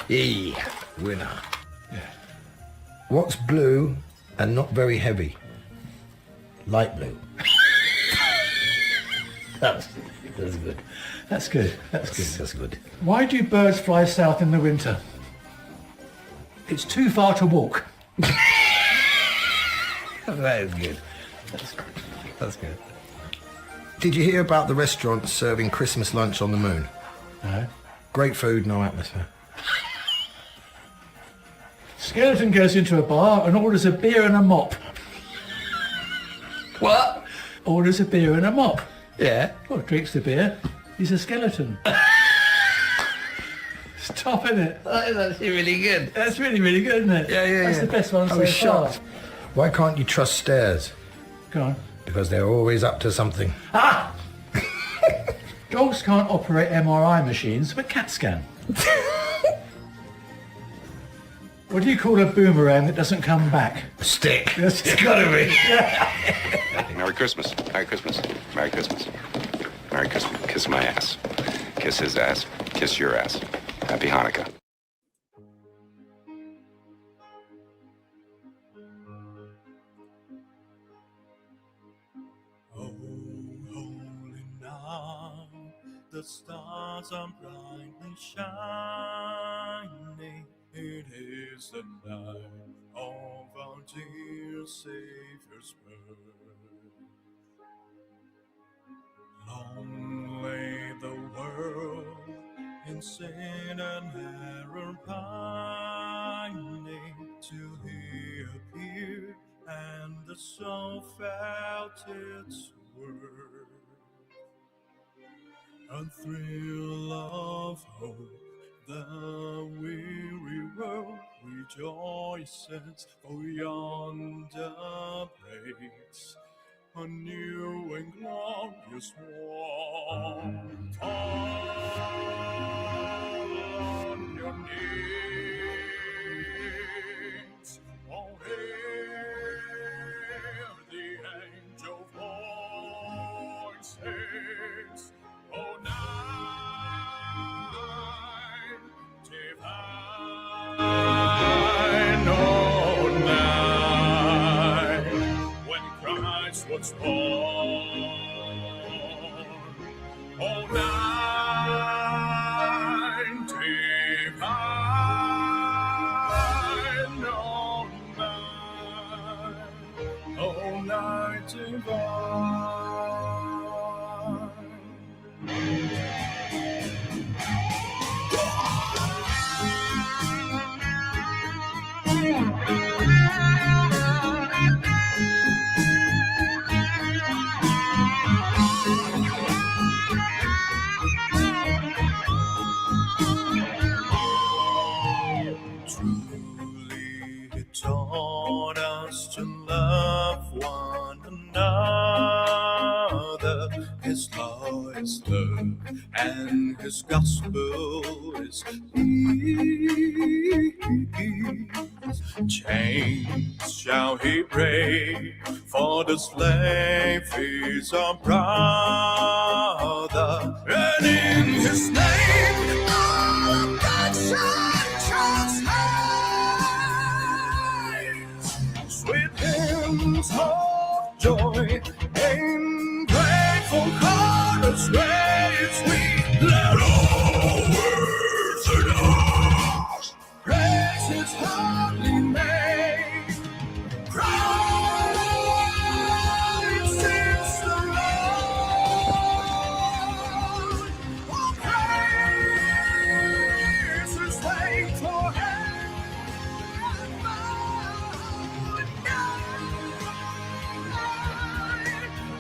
Yeah, winner. Yeah. What's blue and not very heavy? Light blue. That's good. That's good. That's good. Why do birds fly south in the winter? It's too far to walk. That is good. That's good. Did you hear about the restaurant serving Christmas lunch on the moon? No. Great food, no atmosphere. Skeleton goes into a bar and orders a beer and a mop. What? Orders a beer and a mop. Yeah. Well, drinks the beer. He's a skeleton. Stop, isn't it? That is actually really good. That's really, really good, isn't it? Yeah. That's the best one I so was far. shocked. Why can't you trust stairs? Go on. Because they're always up to something. Ah! Dogs can't operate MRI machines, but cats can. What do you call a boomerang that doesn't come back? A stick. Yes. It's gotta be. Merry Christmas. Merry Christmas. Merry Christmas. Merry Christmas. Kiss my ass. Kiss his ass. Kiss your ass. Happy Hanukkah. Oh, holy night, the stars are brightly shining. It is the night of our dear Savior's birth. Long lay the world in sin and error pining, till he appeared and the soul felt its worth. A thrill of hope, the weary world rejoices, for yonder breaks a new and glorious morn. Fall on your knees, oh, hear the angel voices, oh, night divine, oh, night when Christ was born, oh, night divine, oh, night divine. Truly he taught us to love one another. His law is love and his gospel is peace. Chains shall he break, for the slave is our brother. And in his name all of God shall rise. Sweet hymns of joy in grateful chorus raise we. Let all words and hearts praise his holy name. Christ is the Lord. Oh, praise his name forever.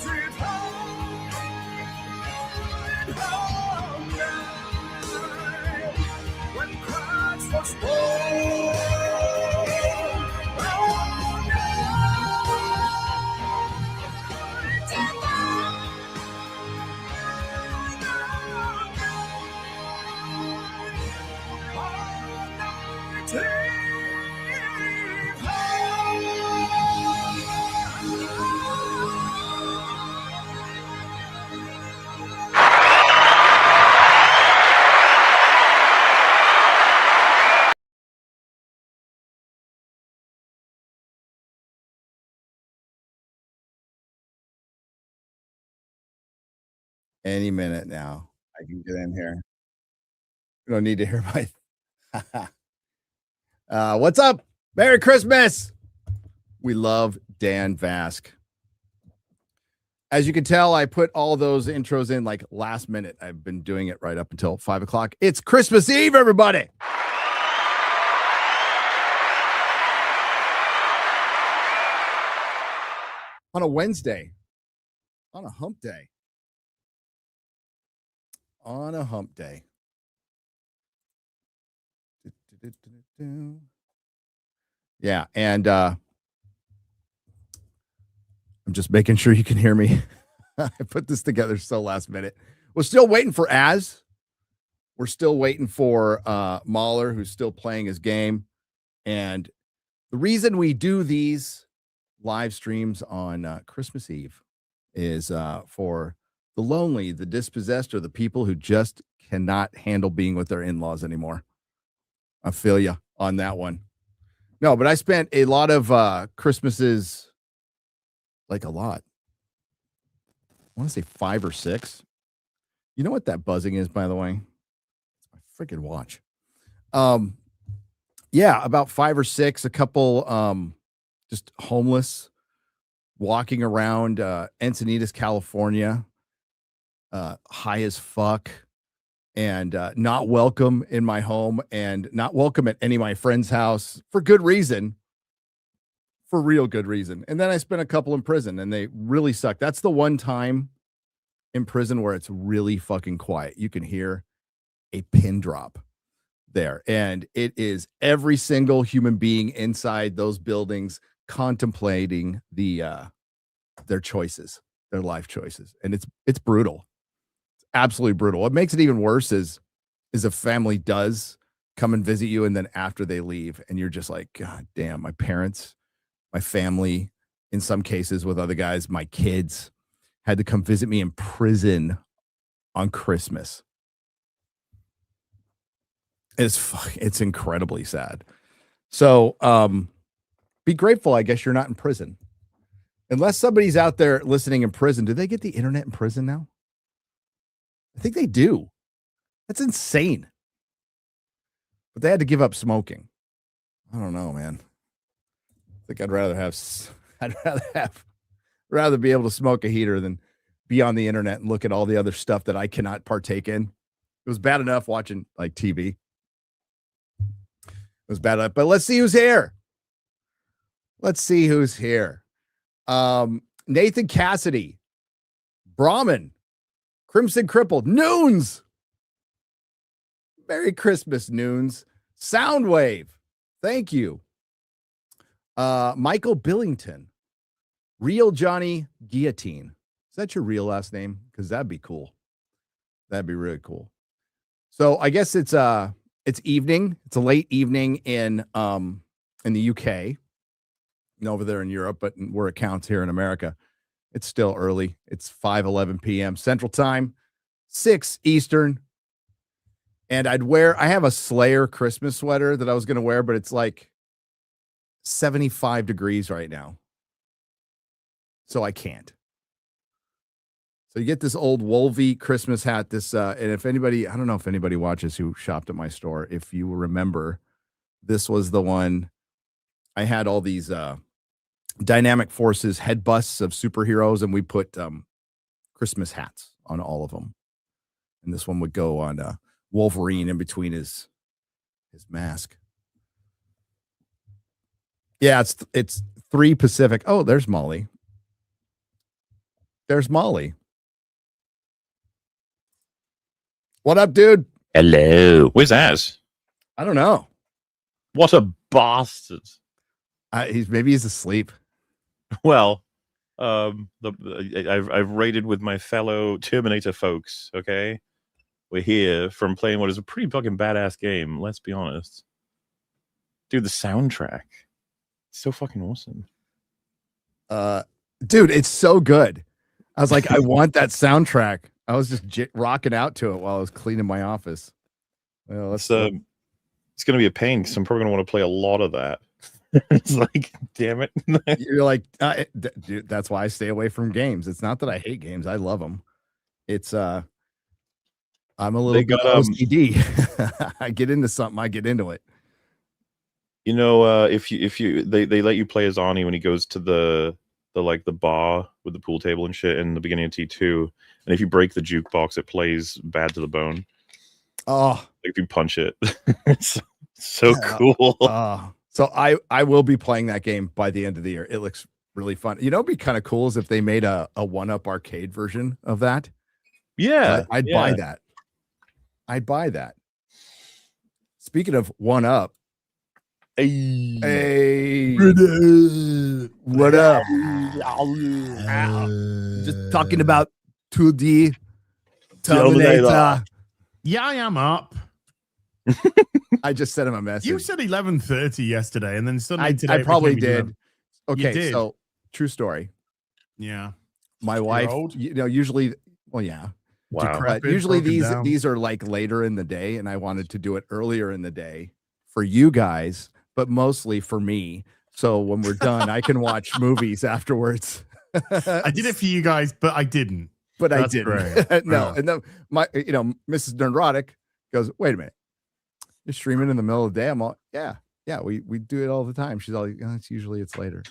Divine, divine, Any minute now, I can get in here. You don't need to hear my. What's up? Merry Christmas. We love Dan Vask. As you can tell, I put all those intros in like last minute. I've been doing it right up until 5 o'clock. It's Christmas Eve, everybody. On a Wednesday, on a hump day. On a hump day. Yeah, and I'm just making sure you can hear me. I put this together so last minute. We're still waiting for Az. We're still waiting for Mahler, who's still playing his game. And the reason we do these live streams on Christmas Eve is for the lonely, the dispossessed, or the people who just cannot handle being with their in-laws anymore. I feel you on that one. No, but I spent a lot of Christmases, like a lot. I want to say 5 or 6. You know what that buzzing is, by the way? It's my freaking watch. Yeah, about 5 or 6, a couple just homeless walking around Encinitas, California, high as fuck, and not welcome in my home and not welcome at any of my friends' house for good reason, for real good reason. And then I spent a couple in prison and they really suck. That's the one time in prison where it's really fucking quiet. You can hear a pin drop there. And it is every single human being inside those buildings contemplating their choices, their life choices. And it's brutal. Absolutely brutal. What makes it even worse is a family does come and visit you, and then after they leave, and you're just like, God damn, my parents, my family, in some cases with other guys, my kids had to come visit me in prison on Christmas. It's incredibly sad. So be grateful, I guess, you're not in prison. Unless somebody's out there listening in prison. Do they get the internet in prison now? I think they do. That's insane. But they had to give up smoking. I don't know, man. I think I'd rather be able to smoke a heater than be on the internet and look at all the other stuff that I cannot partake in. It was bad enough watching like TV. It was bad enough. But let's see who's here. Let's see who's here. Nathan Cassidy, Brahmin, Crimson Crippled, Noons. Merry Christmas, Noons. Soundwave, thank you. Michael Billington, Real Johnny Guillotine. Is that your real last name? Because that'd be cool. That'd be really cool. So I guess it's evening. It's a late evening in the UK and over there in Europe, but where it counts here in America, it's still early. It's 5:11 p.m. Central Time, 6 Eastern. And I have a Slayer Christmas sweater that I was going to wear, but it's like 75 degrees right now. So I can't. So you get this old Wolvie Christmas hat. And if anybody, I don't know if anybody watches who shopped at my store, if you remember, this was the one. I had all these Dynamic Forces head busts of superheroes, and we put Christmas hats on all of them. And this one would go on Wolverine in between his mask. Yeah, it's 3 Pacific. Oh, there's Molly. There's Molly. What up, dude? Hello. Where's Az? I don't know. What a bastard. He's asleep. Well, I've raided with my fellow Terminator folks. Okay, we're here from playing what is a pretty fucking badass game. Let's be honest, dude. The soundtrack, so fucking awesome. Dude, it's so good. I was like, I want that soundtrack. I was just rocking out to it while I was cleaning my office. Well, it's going to be a pain because I'm probably going to want to play a lot of that. It's like, damn it. You're like, dude, that's why I stay away from games. It's not that I hate games. I love them. It's I'm a little They bit got, OCD. I get into something, I get into it. You know, if they let you play as Ani when he goes to the bar with the pool table and shit in the beginning of T2, and if you break the jukebox, it plays Bad to the Bone. Oh, Like if you punch it, it's so yeah. cool. So I will be playing that game by the end of the year. It looks really fun. You know, it'd be kind of cool is if they made a 1-up arcade version of that. Yeah, I'd buy that. I'd buy that. Speaking of 1-up, hey, what up? Just talking about 2D Terminator. Yeah, I am up. I just sent him a message. You said 11:30 yesterday, and then suddenly today I probably did. 11. Okay, did. so true story. Yeah, My wife, usually, well, yeah. Wow. But usually these are like later in the day, and I wanted to do it earlier in the day for you guys, but mostly for me. So when we're done, I can watch movies afterwards. I did it for you guys, but I didn't. But That's I didn't. great. No, Yeah. and then Mrs. Nerdrotic goes, "Wait a minute, you're streaming in the middle of the day." I'm all, yeah, we do it all the time. She's all, oh, it's later,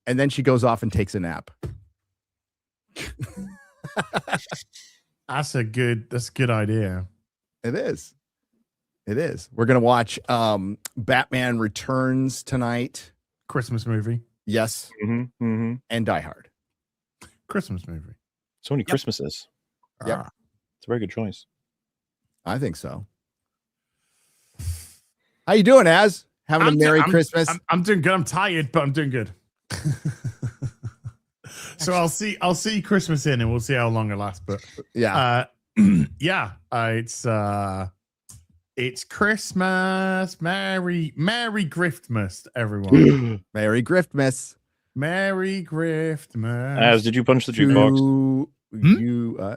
and then she goes off and takes a nap. That's a good idea. It is. We're gonna watch Batman Returns tonight. Christmas movie. Yes, and Die Hard. Christmas movie. So many Christmases. Yeah, it's a very good choice. I think so. How you doing, Az? Having a Merry Christmas? I'm doing good. I'm tired, but I'm doing good. So I'll see Christmas in, and we'll see how long it lasts. But yeah, it's Christmas. Merry Griftmas, everyone. Merry Griftmas. Merry Griftmas. Az, did you punch the jukebox?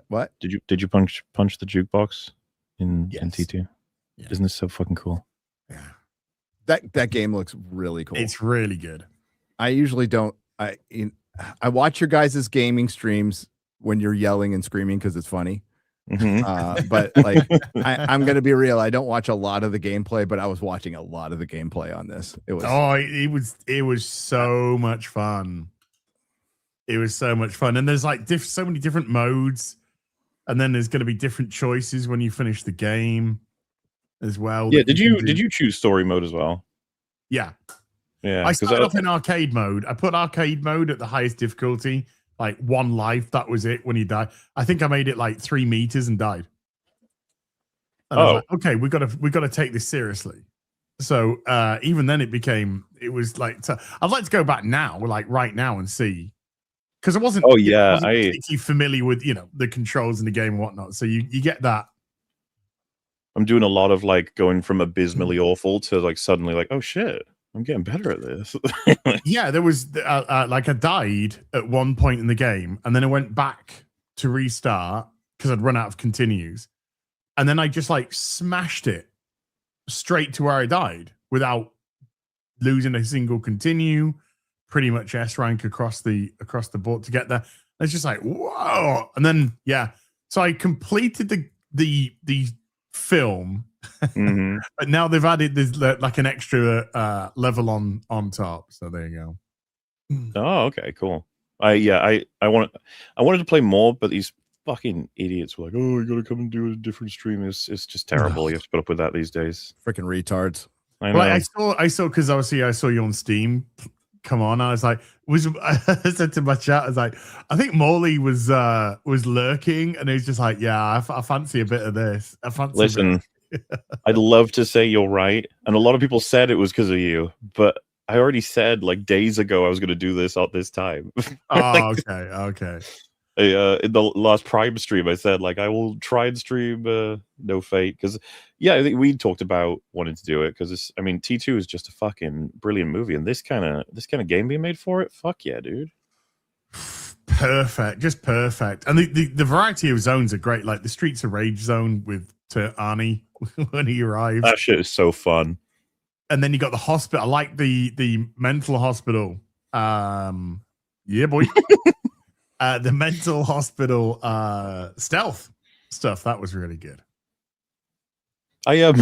What? Did you punch the jukebox in Yes. T2? Yeah. Isn't this so fucking cool? Yeah, That game looks really cool. it's really good. I usually don't. I watch your guys' gaming streams when you're yelling and screaming because it's funny. But like, I'm gonna be real. I don't watch a lot of the gameplay, but I was watching a lot of the gameplay on this. It was so much fun. It was so much fun, and there's like so many different modes, and then there's going to be different choices when you finish the game as well. Yeah, did you choose story mode as well? Yeah. Yeah, I started off in arcade mode. I put arcade mode at the highest difficulty, like 1 life. That was it when he died. I think I made it like 3 meters and died. And I was like, okay, we got to take this seriously. So even then it was like, I'd like to go back now, like right now, and see. Because I wasn't particularly familiar with, the controls in the game and whatnot. So you get that. I'm doing a lot of like going from abysmally awful to like suddenly like, oh shit, I'm getting better at this. Yeah, there was like I died at one point in the game, and then I went back to restart because I'd run out of continues, and then I just like smashed it straight to where I died without losing a single continue. Pretty much S rank across the board to get there. It's just like whoa, and then so I completed the film. But now they've added this like an extra level on top. So there you go. Oh, okay, cool. I wanted to play more, but these fucking idiots were like, "Oh, you gotta come and do a different stream." It's just terrible. You have to put up with that these days. Freaking retards. I know. Well, I saw because obviously I saw you on Steam. Come on, I was like, I said to my chat, I was like, I think Morley was lurking, and he's just like, yeah, I fancy a bit of this. Listen, I'd love to say you're right, and a lot of people said it was because of you, but I already said like days ago I was going to do this at this time. Oh, okay. In the last Prime stream, I said like I will try and stream No Fate because I think we talked about wanting to do it because T2 is just a fucking brilliant movie, and this kind of game being made for it, fuck yeah, dude. Perfect, just perfect. And the variety of zones are great, like the Streets of Rage zone to Arnie when he arrives. That shit is so fun. And then you got the hospital. I like the mental hospital. Yeah, boy. The mental hospital stealth stuff, that was really good. I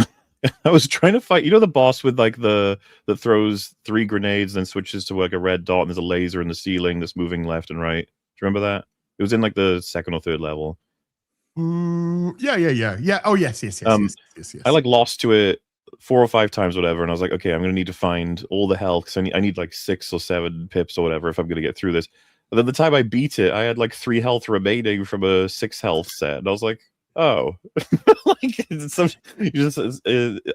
was trying to fight, the boss with like that throws 3 grenades, then switches to like a red dot, and there's a laser in the ceiling that's moving left and right. Do you remember that? It was in like the 2nd or 3rd level. Yeah. Oh, yes. I like lost to it 4 or 5 times, whatever, and I was like, okay, I'm gonna need to find all the health because I need like 6 or 7 pips or whatever if I'm gonna get through this. But then the time I beat it, I had like 3 health remaining from a 6 health set, and I was like, oh, like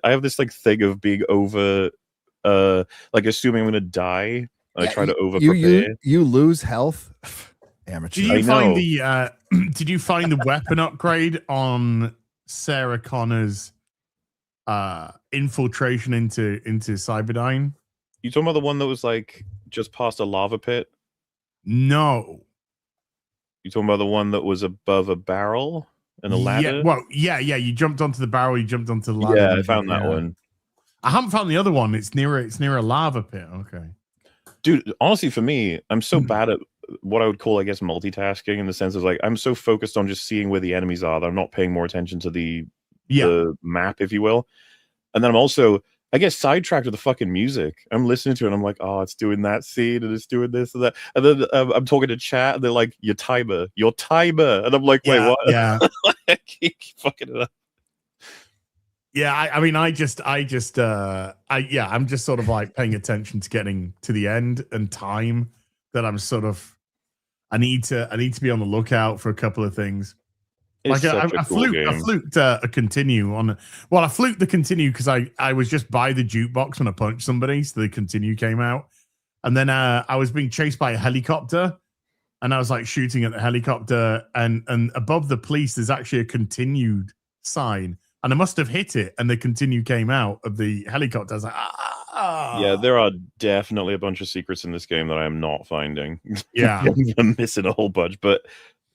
I have this like thing of being over, like assuming I'm gonna die. I try to over prepare. You lose health. Amateur. Did you find the weapon upgrade on Sarah Connor's infiltration into Cyberdyne? You talking about the one that was like just past a lava pit? No. You talking about the one that was above a barrel and a ladder? Yeah. You jumped onto the barrel. You jumped onto the ladder. Yeah, I found that one. I haven't found the other one. It's near a lava pit. Okay. Dude, honestly, for me, I'm so bad at what I would call, I guess, multitasking, in the sense of like I'm so focused on just seeing where the enemies are that I'm not paying more attention to the map, if you will. And then I'm also, I get sidetracked with the fucking music. I'm listening to it and I'm like, oh, it's doing that scene and it's doing this and that. And then I'm talking to chat and they're like, your timer. And I'm like, wait, what? Yeah. Keep fucking it up. Yeah, I'm just sort of like paying attention to getting to the end and time that I'm sort of, I need to be on the lookout for a couple of things. It's like I fluked a continue on. Well, I fluked the continue because I was just by the jukebox when I punched somebody, so the continue came out, and then I was being chased by a helicopter, and I was like shooting at the helicopter, and above the police there's actually a continued sign, and I must have hit it, and the continue came out of the helicopter. I was like, Yeah, there are definitely a bunch of secrets in this game that I am not finding. Yeah, I'm missing a whole bunch, but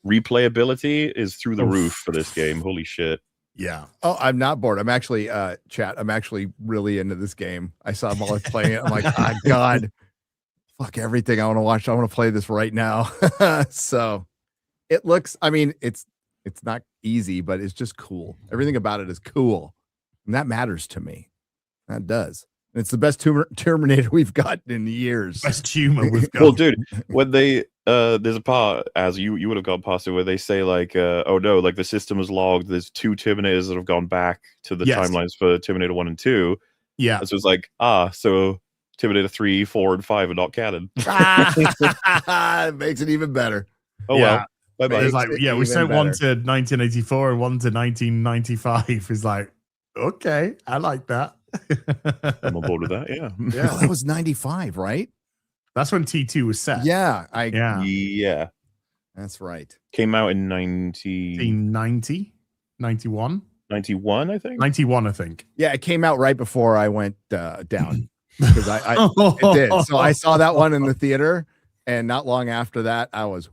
replayability is through the roof for this game. Holy shit. Yeah. Oh, I'm not bored. I'm actually chat. I'm actually really into this game. I saw them all playing it. I'm like, oh, God, fuck everything. I want to watch. I want to play this right now. So it looks, I mean, it's not easy, but it's just cool. Everything about it is cool. And that matters to me. That does. It's the best Terminator we've gotten in years. Best humor we've got. Well, dude, when they there's a part, as you would have gone past it, where they say like, oh no, like the system is logged. There's 2 Terminators that have gone back to the timelines for Terminator 1 and 2. Yeah. So it's like, so Terminator 3, 4, and 5 are not canon. It makes it even better. Oh well. Bye bye. It's like, we sent one to 1984 and one to 1995. It's like, okay, I like that. I'm on board with that. Yeah. Yeah, that was 95, right? That's when T2 was set. Yeah. Yeah. That's right. Came out in 1990, 91, I think. 91, I think. Yeah, it came out right before I went down because it did. So I saw that one in the theater, and not long after that, I was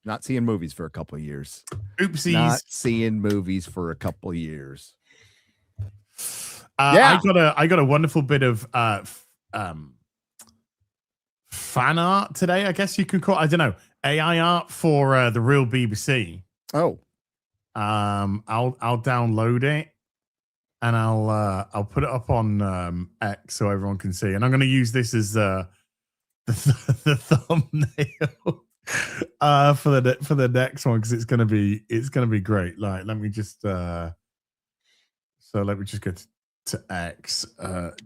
not seeing movies for a couple of years. Oopsies. Not seeing movies for a couple of years. I got a wonderful bit of fan art today, I guess you could call it. I don't know, AI art for the real BBC. Oh, I'll download it and I'll put it up on X so everyone can see. And I'm going to use this as the thumbnail for the next one because it's going to be great. Like, let me just get to X.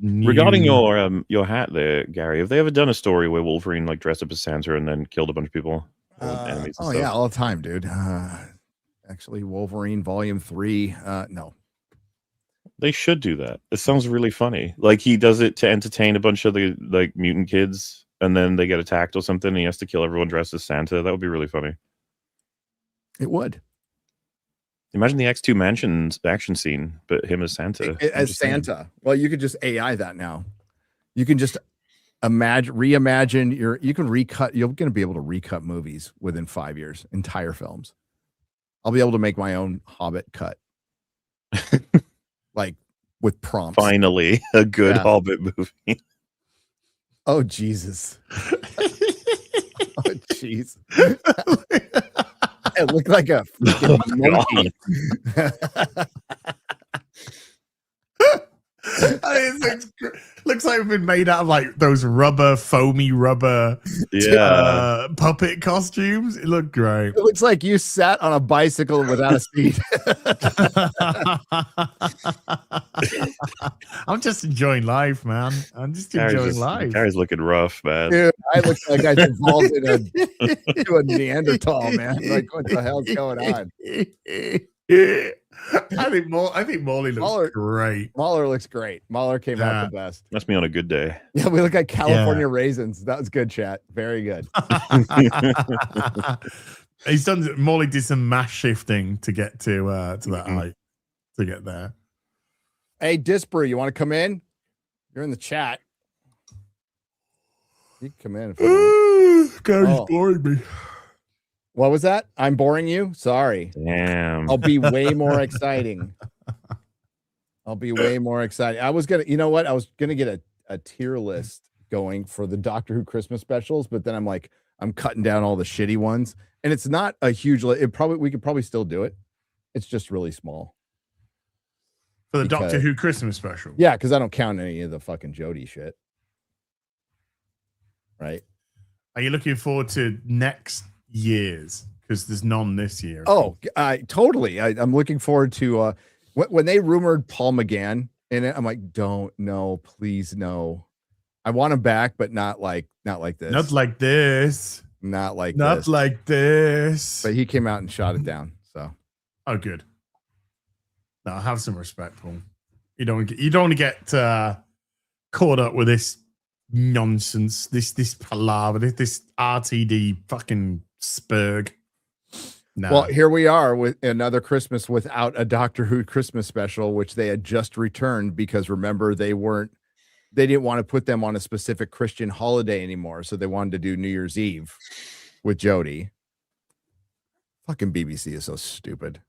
Regarding your hat there, Gary, have they ever done a story where Wolverine like dressed up as Santa and then killed a bunch of people? Enemies and stuff? Yeah, all the time, dude. Actually, Wolverine Volume 3. No. They should do that. It sounds really funny. Like he does it to entertain a bunch of the like mutant kids, and then they get attacked or something, and he has to kill everyone dressed as Santa. That would be really funny. It would. Imagine the X2 Mansions action scene, but him as Santa. As Santa. Well, you could just AI that now. You can just reimagine you can recut. You're going to be able to recut movies within 5 years, entire films. I'll be able to make my own Hobbit cut. Like with prompts. Finally, a good Hobbit movie. Oh, Jesus. Oh, cheese. It looked like a freaking monkey. Looks like it's been made out of like those foamy rubber puppet costumes. It looked great. It looks like you sat on a bicycle without a seat. I'm just enjoying life, man. I'm just enjoying life. Gary's looking rough, man. Dude, I look like I evolved into a Neanderthal, man. Like, what the hell's going on? I think Morley looks great. Mahler looks great. Mahler came out the best. That's me on a good day. Yeah, we look like California raisins. That was good, chat. Very good. Morley did some mass shifting to get to that height, to get there. Hey, Disper, you want to come in? You're in the chat. You can come in. If you want. Gary's boring me. What was that? I'm boring you? Sorry. Damn. I'll be way more exciting. I was going to, you know what? I was going to get a tier list going for the Doctor Who Christmas specials, but then I'm like, I'm cutting down all the shitty ones. And it's not a huge, we could probably still do it. It's just really small. For the Doctor Who Christmas special? Yeah, because I don't count any of the fucking Jodie shit. Right? Are you looking forward to next years? Because there's none this year. Oh, totally. I'm looking forward to when they rumored Paul McGann in it. I'm like, don't, no, please, no. I want him back, but not like this. Not like this. Not like this. But he came out and shot it down. So, oh, good. No, have some respect, Paul. You don't want to get caught up with this nonsense, this palaver, this RTD fucking spurg. No. Well, here we are with another Christmas without a Doctor Who Christmas special, which they had just returned because remember they didn't want to put them on a specific Christian holiday anymore, so they wanted to do New Year's Eve with Jodie. Fucking BBC is so stupid.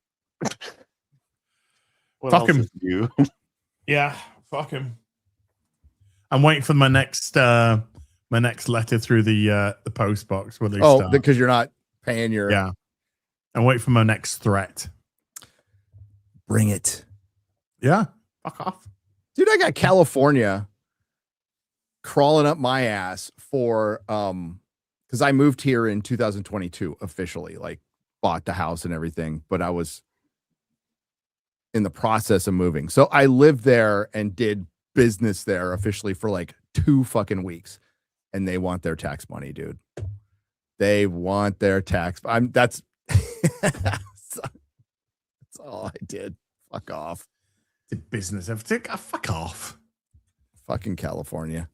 Fuck him. You. Yeah, fuck him. I'm waiting for my next letter through the post box where they start. Because you're not paying your I'm waiting for my next threat. Bring it. Yeah. Fuck off. Dude, I got California crawling up my ass for because I moved here in 2022 officially, like bought the house and everything, but I was in the process of moving. So I lived there and did business there officially for like 2 fucking weeks, and they want their tax money, dude. They want their tax. That's all I did. Fuck off. Did business. Fuck off. Fucking California.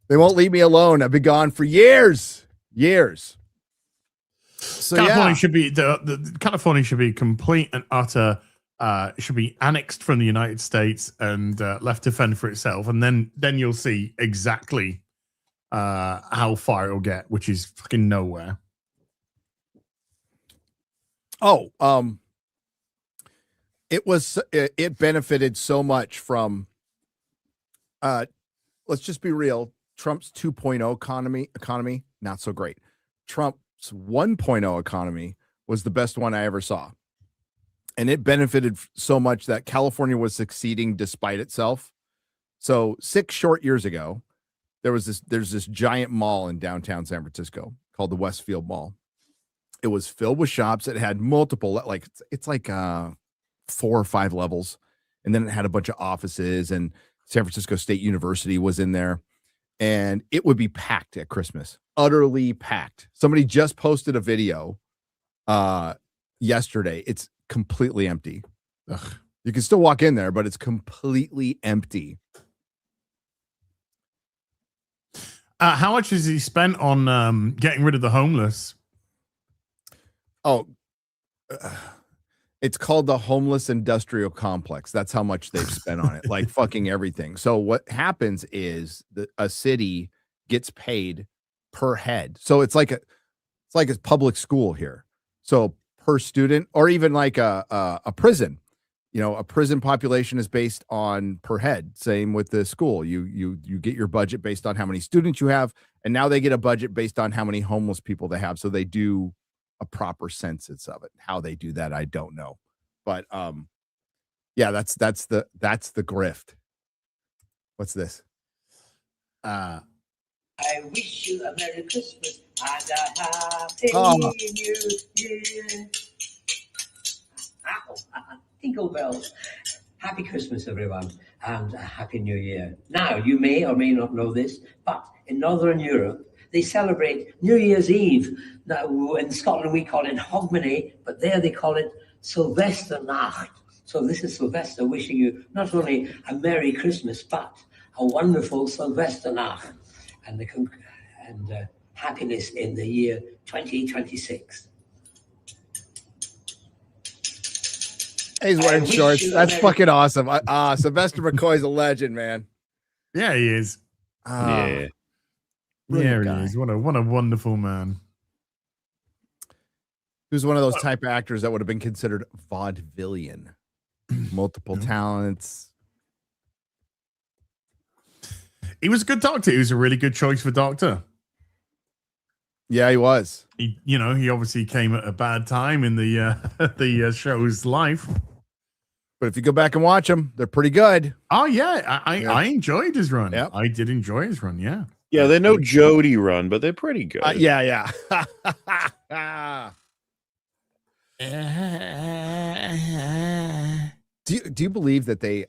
They won't leave me alone. I've been gone for years. So California should be the California should be complete and utter. Should be annexed from the United States and left to fend for itself, and then you'll see exactly how far it'll get, which is fucking nowhere. It benefited so much from let's just be real. Trump's 2.0 economy, not so great. Trump's 1.0 economy was the best one I ever saw. And it benefited so much that California was succeeding despite itself. So 6 short years ago, there's this giant mall in downtown San Francisco called the Westfield Mall. It was filled with shops. It had multiple, it's like 4 or 5 levels. And then it had a bunch of offices, and San Francisco State University was in there. And it would be packed at Christmas, utterly packed. Somebody just posted a video yesterday. It's completely empty. Ugh. You can still walk in there, but it's completely empty. How much has he spent on getting rid of the homeless? It's called the Homeless Industrial Complex. That's how much they've spent on it, like fucking everything. So what happens is that a city gets paid per head. So it's like a public school here. So per student, or even like a prison, a prison population is based on per head. Same with the school. You get your budget based on how many students you have, And now they get a budget based on how many homeless people they have. So they do a proper census of it. How they do that, I don't know. But yeah, that's the grift. What's this? I wish you a Merry Christmas and a Happy Oh. New Year. Ow, Jingle bells. Happy Christmas, everyone, and a Happy New Year. Now, you may or may not know this, but in Northern Europe, they celebrate New Year's Eve. Now, in Scotland, we call it Hogmanay, but there they call it Silvesternacht. So this is Sylvester wishing you not only a Merry Christmas, but a wonderful Silvesternacht and happiness in the year 2026. He's wearing shorts. That's fucking awesome. Sylvester McCoy's a legend, man. Yeah, he is. Yeah. Yeah, he is. What a wonderful man. He was one of those type of actors that would have been considered vaudevillian. Multiple talents. He was a good doctor. He was a really good choice for doctor. Yeah, he was. He obviously came at a bad time in the show's life. But if you go back and watch them, they're pretty good. Oh yeah, I enjoyed his run. Yep. I did enjoy his run. Yeah. Yeah, they're no Jody run, but they're pretty good. Yeah. Do you believe that they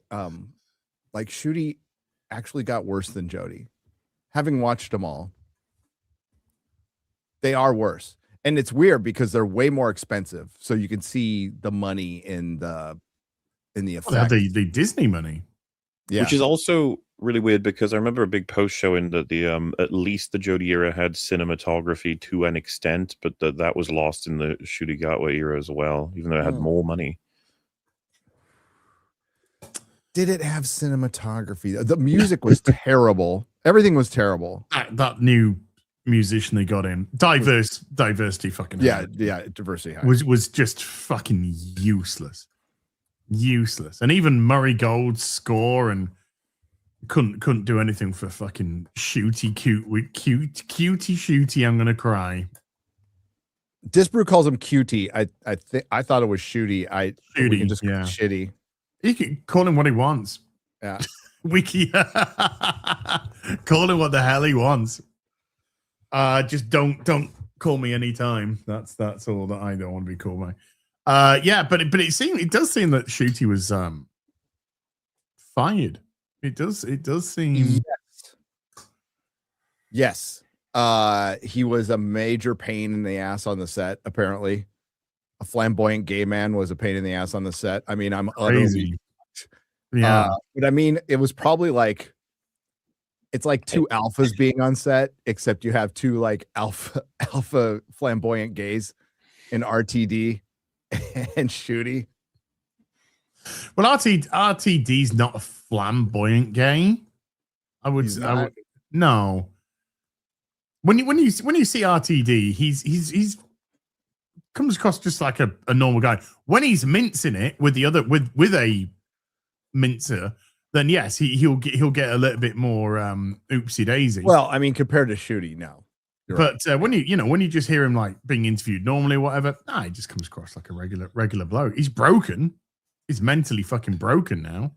like Shooty actually got worse than Jody? Having watched them all, they are worse. And it's weird because they're way more expensive. So you can see the money in the effect. The Disney money. Yeah. Which is also really weird because I remember a big post showing that the at least the Jody era had cinematography to an extent, but that was lost in the Shooty Gatwa era as well, even though it had more money. Did it have cinematography? The music was terrible. Everything was terrible. That new musician they got in, diversity fucking diversity was just fucking useless. And even Murray Gold's score and couldn't do anything for fucking cutie shooty. I'm gonna cry. Disbrew calls him cutie. I thought it was shooty. We Shooty, can just yeah. shitty. He can call him what he wants. Yeah. Wiki. Call him what the hell he wants. Just don't call me anytime. That's all that I don't want to be called by. Yeah, but it does seem that Shooty was fired. It does seem Yes. He was a major pain in the ass on the set, apparently. A flamboyant gay man was a pain in the ass on the set. I mean, I'm crazy. Yeah. But I mean, it was probably like it's like two alphas being on set, except you have two like alpha flamboyant gays in RTD and Shooty. Well, RTD's not a flamboyant gay. I would no. When you see RTD, he's comes across just like a normal guy. When he's mincing it with a mincer, then yes, he'll get a little bit more oopsie daisy. Well, I mean, compared to Shooty, no. But right. When you just hear him like being interviewed normally, or whatever, he just comes across like a regular bloke. He's broken. He's mentally fucking broken now.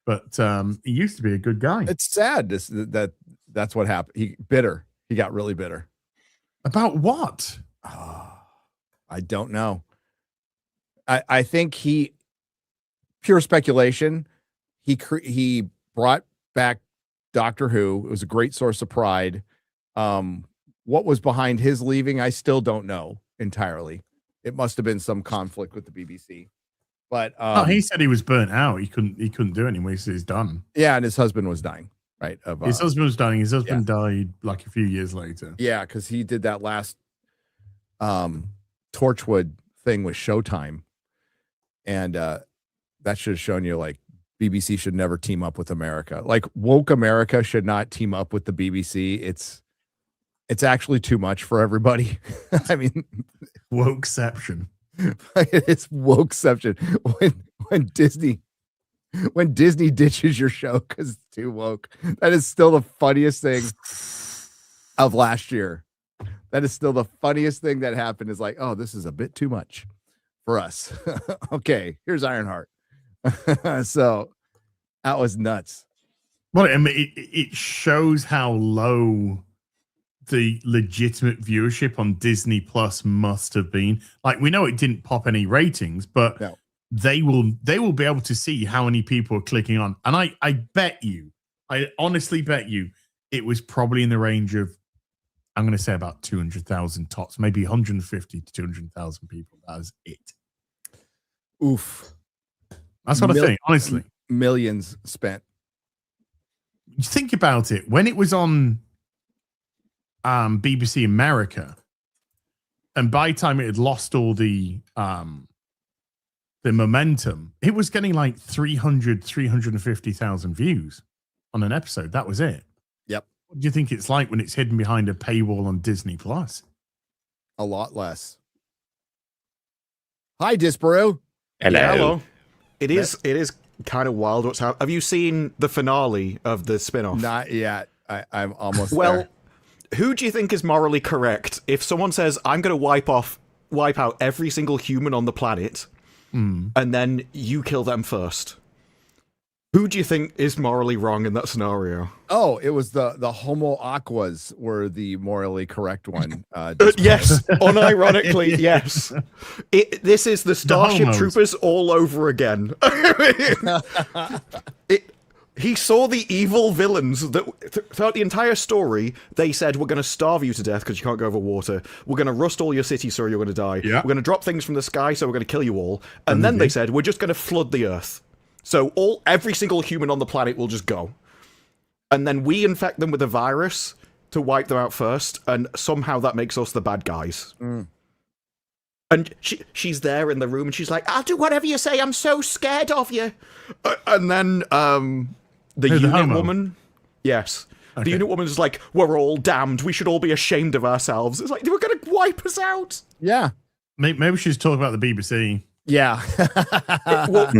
But he used to be a good guy. It's sad that's what happened. He got really bitter. About what? I don't know. I think pure speculation. He brought back Doctor Who. It was a great source of pride. What was behind his leaving, I still don't know entirely. It must have been some conflict with the BBC. But he said he was burnt out. He couldn't do it anymore. So he's done. Yeah, and his husband was dying. Right. His husband was dying. His husband died like a few years later. Yeah, because he did that last Torchwood thing with Showtime. And that should have shown you like BBC should never team up with America. Like woke America should not team up with the BBC. It's actually too much for everybody. I mean, wokeception. It's wokeception. When Disney ditches your show because it's too woke, that is still the funniest thing. of last year. That is still the funniest thing that happened. Is like, oh, this is a bit too much for us. Okay, here's Ironheart. So that was nuts. Well, I mean, it shows how low the legitimate viewership on Disney Plus must have been. Like, we know it didn't pop any ratings, but No. they will be able to see how many people are clicking on. And I bet you, I honestly bet you, it was probably in the range of, I'm going to say about 200,000 tops, maybe 150 to 200,000 people. That was it. Oof. That's what I think, honestly. Millions spent. You think about it, when it was on BBC America, and by the time it had lost all the momentum, it was getting like 350,000 views on an episode. That was it. Yep. What do you think it's like when it's hidden behind a paywall on Disney Plus? A lot less. Hi, Disparu. Hello. Yeah, hello. It is kind of wild what's happening. Have you seen the finale of the spin-off? Not yet. I'm almost Well, there. who do you think is morally correct? If someone says, I'm going to wipe out every single human on the planet, and then you kill them first, who do you think is morally wrong in that scenario? Oh, it was the Homo Aquas were the morally correct one. Yes, unironically, yes. This is the Starship homos. Troopers all over again. He saw the evil villains that throughout the entire story, they said, we're going to starve you to death because you can't go over water. We're going to rust all your cities so you're going to die. Yeah. We're going to drop things from the sky so we're going to kill you all. And then they said, we're just going to flood the earth. So every single human on the planet will just go. And then we infect them with a virus to wipe them out first. And somehow that makes us the bad guys. And she's there in the room and she's like, I'll do whatever you say. I'm so scared of you. And then the Who's the unit homo? woman. Yes. Okay. The unit woman is like, we're all damned. We should all be ashamed of ourselves. It's like, they were going to wipe us out. Yeah. Maybe she's talking about the BBC. Yeah. Well,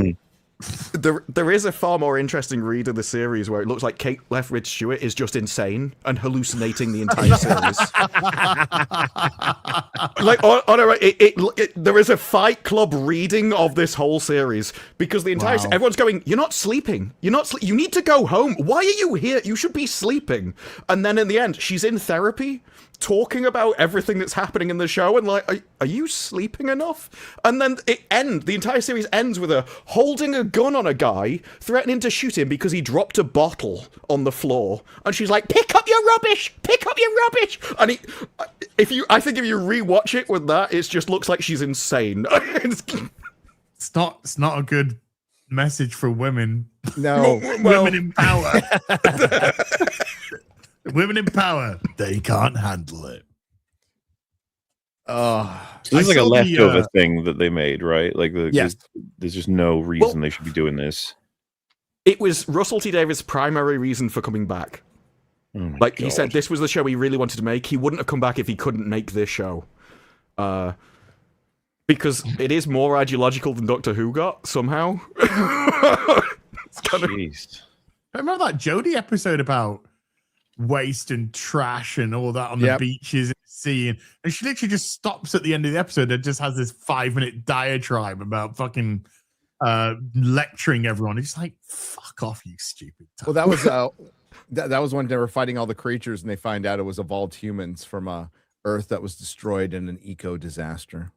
there is a far more interesting read of the series where it looks like Kate Lethbridge-Stewart is just insane and hallucinating the entire series. Like, there is a Fight Club reading of this whole series because the entire everyone's going, you're not sleeping. You need to go home. Why are you here? You should be sleeping. And then in the end, she's in therapy, talking about everything that's happening in the show, and like, are you sleeping enough? And then the entire series ends with her holding a gun on a guy, threatening to shoot him because he dropped a bottle on the floor, and she's like, pick up your rubbish, and I think if you rewatch it with that, it just looks like she's insane. It's not a good message for women. No. Women in power. Women in power, they can't handle it. This is like a saw the, leftover thing that they made, right? Like, Yes. there's just no reason they should be doing this. It was Russell T Davies' primary reason for coming back. Oh my Like, he God. said this was the show he really wanted to make. He wouldn't have come back if he couldn't make this show. Because it is more ideological than Doctor Who got, somehow. It's kind of... Jeez. Remember that Jodie episode about waste and trash and all that on the beaches and the sea, and she literally just stops at the end of the episode and just has this 5-minute diatribe about fucking lecturing everyone. It's like, fuck off, you stupid. Well, that was that was when they were fighting all the creatures, and they find out it was evolved humans from a Earth that was destroyed in an eco disaster.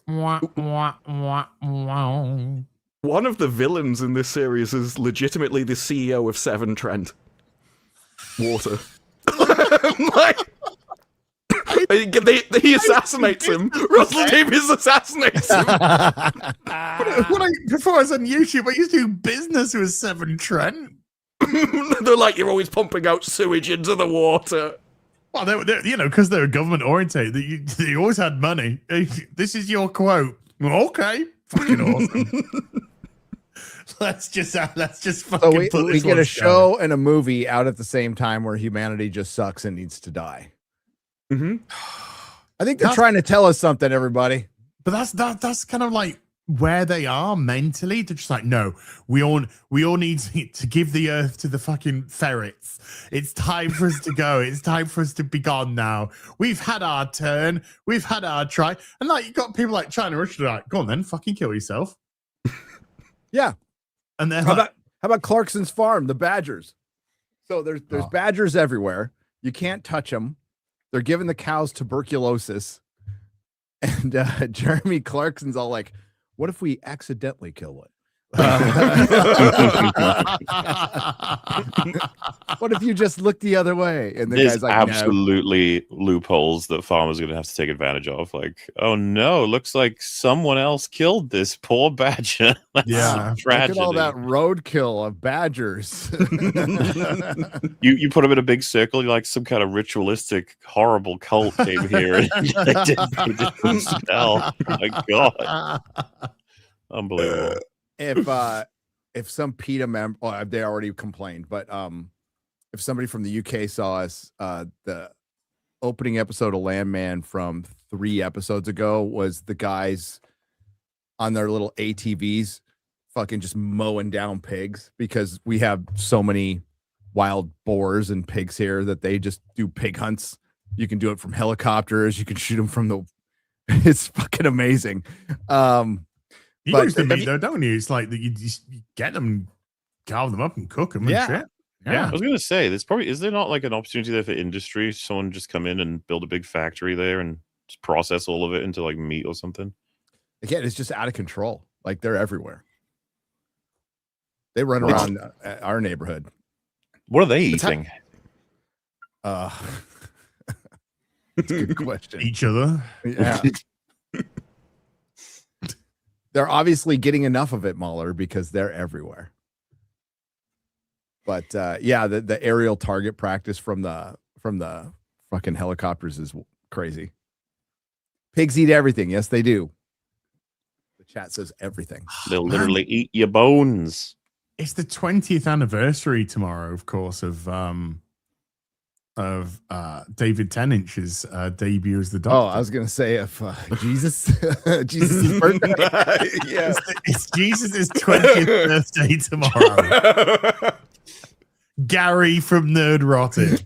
Wah, wah, wah, wah. One of the villains in this series is legitimately the CEO of Severn Trent Water. Like, he assassinates him. Russell Davies assassinates him. Before I was on YouTube, I used to do business with Severn Trent. They're like, you're always pumping out sewage into the water. Well, they're because they're government oriented, they always had money. This is your quote. Okay, fucking awesome. let's just fucking. So put we this get one a show and a movie out at the same time where humanity just sucks and needs to die. Mm-hmm. I think they're trying to tell us something, everybody. But that's kind of like where they are mentally. They're just like, no, we all need to give the earth to the fucking ferrets. It's time for us to go. It's time for us to be gone now. We've had our turn. We've had our try. And like, you got people like China Russia like, go on then, fucking kill yourself. Yeah. And then how about Clarkson's farm, the badgers? So there's badgers everywhere. You can't touch them. They're giving the cows tuberculosis. And Jeremy Clarkson's all like, what if we accidentally kill one? What if you just look the other way? And the There's guy's like, absolutely loopholes that farmers are going to have to take advantage of. Like, oh no, looks like someone else killed this poor badger. That's Yeah. a tragedy. look at all that roadkill of badgers. You put them in a big circle. You're like some kind of ritualistic, horrible cult came here and they did some spell. Oh my god, unbelievable. If some PETA member, well, they already complained, but if somebody from the UK saw us, the opening episode of Landman from 3 episodes ago was the guys on their little ATVs fucking just mowing down pigs, because we have so many wild boars and pigs here that they just do pig hunts. You can do it from helicopters. You can shoot them from the. It's fucking amazing. You use the meat though, don't you? It's like that you get them, carve them up, and cook them. Yeah. And shit. Yeah, I was gonna say, is there not like an opportunity there for industry? Someone just come in and build a big factory there and just process all of it into like meat or something? Again, it's just out of control. Like, they're everywhere. They run around our neighborhood. What are they eating? That's a good question. Each other. Yeah. They're obviously getting enough of it, Mahler, because they're everywhere. But yeah, the aerial target practice from the fucking helicopters is crazy. Pigs eat everything. Yes, they do. The chat says everything. They'll literally eat your bones. It's the 20th anniversary tomorrow, of course, of David Tennant's debut as the Doctor. Oh, I was gonna say if Jesus, Jesus' birthday. Yeah, it's Jesus' 20th birthday tomorrow. Gary from Nerdrotic.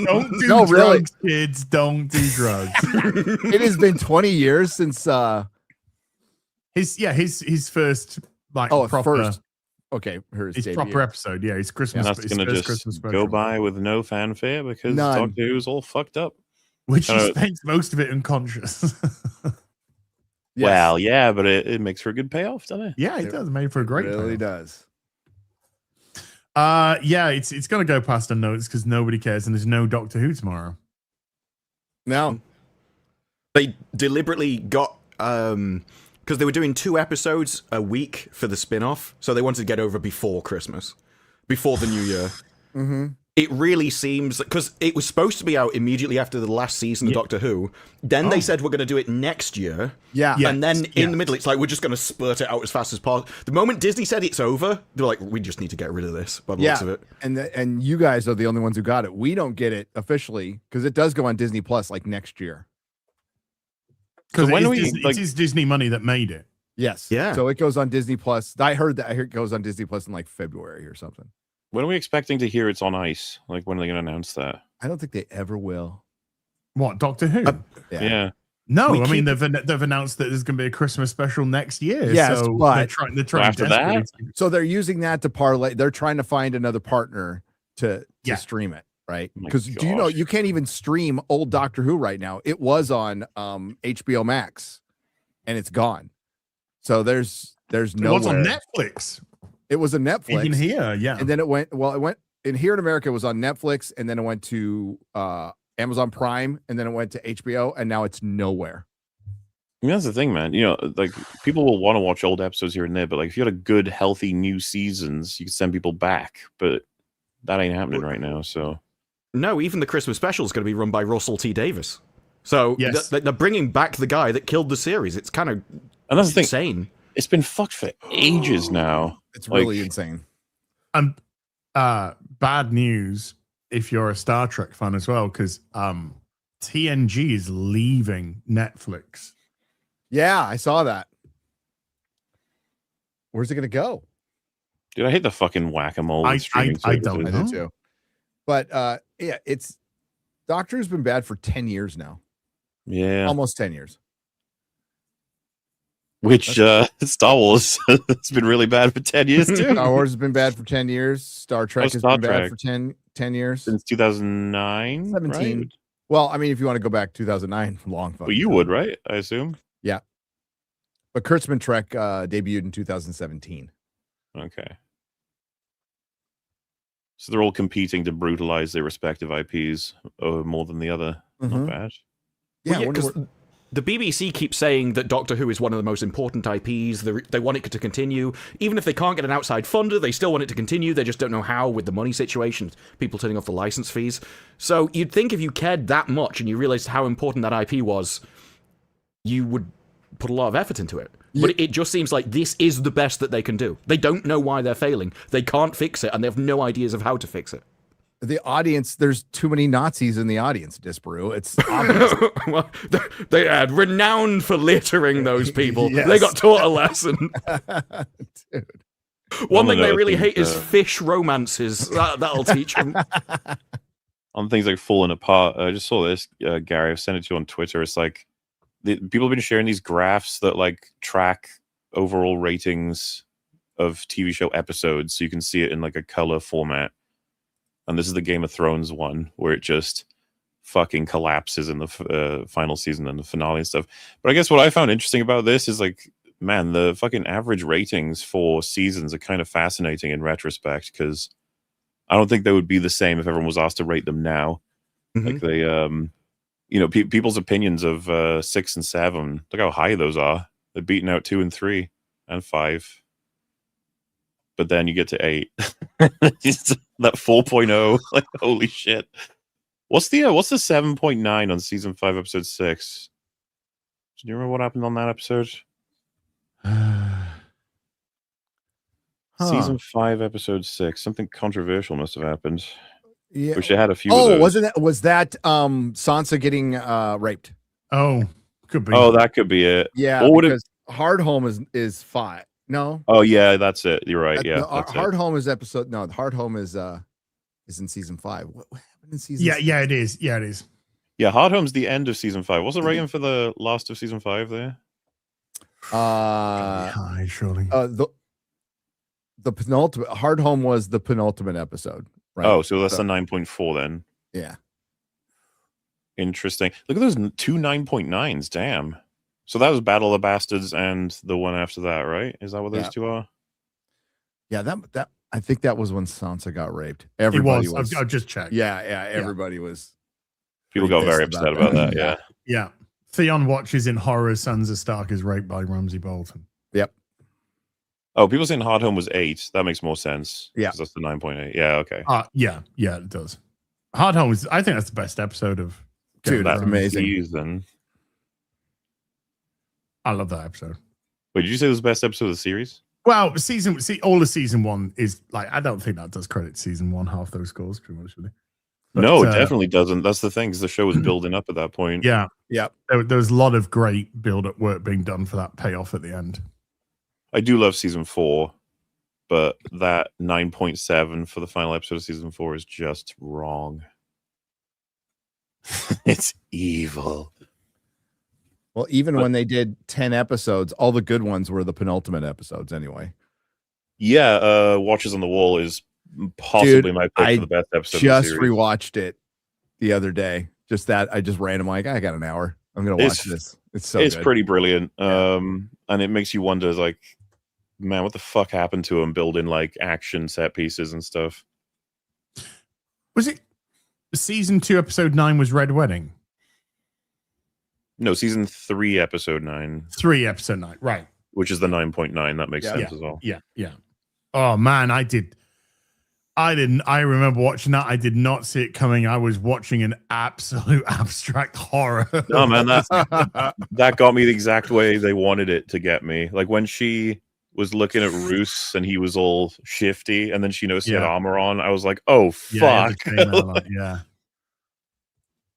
Don't do drugs, kids. Don't do drugs. It has been 20 years since his first proper first. Okay, his proper episode. Yeah, his Christmas. That's his gonna first just Christmas go special. by with no fanfare because None. Doctor Who's all fucked up. Which he spends most of it unconscious. Yes. Well, yeah, but it makes for a good payoff, doesn't it? Yeah, it does. Made for a great. Really payoff. does. Yeah, it's gonna go past unnoticed because nobody cares, and there's no Doctor Who tomorrow. No, they deliberately got because they were doing 2 episodes a week for the spin-off, so they wanted to get over before Christmas, before the new year. Mm-hmm. It really seems, because it was supposed to be out immediately after the last season of Doctor Who. Then they said we're going to do it next year. Yeah. And then in the middle, it's like, we're just going to spurt it out as fast as possible. The moment Disney said it's over, they're like, we just need to get rid of this by the looks of it. And you guys are the only ones who got it. We don't get it officially because it does go on Disney Plus like next year. Because when it is Disney money that made it. Yes. Yeah. So it goes on Disney Plus. I heard it goes on Disney Plus in like February or something. When are we expecting to hear it's on ice? Like, when are they going to announce that? I don't think they ever will. What, Doctor Who? Yeah. No, We I mean keep- they've announced that there's going to be a Christmas special next year. Yes, so but they're trying after that? desperately. So they're using that to parlay. They're trying to find another partner to stream it, right? Oh my Because do you know gosh. you can't even stream old Doctor Who right now? It was on HBO Max, and it's gone. So there's no. It was on Netflix. It was a Netflix. Even here, yeah. And then it went in here in America. It was on Netflix, and then it went to Amazon Prime, and then it went to HBO, and now it's nowhere. I mean, that's the thing, man. You know, like, people will want to watch old episodes here and there, but like, if you had a good, healthy new seasons, you could send people back. But that ain't happening right now. So No, even the Christmas special is going to be run by Russell T Davies. So Yes. they're bringing back the guy that killed the series. It's kind of and that's the thing. insane. It's been fucked for ages now. It's Like, really insane. And bad news if you're a Star Trek fan as well, because TNG is leaving Netflix. Yeah, I saw that. Where's it going to go? Dude, I hate the fucking whack-a-mole with streaming I services. don't I know. do too. But yeah, it's Doctor Who's been bad for 10 years now. Yeah. Almost 10 years. Which Star Wars has been really bad for 10 years too. Star Wars has been bad for 10 years. Star Trek has Star been bad Trek? for 10 years. Since 2009, 17. right? Well, I mean, if you want to go back 2009, long fucking Well, you time. would, right? I assume. Yeah. But Kurtzman Trek debuted in 2017. Okay. So they're all competing to brutalize their respective IPs more than the other. Mhm. Not bad. Yeah, Well, I wonder 'cause what- the BBC keeps saying that Doctor Who is one of the most important IPs. They want it to continue. Even if they can't get an outside funder, they still want it to continue. They just don't know how with the money situation, people turning off the license fees. So you'd think if you cared that much and you realized how important that IP was, you would put a lot of effort into it. But it just seems like this is the best that they can do. They don't know why they're failing. They can't fix it, and they have no ideas of how to fix it. the audience, there's too many Nazis in the audience, Disparu. It's obvious. Well, they are renowned for littering those people. Yes. They got taught a lesson. Dude. One One thing of they the really things, hate is fish romances. That'll teach them. On things like falling apart. I just saw this, Gary. I've sent it to you on Twitter. It's like people have been sharing these graphs that like track overall ratings of TV show episodes, so you can see it in like a color format. And this is the Game of Thrones one where it just fucking collapses in the final season and the finale and stuff. But I guess what I found interesting about this is like, man, the fucking average ratings for seasons are kind of fascinating in retrospect, because I don't think they would be the same if everyone was asked to rate them now. Like they, you know, people's opinions of 6 and 7, look how high those are. They're beating out 2 and 3 and 5. But then you get to 8. That 4.0, like holy shit. What's the 7.9 on season 5, episode 6? Do you remember what happened on that episode? Season 5, episode 6. Something controversial must have happened. Yeah. Wish they had a few. of Oh, those. was that Sansa getting raped? Oh, could be. Oh, that could be it. Yeah, What would it- because Hard Home is 5. No. Oh yeah, that's it. You're right. Yeah, No, that's Hard it. Home is episode. No, Hard Home is in season 5. What happened in season? Yeah, 6? yeah, it is. Yeah, it is. Yeah, Hard Home's the end of season 5. What's the rating for the last of season 5 there? High, surely. The penultimate Hard Home was the penultimate episode. Right? Oh, so that's a 9.4 then. Yeah. Interesting. Look at those 2 9.9s. Damn. So that was Battle of the Bastards and the one after that, right? Is that what those Yeah. two are? Yeah, that I think that was when Sansa got raped. It Everybody was. I've just checked. Yeah, everybody was. People got very upset about that. Yeah. Yeah. Theon watches in horror Sansa Stark is raped by Ramsay Bolton. Yep. Oh, people saying Hard Home was 8. That makes more sense. Yeah. 'Cause that's the 9.8. Yeah, okay. Yeah, it does. Hard Home is, I think that's the best episode of Dude, Game of that's Thrones. amazing. Season. I love that episode. Wait, did you say it was the best episode of the series? Well, all of season 1 is like, I don't think that does credit to season 1, half those scores, pretty much, really. But, No, it definitely doesn't. That's the thing, because the show was building up at that point. Yeah. Yep. There was a lot of great build-up work being done for that payoff at the end. I do love season 4, but that 9.7 for the final episode of season 4 is just wrong. It's evil. Well, even when they did 10 episodes, all the good ones were the penultimate episodes anyway. Yeah, Watchers on the Wall is possibly Dude, my pick I for the best episode Just of the series. rewatched it the other day. Just that I just random like I got an hour. I'm gonna watch this. It's so it's good. pretty brilliant. And it makes you wonder, like, man, what the fuck happened to him building like action set pieces and stuff? Was it season 2, episode 9 was Red Wedding? No, season 3, episode 9. 3, episode 9, right. Which is the 9.9. That makes sense as well. Yeah. Oh man, I remember watching that. I did not see it coming. I was watching an absolute abstract horror. No, man, that got me the exact way they wanted it to get me. Like when she was looking at Roos and he was all shifty, and then she noticed he had armor on. I was like, oh fuck. Yeah.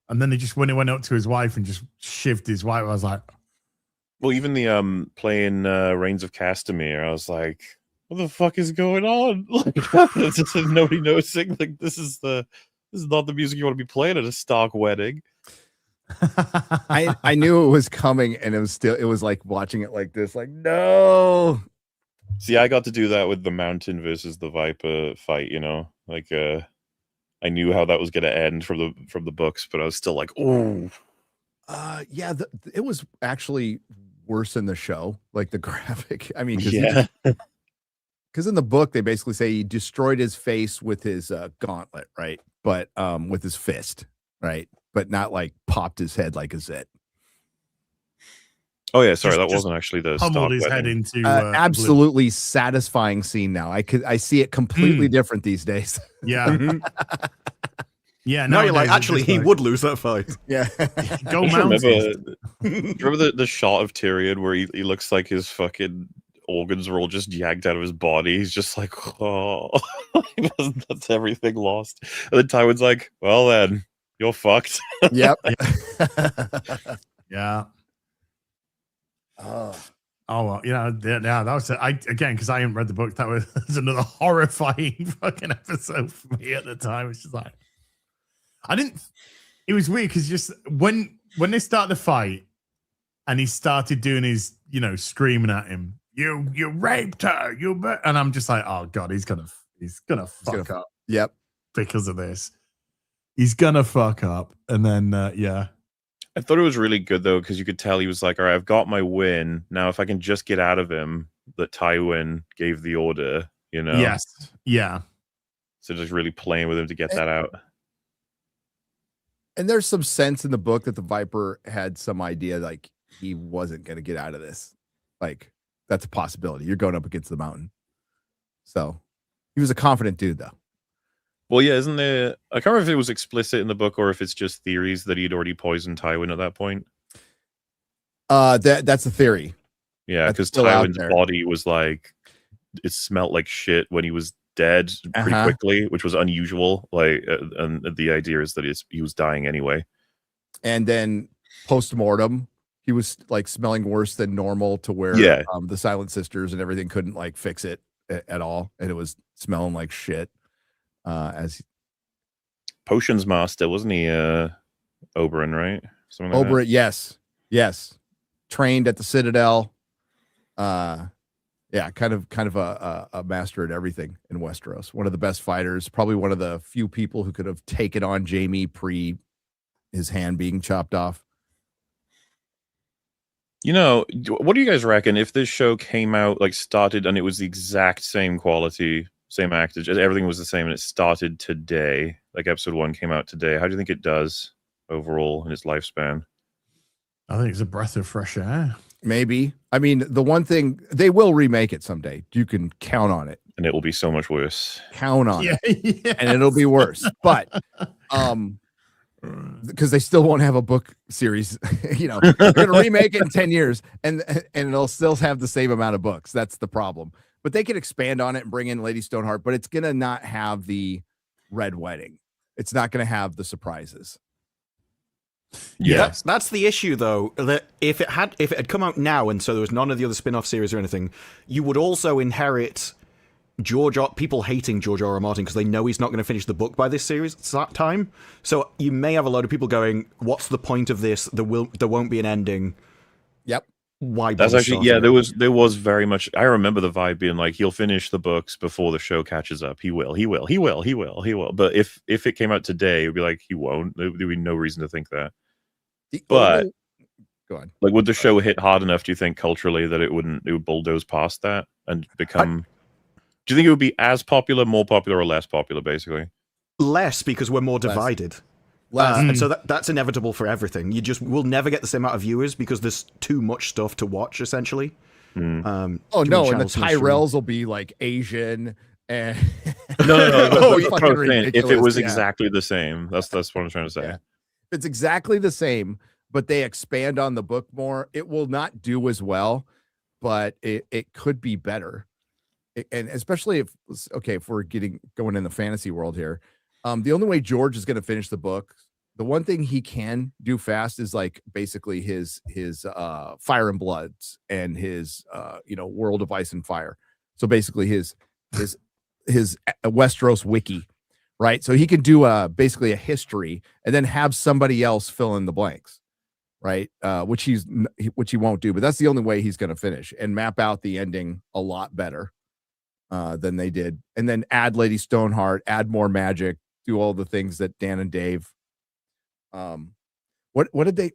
And then when he went up to his wife and just shivved his wife, I was like, Well, even the playing Reigns of Castamere, I was like, what the fuck is going on? Like, it's just nobody noticing. Like, this is not the music you want to be playing at a Stark wedding. I knew it was coming, and it was like watching it like this, like, no. See, I got to do that with the Mountain versus the Viper fight, you know? Like I knew how that was gonna end from the books, but I was still like, oh. Yeah, it was actually worse in the show, like the graphic. I mean, Yeah. because in the book they basically say he destroyed his face with his gauntlet, right? But with his fist, right? But not like popped his head like a Zit. Oh yeah, sorry, that Just wasn't actually the pummeled Stark his wedding. head into Absolutely satisfying scene. Now I see it completely different these days. Yeah. Yeah. Now you're like, nowadays it's actually, just he like, would lose that fight. Yeah. Go Do you Mounties. remember the shot of Tyrion where he looks like his fucking organs were all just yanked out of his body? He's just like, oh, that's everything lost. And then Tywin's like, well then, you're fucked. Yep. Yeah. Oh. Oh well, yeah, that was again because I hadn't read the book. That was another horrifying fucking episode for me at the time. It's just like I didn't. It was weird because just when they started the fight and he started doing his, screaming at him, you raped her, and I'm just like, oh god, he's gonna fuck up. Yep. Because of this, he's gonna fuck up, and then yeah. I thought it was really good though, because you could tell he was like, all right, I've got my win. Now if I can just get out of him, that Tywin gave the order, Yes. Yeah. So just really playing with him to get that out. And there's some sense in the book that the Viper had some idea like he wasn't going to get out of this. Like that's a possibility. You're going up against the mountain. So he was a confident dude though. Well, yeah, isn't there? I can't remember if it was explicit in the book or if it's just theories that he'd already poisoned Tywin at that point. That's a theory. Yeah, That's because still out Tywin's there. body was like, it smelled like shit when he was dead pretty quickly, which was unusual. Like, and the idea is that he was dying anyway. And then post-mortem, he was like smelling worse than normal to where the Silent Sisters and everything couldn't like fix it at all, and it was smelling like shit. As Potions Master, wasn't he? Oberyn, right? Something like Oberyn, yes, trained at the Citadel. Yeah, kind of a master at everything in Westeros. One of the best fighters, probably one of the few people who could have taken on Jaime pre his hand being chopped off. What do you guys reckon if this show came out, like started, and it was the exact same quality, same actors, everything was the same, and it started today, like episode 1 came out today? How do you think it does overall in its lifespan? I think it's a breath of fresh air. Maybe. I mean, the one thing, they will remake it someday. You can count on it. And it will be so much worse. Count on it. Yes. And it'll be worse. But because they still won't have a book series, they're gonna remake it in 10 years and it'll still have the same amount of books. That's the problem. But they could expand on it and bring in Lady Stoneheart, but it's gonna not have the Red Wedding. It's not gonna have the surprises. Yeah, that's the issue though. That if it had come out now, and so there was none of the other spin-off series or anything, you would also inherit people hating George R. R. Martin because they know he's not going to finish the book by this series time. So you may have a load of people going, "What's the point of this? There won't be an ending." Yep. Why? That's actually there was very much. I remember the vibe being like, he'll finish the books before the show catches up. He will. But if it came out today, it'd be like he won't. There'd be no reason to think that. But go on. Like, would the show hit hard enough? Do you think culturally that it would bulldoze past that and become? Do you think it would be as popular, more popular, or less popular? Basically, less, because we're more divided. And so that's inevitable for everything. We'll never get the same amount of viewers because there's too much stuff to watch, essentially. And the Tyrells will be like Asian and no. If it was exactly the same, that's what I'm trying to say. Yeah. If it's exactly the same, but they expand on the book more, it will not do as well, but it could be better. And especially if we're going in the fantasy world here, the only way George is going to finish the book the one thing he can do fast is like basically his Fire and Bloods and his World of Ice and Fire. So basically his Westeros wiki, right? So he can do basically a history and then have somebody else fill in the blanks, right? Which he won't do, but that's the only way he's going to finish and map out the ending a lot better than they did. And then add Lady Stoneheart, add more magic, do all the things that Dan and Dave. What did they?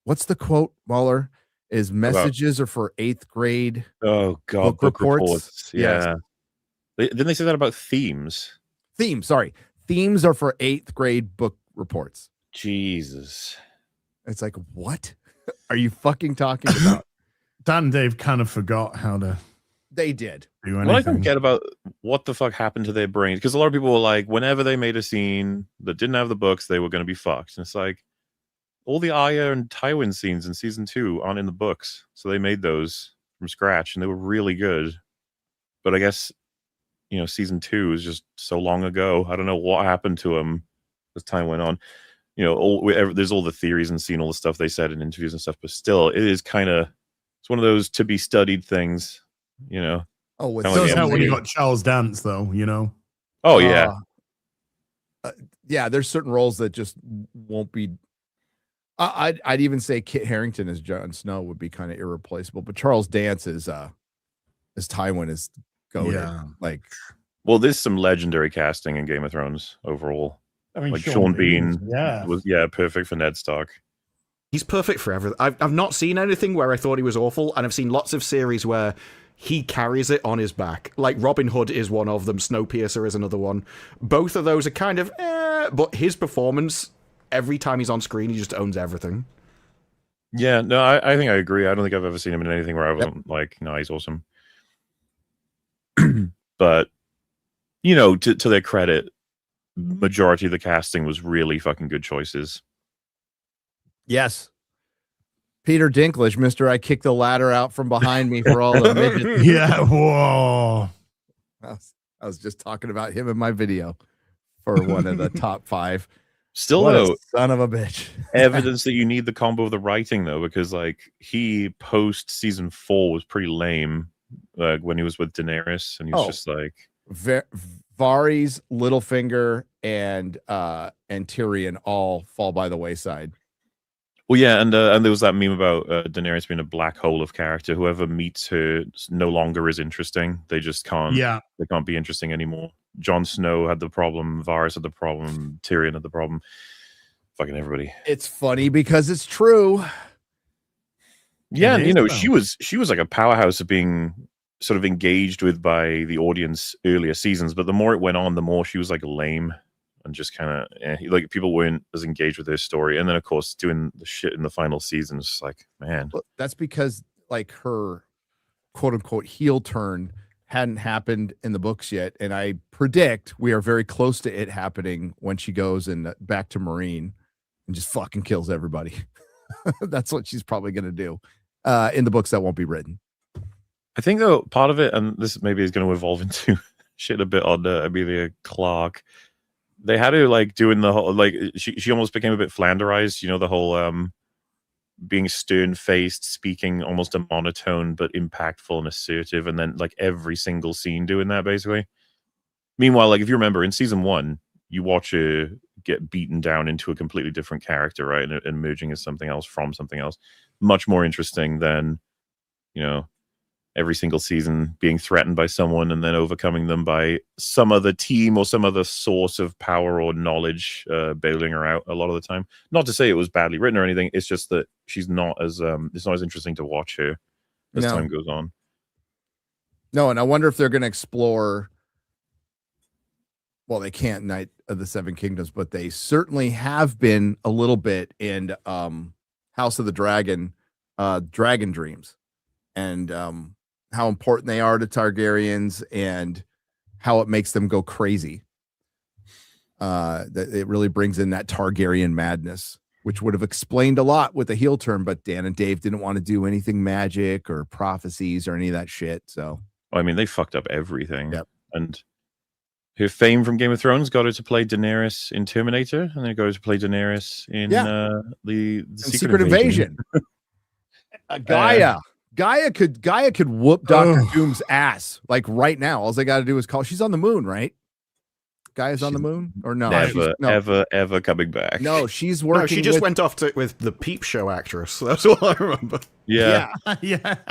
What's the quote, Mueller? Is messages are for 8th grade? Oh God, book reports. Yeah. Yes. Didn't they say that about themes? Sorry. Themes are for 8th grade book reports. Jesus. It's like, what are you fucking talking about? Dan and Dave kind of forgot how to. They did. Do anything. What I don't get about what the fuck happened to their brains, because a lot of people were like, whenever they made a scene that didn't have the books, they were going to be fucked. And it's like, all the Arya and Tywin scenes in season 2 aren't in the books, so they made those from scratch, and they were really good. But I guess, season 2 is just so long ago. I don't know what happened to them as time went on. There's all the theories and seeing all the stuff they said in interviews and stuff, but still, it is kind of, it's one of those to be studied things, Oh, it does help when you got Charles Dance, though, Oh, yeah. Yeah, there's certain roles that just won't be. I'd even say Kit Harington as Jon Snow would be kind of irreplaceable, but Charles Dance as Tywin is goated. Yeah. Like, well, there's some legendary casting in Game of Thrones overall. I mean, like Sean Bean yeah, was perfect for Ned Stark. He's perfect for everything. I've not seen anything where I thought he was awful, and I've seen lots of series where he carries it on his back. Like Robin Hood is one of them, Snowpiercer is another one. Both of those are kind of but his performance, every time he's on screen, he just owns everything. Yeah, no, I think I agree. I don't think I've ever seen him in anything where I wasn't like, no, he's awesome. But, to their credit, majority of the casting was really fucking good choices. yes. Peter Dinklage, Mr. I kicked the ladder out from behind me for all the midgets. Yeah, whoa. I was just talking about him in my video for one of the top 5. Still, What a though, son of a bitch. evidence that you need the combo of the writing, though, because like he post season 4 was pretty lame, when he was with Daenerys, and he was just like Varys, Littlefinger, and Tyrion all fall by the wayside. Well, yeah, and there was that meme about Daenerys being a black hole of character. Whoever meets her no longer is interesting. They just can't. Yeah, they can't be interesting anymore. Jon Snow had the problem. Varys had the problem. Tyrion had the problem. Fucking everybody. It's funny because it's true. Yeah, and she was like a powerhouse of being sort of engaged with by the audience earlier seasons, but the more it went on, the more she was like lame and just kind of like people weren't as engaged with her story. And then of course doing the shit in the final season is like, man. Well, that's because like her quote unquote heel turn hadn't happened in the books yet, and I predict we are very close to it happening when she goes and back to Marine and just fucking kills everybody. That's what she's probably going to do. In the books that won't be written. I think though part of it, and this maybe is going to evolve into shit a bit on Emilia Clarke. They had her like doing the whole like she almost became a bit Flanderized, the whole being stern-faced, speaking almost a monotone but impactful and assertive, and then like every single scene doing that basically. Meanwhile, like if you remember in season 1, you watch her get beaten down into a completely different character, right, and emerging as something else from something else. Much more interesting than, every single season being threatened by someone and then overcoming them by some other team or some other source of power or knowledge, bailing her out a lot of the time. Not to say it was badly written or anything. It's just that she's not as it's not as interesting to watch her as time goes on. No, and I wonder if they're going to explore. Well, they can't Night of the Seven Kingdoms, but they certainly have been a little bit in House of the Dragon, Dragon Dreams, and how important they are to Targaryens and how it makes them go crazy. That it really brings in that Targaryen madness, which would have explained a lot with the heel turn, but Dan and Dave didn't want to do anything magic or prophecies or any of that shit. So, I mean, they fucked up everything. Yep. And her fame from Game of Thrones got her to play Daenerys in Terminator, and then got her to play Daenerys in the Secret Invasion. Gaia could whoop Doctor Doom's ass like right now. All they got to do is call. She's on the moon, right? Gaia's on the moon, or no? Ever coming back. No, she's working. No, she just went off with the Peep Show actress. That's all I remember. Yeah.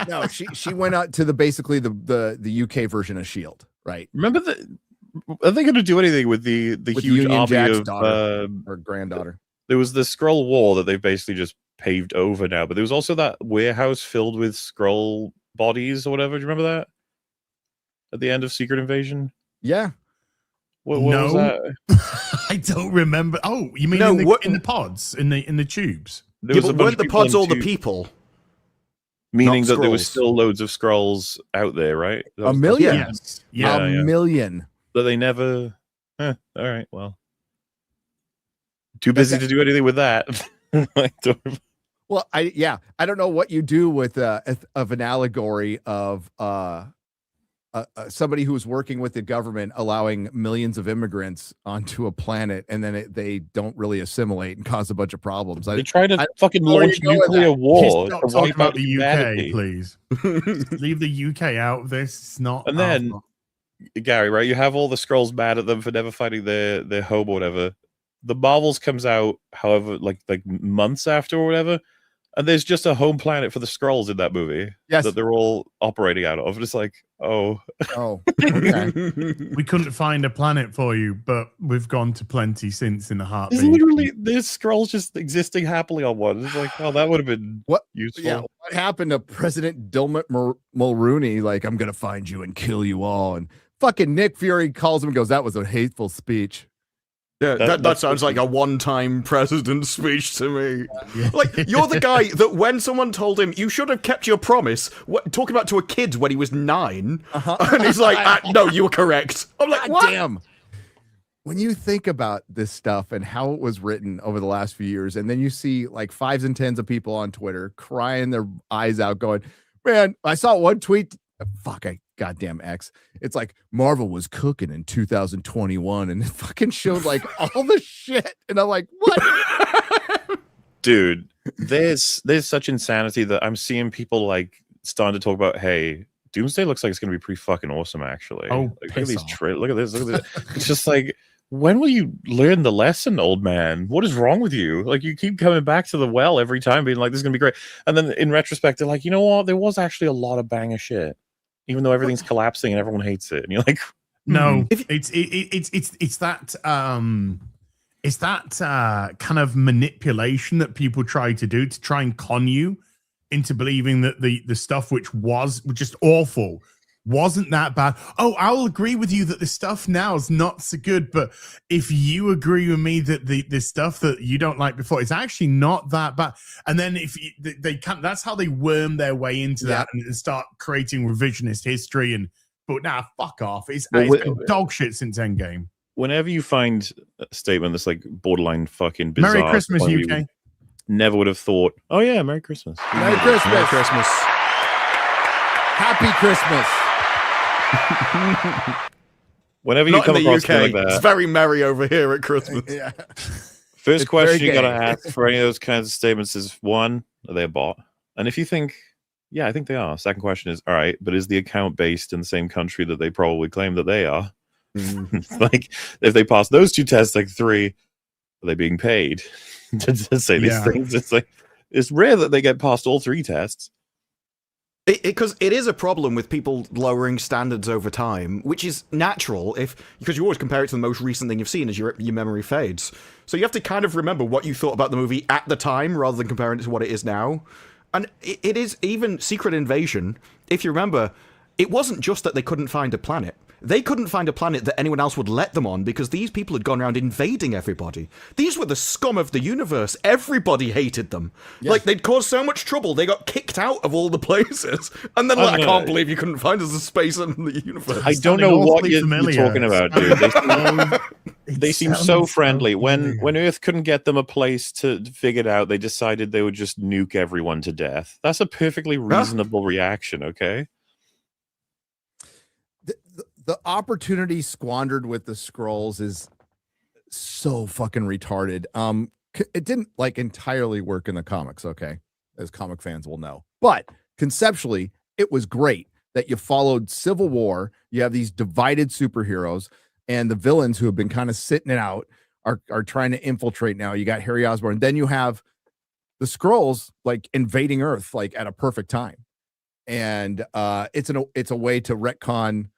No, she went out to basically the UK version of Shield, right? Remember that? Are they going to do anything with the huge Union army Jack's of daughter, or granddaughter? There was the Skrull War that they've basically just paved over now, but there was also that warehouse filled with Skrull bodies or whatever. Do you remember that? At the end of Secret Invasion? Yeah. What was that? I don't remember. Oh, you mean in the pods, in the tubes? Weren't the pods all the people? Meaning that there was still loads of Skrulls out there, right? A million. Yes. A million. But they never. All right. Well, too busy to do anything with that. Well, I don't know what you do with of an allegory of somebody who's working with the government allowing millions of immigrants onto a planet, and then they don't really assimilate and cause a bunch of problems. They try to fucking launch nuclear war. Stop talking about the UK, please. Leave the UK out of this. It's not. And then, Gary, right? You have all the Skrulls mad at them for never finding their home or whatever. The Marvels comes out, however, like months after or whatever. And there's just a home planet for the Skrulls in that movie that they're all operating out of. It's like, okay. We couldn't find a planet for you, but we've gone to plenty since in a heartbeat. There's literally there's Skrulls just existing happily on one. It's like, oh, that would have been useful. Yeah, what happened to President Dilmut Mulrooney? Like, I'm gonna find you and kill you all. And fucking Nick Fury calls him and goes, "That was a hateful speech." Yeah, that sounds like a one-time president speech to me. Yeah. Like, you're the guy that when someone told him, you should have kept your promise, talking about to a kid when he was 9, and he's like, no, you were correct. I'm like, what? Damn. When you think about this stuff and how it was written over the last few years, and then you see like 5s and 10s of people on Twitter crying their eyes out going, man, I saw one tweet, goddamn X. It's like Marvel was cooking in 2021, and it fucking showed like all the shit, and I'm like, what? Dude, there's such insanity that I'm seeing people like starting to talk about, hey, Doomsday looks like it's gonna be pretty fucking awesome, actually. Oh, like, look at these look at this. It's just like, when will you learn the lesson, old man? What is wrong with you? Like, you keep coming back to the well every time, being like, this is gonna be great, and then in retrospect, they're like, you know what? There was actually a lot of banger shit, even though everything's collapsing and everyone hates it, and you're like, no, it's that kind of manipulation that people try to do to try and con you into believing that the stuff which was just awful wasn't that bad. Oh, I'll agree with you that the stuff now is not so good, but if you agree with me that the stuff that you don't like before is actually not that bad, and then if they can't, that's how they worm their way into that and start creating revisionist history. And but now, fuck off. It's been dog shit since Endgame. Whenever you find a statement that's like borderline fucking bizarre, Merry Christmas, UK. Never would have thought, oh yeah, Merry Christmas. Merry Christmas. Merry Christmas. Happy Christmas. Whenever you Not come in the across UK. something like that, It's very merry over here at Christmas. Yeah. First It's question you very gotta gay. ask for any of those kinds of statements is, one, are they a bot? And if you think, yeah, I think they are. Second question is, all right, but is the account based in the same country that they probably claim that they are? Like, if they pass those two tests, like 3, are they being paid to say these things? It's like, it's rare that they get past all 3 tests. Because it is a problem with people lowering standards over time, which is natural because you always compare it to the most recent thing you've seen as your memory fades. So you have to kind of remember what you thought about the movie at the time rather than comparing it to what it is now. And it is even Secret Invasion. If you remember, it wasn't just that they couldn't find a planet. They couldn't find a planet that anyone else would let them on because these people had gone around invading everybody. These were the scum of the universe. Everybody hated them. Yes. Like, they'd caused so much trouble, they got kicked out of all the places. And then, I can't believe you couldn't find us a space in the universe. I don't know what you're talking about, dude. They seem so friendly. When Earth couldn't get them a place to figure it out, they decided they would just nuke everyone to death. That's a perfectly reasonable reaction, okay? the opportunity squandered with the scrolls is so fucking retarded. It didn't like entirely work in the comics, okay, as comic fans will know, but conceptually it was great that you followed Civil War. You have these divided superheroes, and the villains who have been kind of sitting it out are trying to infiltrate now. You got Harry Osborn, then you have the Skrulls like invading Earth like at a perfect time, and it's a way to retcon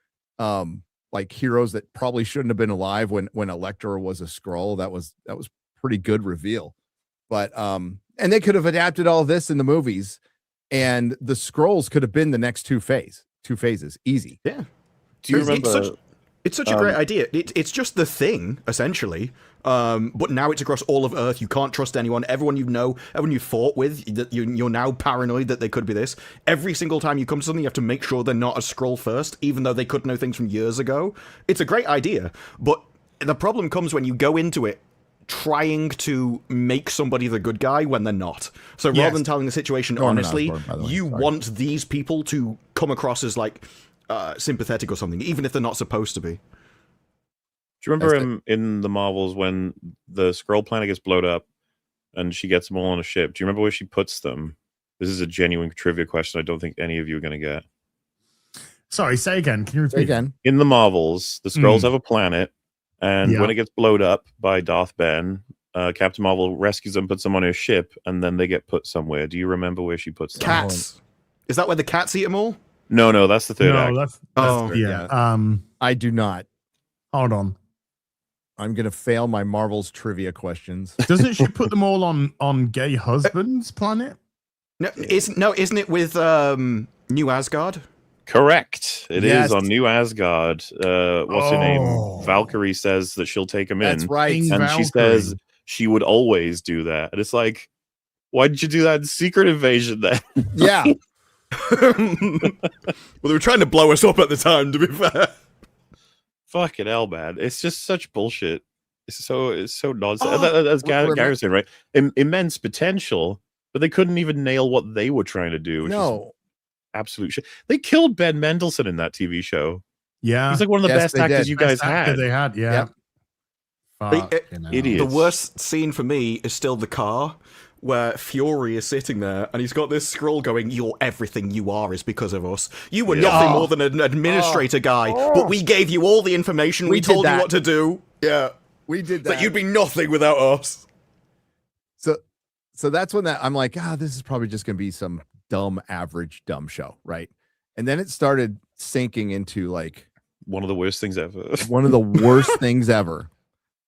like heroes that probably shouldn't have been alive when Elektra was a Skrull. That was pretty good reveal. But and they could have adapted all this in the movies, and the Skrulls could have been the next two phases easy. Yeah. Do you remember? It's such a great idea. It's just the Thing, essentially. But now it's across all of Earth. You can't trust anyone. Everyone everyone you fought with, you're now paranoid that they could be this. Every single time you come to something, you have to make sure they're not a Skrull first, even though they could know things from years ago. It's a great idea, but the problem comes when you go into it trying to make somebody the good guy when they're not. So rather than telling the situation honestly, you want these people to come across as like sympathetic or something, even if they're not supposed to be. Do you remember in the Marvels when the Skrull planet gets blown up and she gets them all on a ship? Do you remember where she puts them? This is a genuine trivia question I don't think any of you are going to get. Sorry, say again. Can you repeat? Again. In the Marvels, the Skrulls have a planet, and when it gets blown up by Darth Ben, Captain Marvel rescues them, puts them on her ship, and then they get put somewhere. Do you remember where she puts them? Cats. Is that where the cats eat them all? No, that's the third act. I do not. Hold on. I'm gonna fail my Marvel's trivia questions. Doesn't she put them all on Gay Husband's planet? No, isn't it with New Asgard? Correct. It is on New Asgard. What's her name? Valkyrie says that she'll take him in. That's right. And Valkyrie. she says she would always do that. And it's like, why did you do that in Secret Invasion then? Yeah. Well, they were trying to blow us up at the time, to be fair. Fucking hell, man. It's just such bullshit. It's so nonsense. As Gary said, right? Immense potential, but they couldn't even nail what they were trying to do. Which is absolute shit. They killed Ben Mendelsohn in that TV show. Yeah. He's like one of the best actors you guys had. They had, yeah. Idiots. The worst scene for me is still the car where Fury is sitting there and he's got this Skrull going, "You're everything you are is because of us. You were nothing more than an administrator guy, but we gave you all the information. We told you what to do. Yeah. We did that. But you'd be nothing without us." So that's when I'm like, this is probably just going to be some average dumb show, right? And then it started sinking into like one of the worst things ever. One of the worst things ever.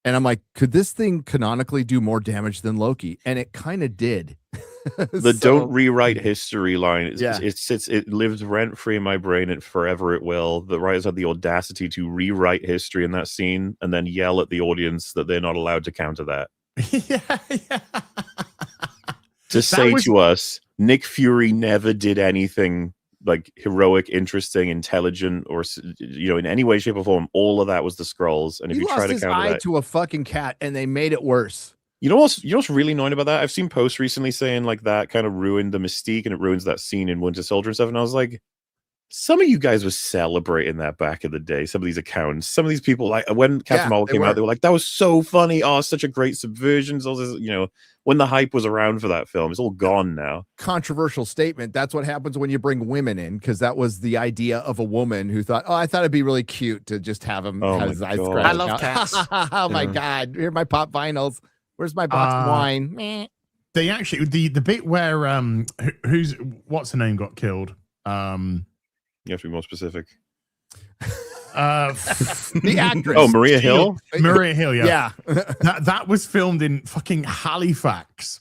And I'm like, could this thing canonically do more damage than Loki? And it kind of did. The don't rewrite history line. It lives rent free in my brain, and forever it will. The writers had the audacity to rewrite history in that scene and then yell at the audience that they're not allowed to counter that. To say to us, Nick Fury never did anything like heroic, interesting, intelligent, or in any way, shape, or form. All of that was the Skrulls, and if you try to counter that, to a fucking cat, and they made it worse. You know what's really annoying about that? I've seen posts recently saying like that kind of ruined the mystique and it ruins that scene in Winter Soldier and stuff. And I was like, some of you guys were celebrating that back in the day. Some of these accounts, some of these people, like when Captain Marvel came out, they were like, "That was so funny! Oh, such a great subversion!" All this, when the hype was around for that film, it's all gone now. Controversial statement. That's what happens when you bring women in, because that was the idea of a woman who thought, I thought it'd be really cute to just have him have his eyes scratched. I love cats. Oh my God. Here are my pop vinyls. Where's my box of wine? They actually, the bit where, what's her name got killed? You have to be more specific. The actress. Oh, Maria Hill? Maria Hill, yeah. Yeah. that was filmed in fucking Halifax.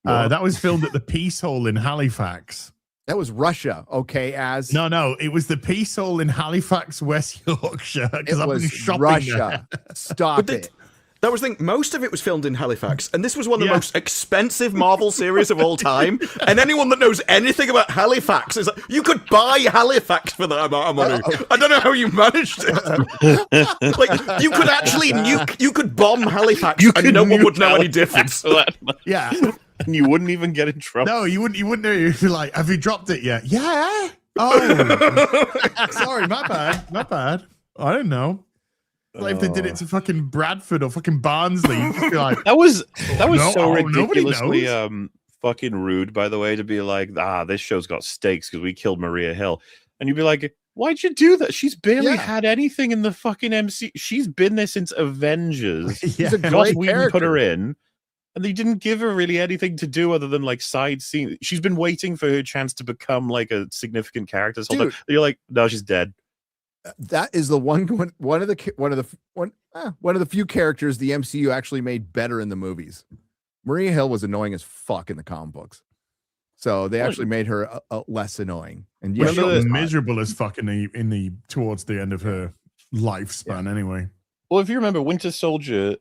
That was filmed at the Peace Hall in Halifax. That was Russia, okay, No, it was the Peace Hall in Halifax, West Yorkshire. Because I was shopping Russia. there. Stop it. That was the thing. Most of it was filmed in Halifax, and this was one of the most expensive Marvel series of all time. And anyone that knows anything about Halifax is like, you could buy Halifax for that amount of money. I don't know how you managed it. Like, you could actually you could bomb Halifax, and no one would know any difference. Yeah. And you wouldn't even get in trouble. No, you wouldn't know. You'd be like, "Have you dropped it yet?" Yeah. Oh, sorry, my bad. I don't know. Like if they did it to fucking Bradford or fucking Barnsley, you'd just be like, that was No, so nobody ridiculously knows. fucking rude, by the way, to be like, this show's got stakes because we killed Maria Hill. And you'd be like, why'd you do that? She's barely had anything in the fucking MC. She's been there since Avengers. She's a Joss great Whedon put her character. in, and they didn't give her really anything to do other than like side scene. She's been waiting for her chance to become like a significant character. So you're like, no, she's dead. That is the one of the few characters the MCU actually made better in the movies. Maria Hill was annoying as fuck in the comic books, so they actually made her less annoying. And she was miserable as fuck in the towards the end of her lifespan. Anyway, well, if you remember Winter Soldier,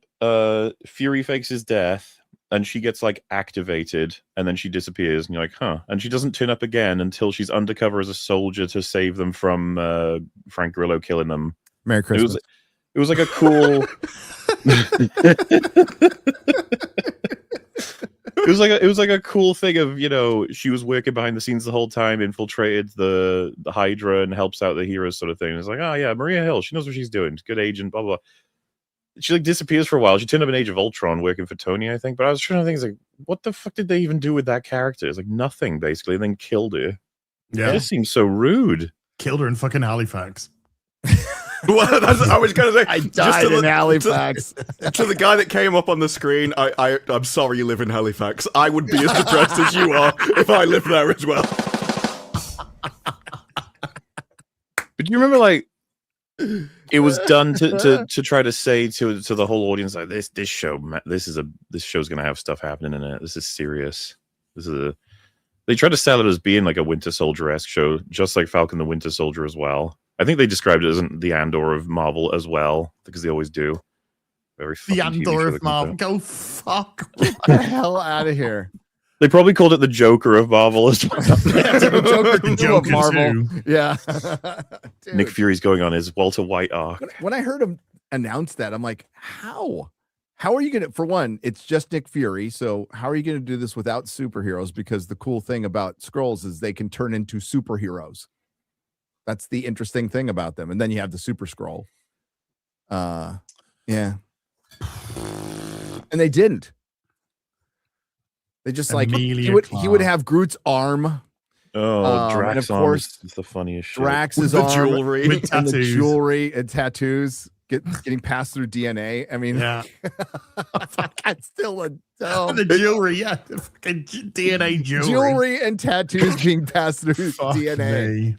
Fury fakes his death, and she gets like activated, and then she disappears, and you're like, huh? And she doesn't turn up again until she's undercover as a soldier to save them from Frank Grillo killing them. Merry Christmas. It was like a cool. It was like a cool thing of, you know, she was working behind the scenes the whole time, infiltrated the Hydra and helps out the heroes, sort of thing. It's like, oh yeah, Maria Hill, she knows what she's doing. Good agent, blah blah. She like disappears for a while. She turned up in Age of Ultron working for Tony, I think. But I was trying to think, it's like, what the fuck did they even do with that character? It's like nothing, basically, and then killed her. Yeah, it just seems so rude. Killed her in fucking Halifax. Well, I was going to say, I died in Halifax. To the guy that came up on the screen, I'm sorry you live in Halifax. I would be as depressed as you are if I lived there as well. But do you remember, like, it was done to try to say to the whole audience, like, this show's gonna have stuff happening in it. This is serious. They tried to sell it as being like a Winter Soldier-esque show, just like Falcon the Winter Soldier as well. I think they described it as the Andor of Marvel as well, because they always do. Very the Andor of Marvel. Go fuck the hell out of here. They probably called it the Joker of Marvel as well. the Joker of Marvel. Too. Yeah. Nick Fury's going on his Walter White arc. When I heard him announce that, I'm like, how? How are you going to, for one, it's just Nick Fury. So how are you going to do this without superheroes? Because the cool thing about Skrulls is they can turn into superheroes. That's the interesting thing about them. And then you have the Super Skrull. Yeah. And they didn't. They just Amelia like he would have Groot's arm. Drax, and of course, is the funniest shit. Drax's the arm jewelry and the jewelry and tattoos getting passed through DNA. I mean, yeah, that's still a dumb. The jewelry, yeah, the fucking DNA jewelry and tattoos being passed through DNA. Me.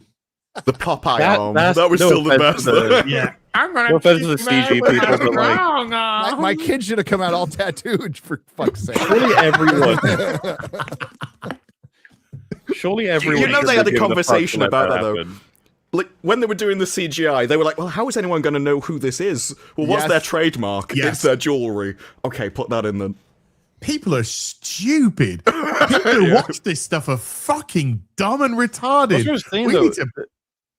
The Popeye arm. That was still the best. Yeah. I'm gonna no offense to the CG people, but like, my kid should have come out all tattooed, for fuck's sake. Surely everyone. You know they had a conversation about that happen. though. Like when they were doing the CGI, they were like, "Well, how is anyone going to know who this is? Well, what's their trademark? Yes. It's their jewelry. Okay, put that in then." People are stupid. People who watch this stuff are fucking dumb and retarded. I was saying, We though, need to-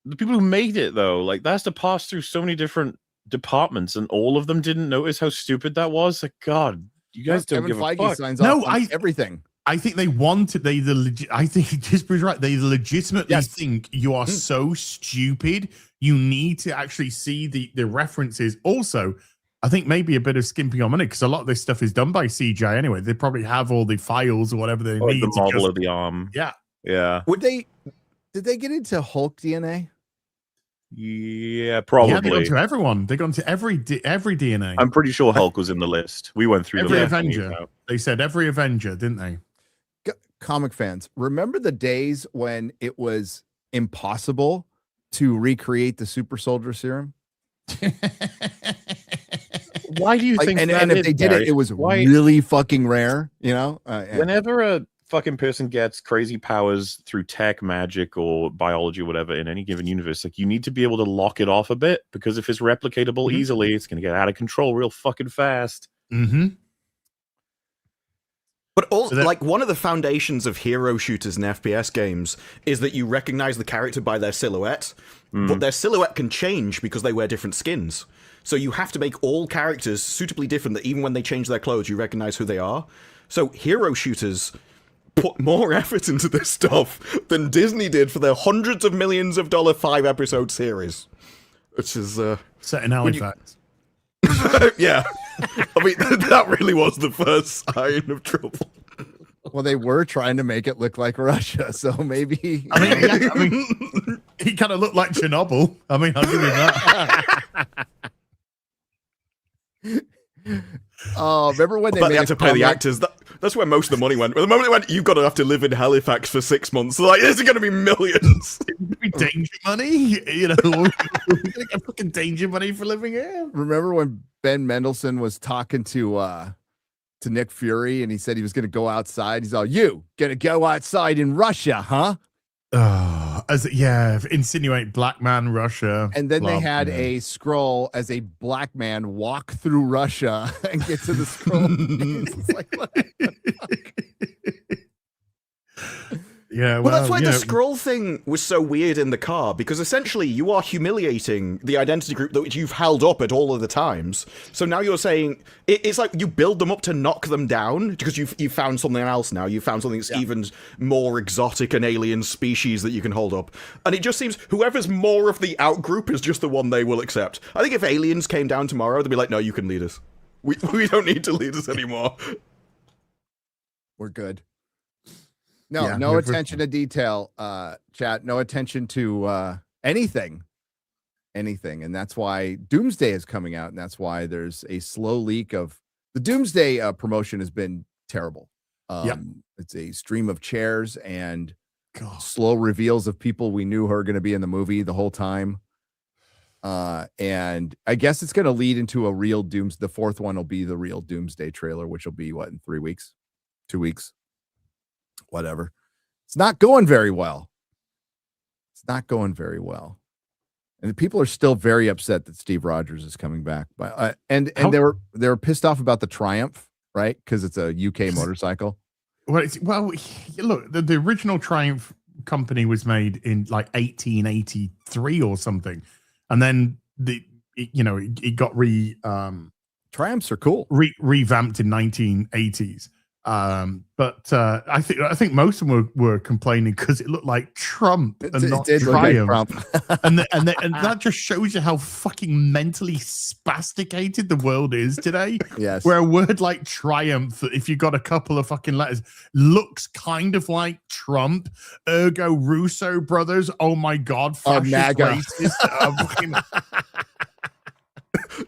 the people who made it though, like that has to pass through so many different departments, and all of them didn't notice how stupid that was. Like, God, you guys don't give a fuck. Signs No, off on everything. I think they wanted I think Disbury's right. They legitimately think you are so stupid. You need to actually see the references. Also, I think maybe a bit of skimping on money because a lot of this stuff is done by CGI anyway. They probably have all the files or whatever they need. The model of the arm. Yeah. Did they get into Hulk DNA? Yeah, probably. Yeah, they got to everyone. They got into every DNA. I'm pretty sure Hulk was in the list. We went through every the Avenger. They said every Avenger, didn't they? Comic fans, remember the days when it was impossible to recreate the super soldier serum? Why do you think and that if is, they did Barry? it was really fucking rare, you know? Whenever a fucking person gets crazy powers through tech, magic, or biology, or whatever, in any given universe, like you need to be able to lock it off a bit, because if it's replicatable easily, it's going to get out of control real fucking fast. Mm-hmm. But like one of the foundations of hero shooters and FPS games is that you recognize the character by their silhouette, but their silhouette can change because they wear different skins. So you have to make all characters suitably different that even when they change their clothes, you recognize who they are. So hero shooters, put more effort into this stuff than Disney did for their hundreds of millions of dollar 5-episode series. Which is Set in Halifax. yeah. I mean, that really was the first sign of trouble. Well, they were trying to make it look like Russia, so maybe. I mean, he kind of looked like Chernobyl. I mean, I'll give you that. Oh, remember when But they had to pay the actors. That's where most of the money went. The moment they went, you've got to have to live in Halifax for 6 months. They're like, this is going to be millions. Be danger money, you know? We're gonna get fucking danger money for living here. Remember when Ben Mendelsohn was talking to Nick Fury, and he said he was going to go outside? He's all, "You gonna go outside in Russia, huh?" Insinuate black man Russia. And then they had a scroll as a black man walk through Russia and get to the scroll. It's like, what the fuck? Yeah, well, that's why the scroll thing was so weird in the car, because essentially you are humiliating the identity group that you've held up at all of the times. So now you're saying it's like you build them up to knock them down because you've found something else now. You found something that's even more exotic and alien species that you can hold up. And it just seems whoever's more of the out group is just the one they will accept. I think if aliens came down tomorrow, they'd be like, no, you can lead us. We don't need to lead us anymore. We're good. No attention to detail, chat. No attention to anything. And that's why Doomsday is coming out, and that's why there's a slow leak of the Doomsday promotion has been terrible. It's a stream of chairs and slow reveals of people we knew who are going to be in the movie the whole time. And I guess it's going to lead into a real the fourth one will be the real Doomsday trailer, which will be what, in 3 weeks, 2 weeks. Whatever. It's not going very well. And the people are still very upset that Steve Rogers is coming back. But and they were pissed off about the Triumph, right? Because it's a UK motorcycle. Well, look, the original Triumph company was made in like 1883 or something, and then it got Triumphs are cool. Revamped in 1980s. But I think most of them were complaining because it looked like Trump and not Triumph. and that just shows you how fucking mentally spasticated the world is today. Yes. Where a word like Triumph, if you got a couple of fucking letters, looks kind of like Trump. Ergo Russo brothers. Oh my God. Fascist, racist.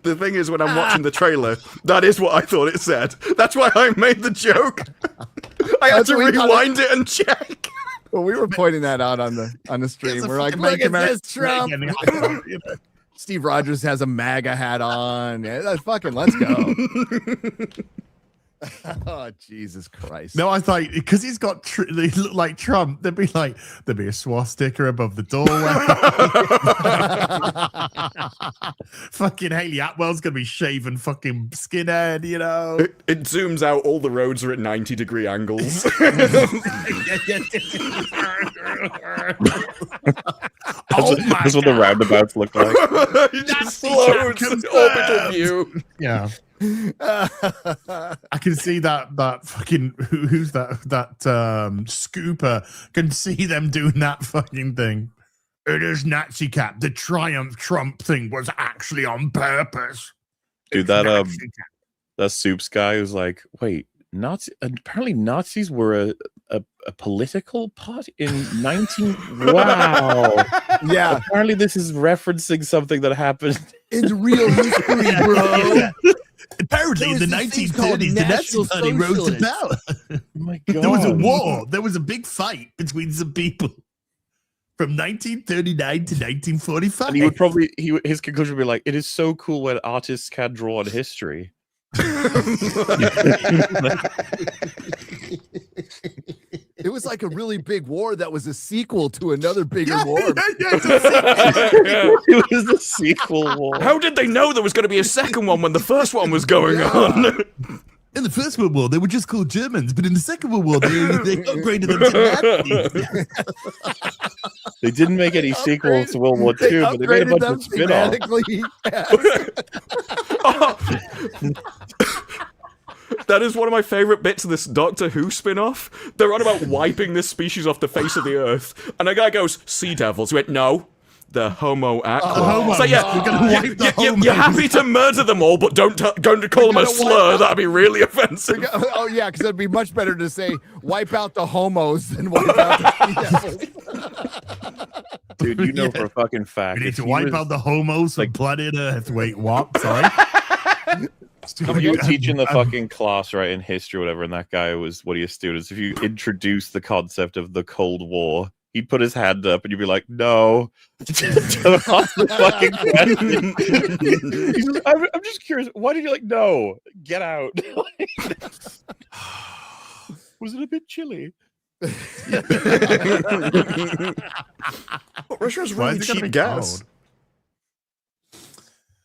The thing is, when I'm watching the trailer, that is what I thought it said. That's why I made the joke. I had to rewind it and check. Well, we were pointing that out on the stream. We're like, look at this Trump. Steve Rogers has a MAGA hat on. Yeah, that's fucking, let's go. Oh, Jesus Christ. No, I thought because he's got they look like Trump, there'd be a swastika above the doorway. Fucking Haley Atwell's gonna be shaving fucking skinhead, you know. It zooms out, all the roads are at 90-degree angles. That's what the roundabouts look like. It just floats, orbital view. Yeah. I can see that fucking who's that scooper can see them doing that fucking thing. It is Nazi cap. The Triumph Trump thing was actually on purpose. Dude, that Soups guy who's like, wait, apparently Nazis were a political part in 19 wow. Yeah. Apparently this is referencing something that happened in real history, bro. Yeah. Apparently, in the 1930s, the Nazi Party rose to power. Oh my God. There was a war. There was a big fight between some people from 1939 to 1945. And he would probably his conclusion would be like, "It is so cool when artists can draw on history." It was like a really big war that was a sequel to another bigger war. It was a sequel war. How did they know there was going to be a second one when the first one was going on? In the First World War, they were just called Germans, but in the Second World War, they upgraded them to Nazis. They didn't make any sequels to World War II, but they made a bunch of spin-offs. That is one of my favorite bits of this Doctor Who spin-off. They're on about wiping this species off the face of the earth, and a guy goes, "Sea devils." He went, "No, the Homo aqua." So yeah, you're happy to murder them all, but don't call them a slur. That'd be really offensive. Oh yeah, because it'd be much better to say wipe out the homos than wipe out the devils. Dude, you know for a fucking fact. We need if to he wipe was- out the homos from planet Earth. Wait, what? Sorry. If you were teaching the fucking class, right, in history or whatever, and that guy was one of your students, if you introduced the concept of the Cold War, he'd put his hand up and you'd be like, "No." Don't ask the fucking question. I'm just curious, why did you like, "No, get out"? Was it a bit chilly? Russia's Why really is it gonna cheap be gas. cold?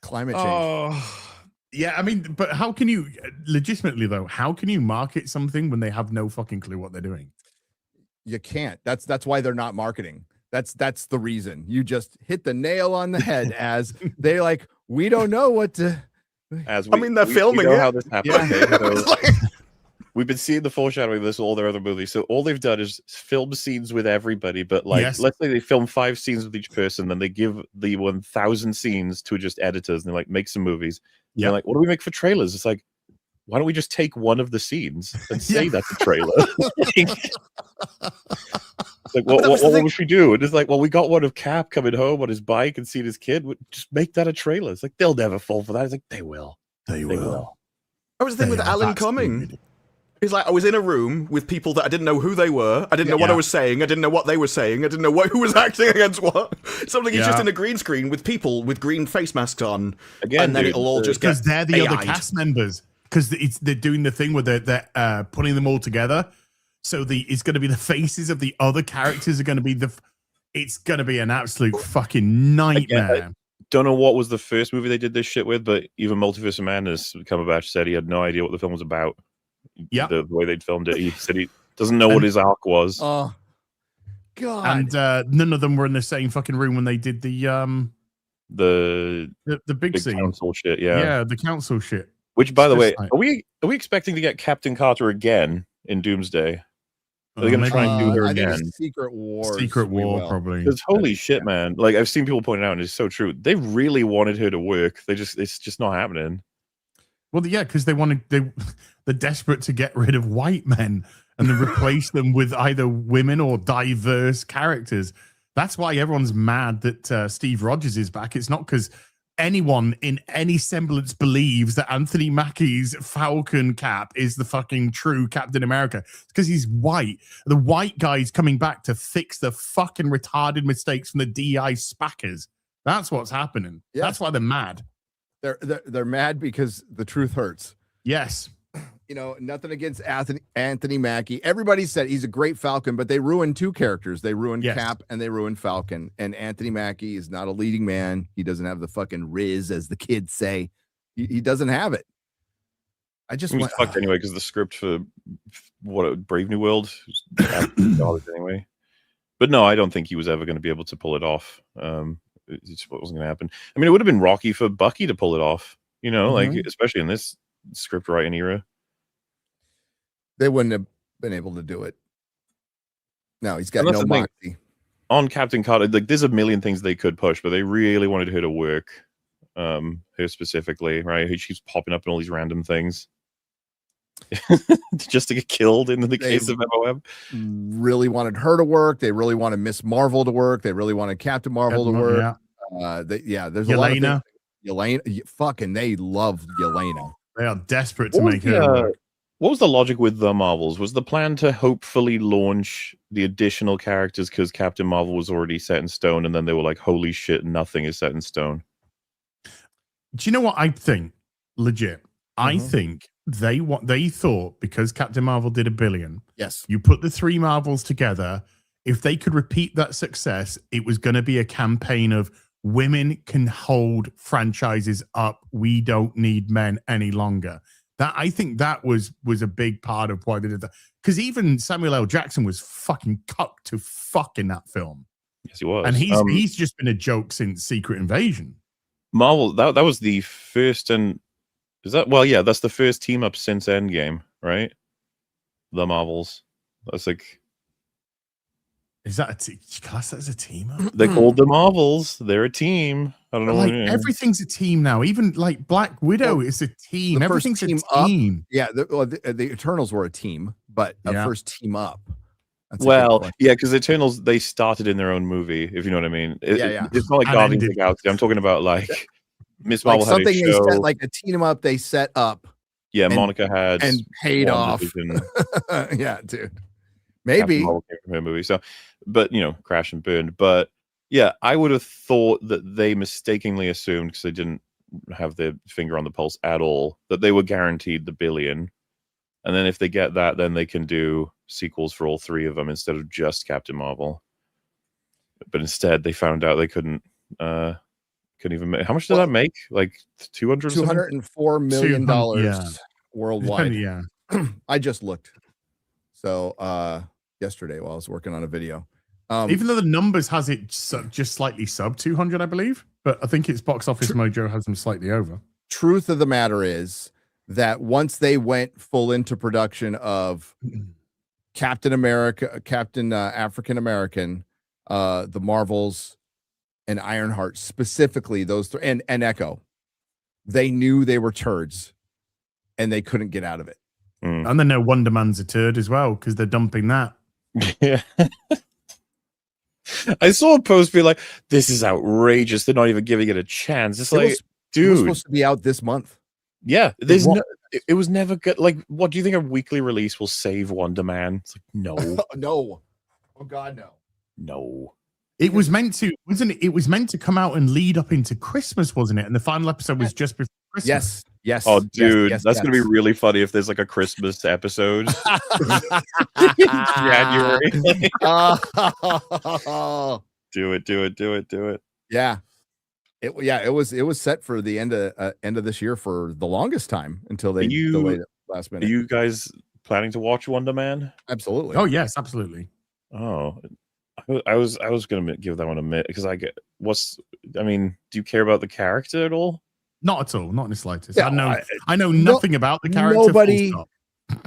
Climate change. Oh, yeah. I mean, but how can you, legitimately though, how can you market something when they have no fucking clue what they're doing? You can't. That's why they're not marketing. That's the reason. You just hit the nail on the head. As they're like, we don't know what to. As I mean, they're filming know it. how this happened. Yeah. Okay? So, we've been seeing the foreshadowing of this in all their other movies. So all they've done is film scenes with everybody. But like, Yes. let's say they film 5 scenes with each person, then they give the 1,000 scenes to just editors, and they're like, make some movies. Yeah. They're like, what do we make for trailers? It's like, why don't we just take one of the scenes and say that's a trailer? It's like, what would we do? And it's like, well, we got one of Cap coming home on his bike and seeing his kid. Just make that a trailer. It's like, they'll never fall for that. It's like, they will. They will. That was the thing with Alan Cumming. He's like, I was in a room with people that I didn't know who they were. I didn't know what I was saying. I didn't know what they were saying. I didn't know who was acting against what. Something he's just in a green screen with people with green face masks on. Again, and then it'll all just get because they're the other AI'd. cast members. Because they're doing the thing where they're putting them all together. So it's going to be the faces of the other characters are going to be it's going to be an absolute fucking nightmare. Again, I don't know what was the first movie they did this shit with, but even Multiverse of Madness, Cumberbatch said he had no idea what the film was about. Yeah, the way they'd filmed it. He said he doesn't know what his arc was. Oh, God. And none of them were in the same fucking room when they did the big scene. Council shit. Yeah, the council shit. Which, by the way, Like- are we expecting to get Captain Carter again in Doomsday? Are they going to try and do her I think again? it's Secret War. Secret War, probably. Because holy shit, man! Like I've seen people point it out, and it's so true. They really wanted her to work. It's just not happening. Well, yeah, because they're desperate to get rid of white men and then replace them with either women or diverse characters. That's why everyone's mad that Steve Rogers is back. It's not because anyone in any semblance believes that Anthony Mackie's Falcon Cap is the fucking true Captain America. It's because he's white. The white guy's coming back to fix the fucking retarded mistakes from the DI spackers. That's what's happening. Yes. That's why they're mad. They're mad because the truth hurts. Yes. You know, nothing against Anthony Mackie. Everybody said he's a great Falcon, but they ruined 2 characters. They ruined Cap and they ruined Falcon. And Anthony Mackie is not a leading man. He doesn't have the fucking riz, as the kids say. He doesn't have it. I just He's fucked anyway because the script for Brave New World is garbage anyway. But no, I don't think he was ever going to be able to pull it off. It just wasn't going to happen. I mean, it would have been rocky for Bucky to pull it off. You know, like especially in this script writing era. They wouldn't have been able to do it. No, he's got no moxie. On Captain Carter, like there's a million things they could push, but they really wanted her to work. Her specifically, right? She's popping up in all these random things. Just to get killed in the case of MOM. Really wanted her to work. They really wanted Miss Marvel to work. They really wanted Captain Marvel to work. There's a lot of things. Yelena, fucking, they love Yelena. They are desperate to make her work. What was the logic with the Marvels? Was the plan to hopefully launch the additional characters because Captain Marvel was already set in stone, and then they were like, "Holy shit, nothing is set in stone." Do you know what I think? Legit, I think they thought because Captain Marvel did $1 billion. Yes, you put the 3 Marvels together. If they could repeat that success, it was going to be a campaign of women can hold franchises up. We don't need men any longer. That I think that was a big part of why they did that. Because even Samuel L. Jackson was fucking cucked to fuck in that film. Yes, he was. And he's just been a joke since Secret Invasion. Marvel, that was the first and Is that well? Yeah, that's the first team up since Endgame, right? The Marvels. That's like Is that class that as a team up? they called the Marvels. They're a team. I don't know. Like everything's a team now. Even like Black Widow is a team. The first Everything's team a team. Yeah, the Eternals were a team, but a first team up. That's yeah, because the Eternals, they started in their own movie, if you know what I mean. It's not like And Guardians of ended. the Galaxy. I'm talking about like Miss like Marvel had a something they show. set, like a team up they set up. Yeah, and- Monica had and paid off. WandaVision. Yeah, dude. Captain Maybe. Marvel came from her movie. So, but crash and burned. But yeah, I would have thought that they mistakenly assumed, because they didn't have their finger on the pulse at all, that they were guaranteed the $1 billion. And then if they get that, then they can do sequels for all 3 of them instead of just Captain Marvel. But instead, they found out they couldn't even make. How much did that make? Like $204 million worldwide. Yeah. I just looked. So yesterday while I was working on a video. Even though the numbers has it just slightly sub 200, I believe, but I think its Box Office Mojo has them slightly over. Truth of the matter is that once they went full into production of Captain America, Captain African American, the Marvels, and Ironheart, specifically those 3, and Echo, they knew they were turds and they couldn't get out of it. And they know Wonder Man's a turd as well because they're dumping that. Yeah. I saw a post be like, "This is outrageous. They're not even giving it a chance." It's like, dude, it was supposed to be out this month. Yeah, it was never good. Like, what do you think a weekly release will save Wonder Man? It's like, no, no, oh god, no, no. It was meant to, wasn't it? It was meant to come out and lead up into Christmas, wasn't it? And the final episode was just before Christmas. Yes. Oh, dude, that's gonna be really funny if there's like a Christmas episode. January. Do it. Yeah. It was set for the end of this year for the longest time until they delayed it last minute. Are you guys planning to watch Wonder Man? Absolutely. Oh yes, absolutely. Oh, I was gonna give that one a minute because do you care about the character at all? Not at all, not in the slightest. Yeah, I know nothing about the character.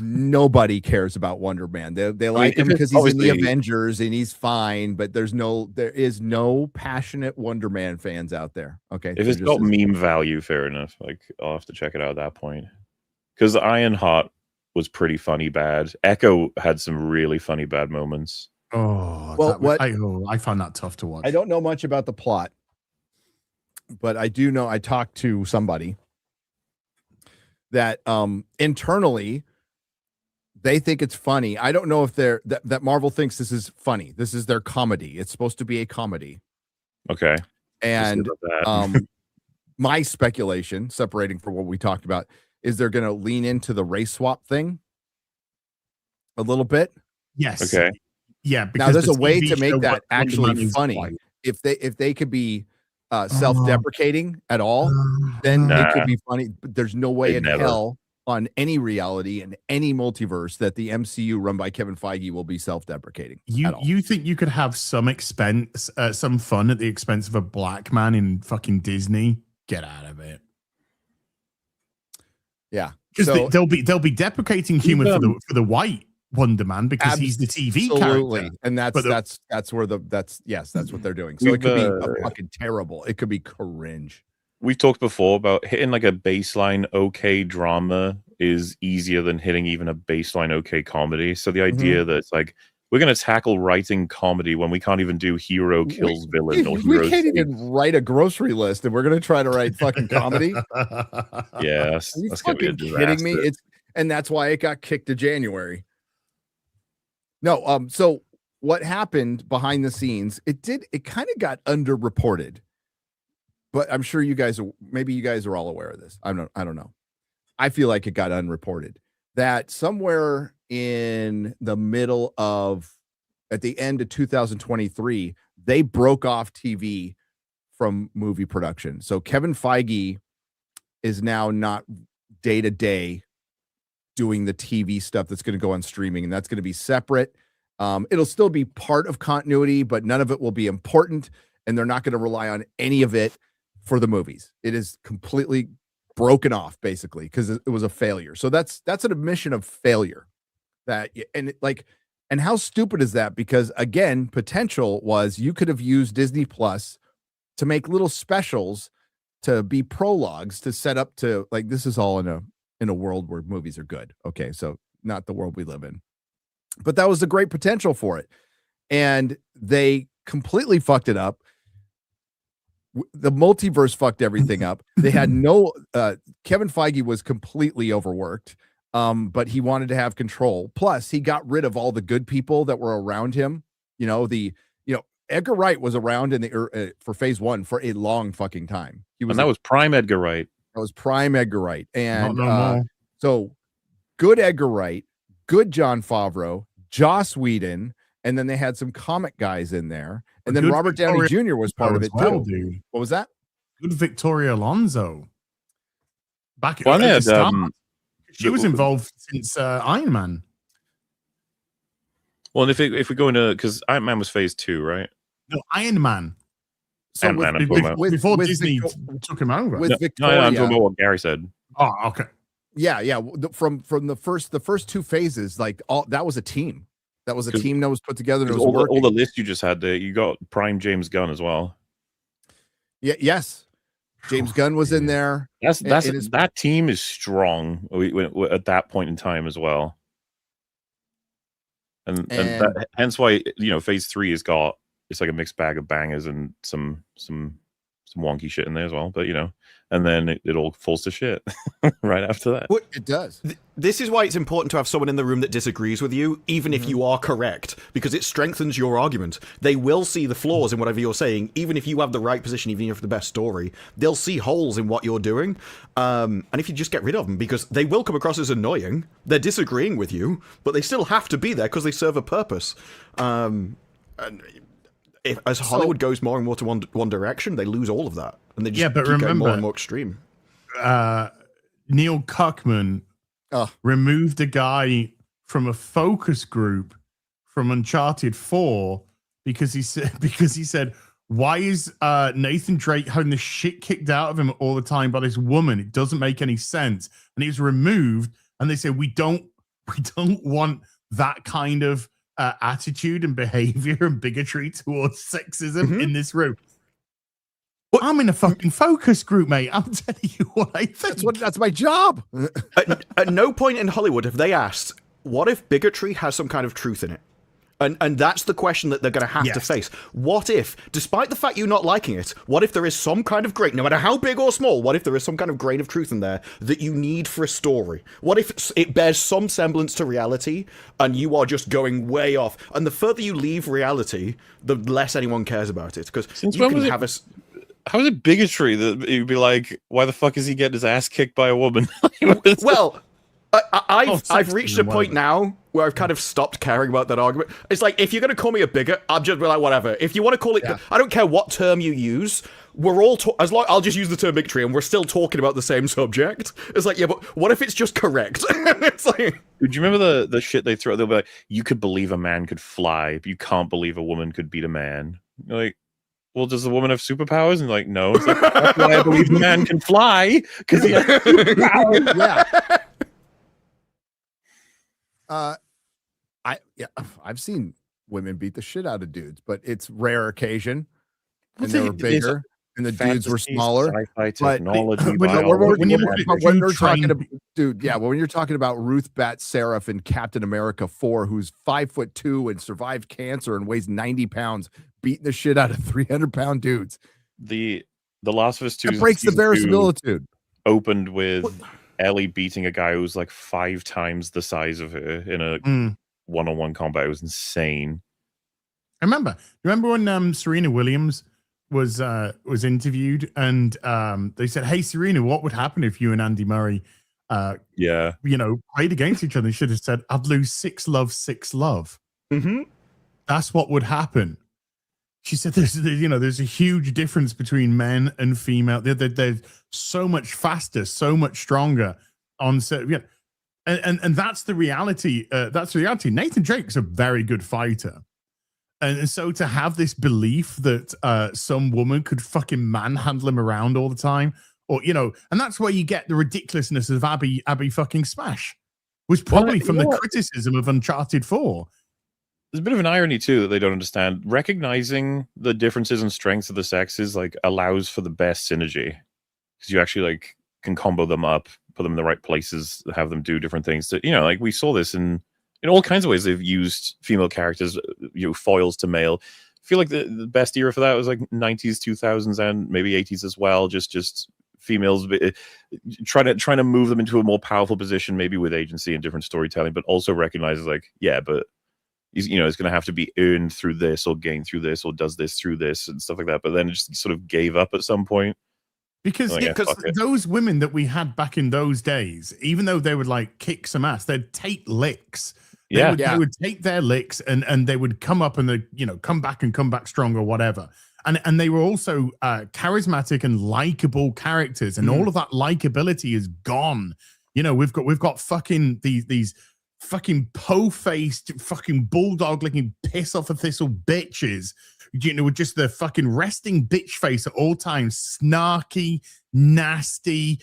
Nobody cares about Wonder Man. They like him because he's in the Avengers and he's fine, but there is no passionate Wonder Man fans out there. Okay. If it's got meme value, fair enough. Like, I'll have to check it out at that point. Because Ironheart was pretty funny bad. Echo had some really funny bad moments. Oh, well, I found that tough to watch. I don't know much about the plot, but I do know I talked to somebody that internally they think it's funny. I don't know if that Marvel thinks this is funny. This is their comedy. It's supposed to be a comedy. Okay. And my speculation, separating from what we talked about, is they're going to lean into the race swap thing a little bit. Yes. Okay. Yeah. Now there's a way TV to make show that actually funny. Like. If they could be self-deprecating at all, then it could be funny. But there's no way in hell on any reality and any multiverse that the MCU run by Kevin Feige will be self-deprecating. You think you could have some some fun at the expense of a black man in fucking Disney? Get out of it. Yeah, because they'll be deprecating humor for the white Wonder Man because he's the TV character, and that's what they're doing. So it could be fucking terrible. It could be cringe. We've talked before about hitting like a baseline okay drama is easier than hitting even a baseline okay comedy. So the idea that it's like we're going to tackle writing comedy when we can't even do hero kills villain or hero. We can't even write a grocery list, and we're going to try to write fucking comedy. Yeah, are you fucking kidding me? And that's why it got kicked to January. No, so what happened behind the scenes? It kind of got underreported. But I'm sure you guys are all aware of this. I don't know. I feel like it got unreported that somewhere in the middle at the end of 2023, they broke off TV from movie production. So Kevin Feige is now not day to day doing the TV stuff that's going to go on streaming, and that's going to be separate. It'll still be part of continuity, but none of it will be important, and they're not going to rely on any of it for the movies. It is completely broken off basically because it was a failure. So that's an admission of failure. And how stupid is that? Because again, potential was you could have used Disney Plus to make little specials to be prologues to set up to like this is all in a world where movies are good. Okay, so not the world we live in. But that was a great potential for it. And they completely fucked it up. The multiverse fucked everything up. They had no Kevin Feige was completely overworked. But he wanted to have control. Plus, he got rid of all the good people that were around him. Edgar Wright was around in the for Phase 1 for a long fucking time. And that was prime Edgar Wright. That was prime Edgar Wright. And No. So good Edgar Wright, good Jon Favreau, Joss Whedon, and then they had some comic guys in there. And then Robert Downey Jr. was part of it too. Dude. What was that? Good Victoria Alonso. Back at Well, the start. She the- was involved since Iron Man. Well, and if we go into because Iron Man was Phase 2, right? No, Iron Man. So Ant-Man, I'm talking about. Before Disney took him over. With No, Victoria. I'm talking about what Gary said. Oh, okay. Yeah. From the first two phases, like all that was a team. That was a team that was put together. And it was All the list you just had there, you got prime James Gunn as well. Yeah. Yes. James Gunn was in there. That team is strong at that point in time as well. And hence why Phase 3 has got it's like a mixed bag of bangers and some wonky shit in there as well. But and then it all falls to shit right after that. What it does. This is why it's important to have someone in the room that disagrees with you, even if you are correct, because it strengthens your argument. They will see the flaws in whatever you're saying, even if you have the right position, even if you have the best story. They'll see holes in what you're doing, and if you just get rid of them, because they will come across as annoying, they're disagreeing with you, but they still have to be there because they serve a purpose. And as Hollywood goes more and more to one direction, they lose all of that, and they just keep going more and more extreme. Neil Cuckman removed a guy from a focus group from Uncharted 4 because he said, why is Nathan Drake having the shit kicked out of him all the time by this woman? It doesn't make any sense. And he was removed, and they said we don't want that kind of attitude and behavior and bigotry towards sexism in this room. I'm in a fucking focus group, mate. I'm telling you what I think. That's my job. At no point in Hollywood have they asked, what if bigotry has some kind of truth in it? And that's the question that they're going to have to face. What if, despite the fact you not liking it, what if there is some kind of grain, no matter how big or small, what if there is some kind of grain of truth in there that you need for a story? What if it bears some semblance to reality and you are just going way off? And the further you leave reality, the less anyone cares about it. Because you can have a... How is it bigotry that you'd be like, why the fuck is he getting his ass kicked by a woman? Well, I've reached a point now where I've kind of stopped caring about that argument. It's like, if you're going to call me a bigot, I'm just like, whatever. If you want to call it, I don't care what term you use. We're all, I'll just use the term bigotry and we're still talking about the same subject. It's like, yeah, but what if it's just correct? It's like... Do you remember the shit they throw? They'll be like, you could believe a man could fly, but you can't believe a woman could beat a man. You're like, well, does the woman have superpowers? And like, no. It's like, that's why I believe a man can fly, because he has superpowers. I've seen women beat the shit out of dudes, but it's rare occasion, and they were bigger, and the dudes were smaller. Sci-fi technology, when you're talking about, dude, when you're talking about Ruth Bat Seraph in Captain America 4, who's 5'2" and survived cancer and weighs 90 pounds, beating the shit out of 300-pound dudes. The Last of Us 2 that breaks the verisimilitude. Opened with Ellie beating a guy who's like 5 times the size of her in a one-on-one combat. It was insane. I remember when Serena Williams was interviewed, and they said, "Hey, Serena, what would happen if you and Andy Murray, played against each other?" They should have said, "I'd lose 6-love, 6-love." Mm-hmm. That's what would happen. She said, "There's a huge difference between men and female. They're so much faster, so much stronger on set." Yeah. And that's the reality. That's the reality. Nathan Drake's a very good fighter. And so to have this belief that some woman could fucking manhandle him around all the time, or and that's where you get the ridiculousness of Abby fucking Smash. Was probably from the criticism of Uncharted 4. There's a bit of an irony too that they don't understand. Recognizing the differences and strengths of the sexes like allows for the best synergy, because you actually like can combo them up, put them in the right places, have them do different things. To, like we saw this in all kinds of ways. They've used female characters, foils to male. I feel like the best era for that was like 90s, 2000s, and maybe 80s as well. Just females trying to move them into a more powerful position, maybe with agency and different storytelling, but also recognizes like, yeah, but it's going to have to be earned through this or gained through this or does this through this and stuff like that. But then it just sort of gave up at some point. Because those women that we had back in those days, even though they would like kick some ass, they'd take licks. They would take their licks and they would come up and they come back strong or whatever. And they were also charismatic and likable characters, and all of that likability is gone. We've got fucking these fucking po-faced, fucking bulldog-looking piss off a thistle bitches, with just the fucking resting bitch face at all times, snarky, nasty,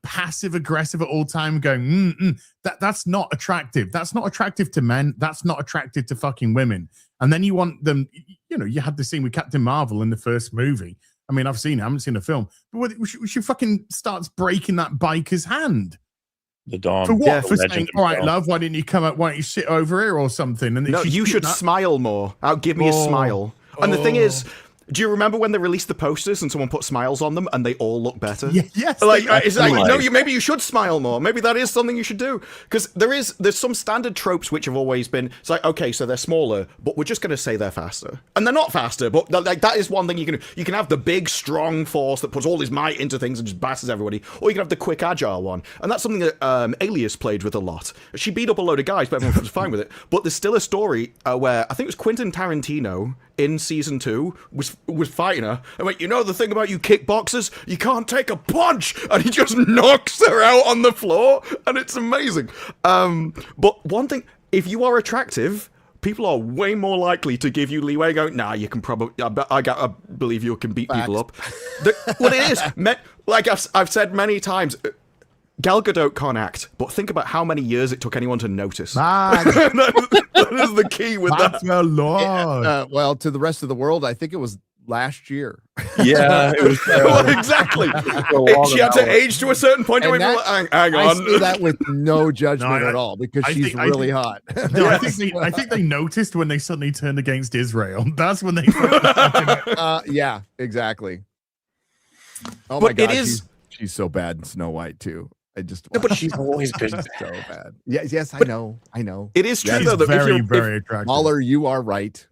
passive aggressive at all time, going, that's not attractive. That's not attractive to men. That's not attractive to fucking women. And then you want them, you had the scene with Captain Marvel in the first movie. I mean, I haven't seen the film, but she fucking starts breaking that biker's hand. The Dawn. For what? For saying, all right, love, why didn't you come up? Why don't you sit over here or something? And no, you should smile more. Give me a smile. And the thing is, do you remember when they released the posters and someone put smiles on them and they all look better? Yes. Maybe you should smile more. Maybe that is something you should do. Because there's some standard tropes which have always been, it's like, okay, so they're smaller, but we're just going to say they're faster. And they're not faster, but that is one thing you can have the big, strong force that puts all his might into things and just bashes everybody, or you can have the quick, agile one. And that's something that Alias played with a lot. She beat up a load of guys, but everyone was fine with it. But there's still a story where I think it was Quentin Tarantino in season 2 was fighting her and went, the thing about you kickboxers, you can't take a punch, and he just knocks her out on the floor, and it's amazing. But one thing, if you are attractive, people are way more likely to give you leeway. Go, nah, you can probably, I believe you can beat people up. What it is, like I've said many times, Gal Gadot can't act, but think about how many years it took anyone to notice. that is the key with that. Well, to the rest of the world, I think it was last year. Yeah, it was exactly. She had to age to a certain point. Hang on. I say that with no judgment at all, because she's really hot. No, I think they noticed when they suddenly turned against Israel. That's when they. Yeah, exactly. Oh but my God, it is. She's so bad in Snow White too. But she's always been so bad. Yes, I know. It is true though. That very attractive. Mahler, you are right.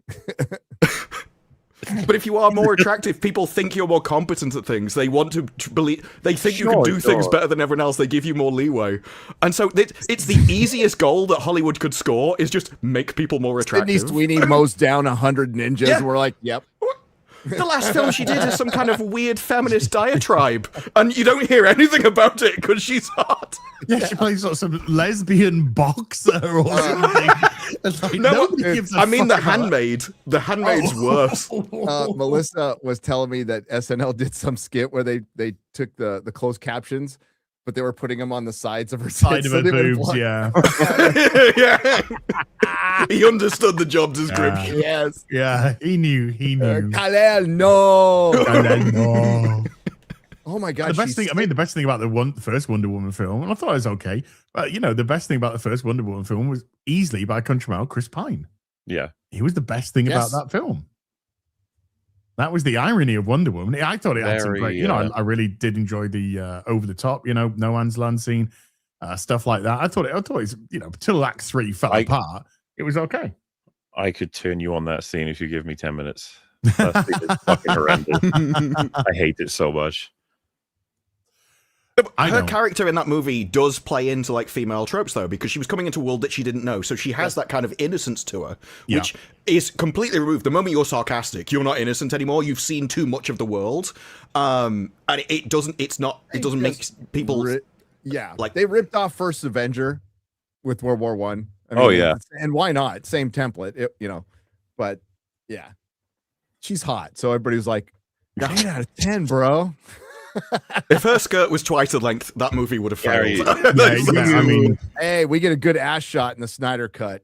But if you are more attractive, people think you're more competent at things. They want to believe. They think you can do things better than everyone else. They give you more leeway, and so it's the easiest goal that Hollywood could score is just make people more attractive. Sydney Sweeney mows down 100 ninjas. Yeah. We're like, yep. The last film she did is some kind of weird feminist diatribe, and you don't hear anything about it because she's hot. Yeah, she plays some lesbian boxer or something. I mean, The Handmaid. The Handmaid's worse. Melissa was telling me that SNL did some skit where they took the closed captions, but they were putting them on the sides of her boobs. Yeah. Yeah. He understood the job description. Yes. Yeah, he knew. Kal-El, no. Oh my God. The best thing about the first Wonder Woman film, and I thought it was okay, but the best thing about the first Wonder Woman film was easily by country mile Chris Pine. Yeah. He was the best thing about that film. That was the irony of Wonder Woman. I thought it had some great, I really did enjoy the over the top, no man's land scene, stuff like that. I thought it was, till Act 3 fell apart, it was okay. I could turn you on that scene if you give me 10 minutes. That scene is fucking horrendous. I hate it so much. Her character in that movie does play into like female tropes though, because she was coming into a world that she didn't know, so she has that kind of innocence to her, which is completely removed. The moment you're sarcastic, you're not innocent anymore. You've seen too much of the world, and it doesn't make people. Like they ripped off First Avenger with World War One. And why not? Same template, but yeah, she's hot, so everybody was like, 8 out of 10, bro. If her skirt was twice the length, that movie would have Gary, failed. I mean, Hey, we get a good ass shot in the Snyder cut.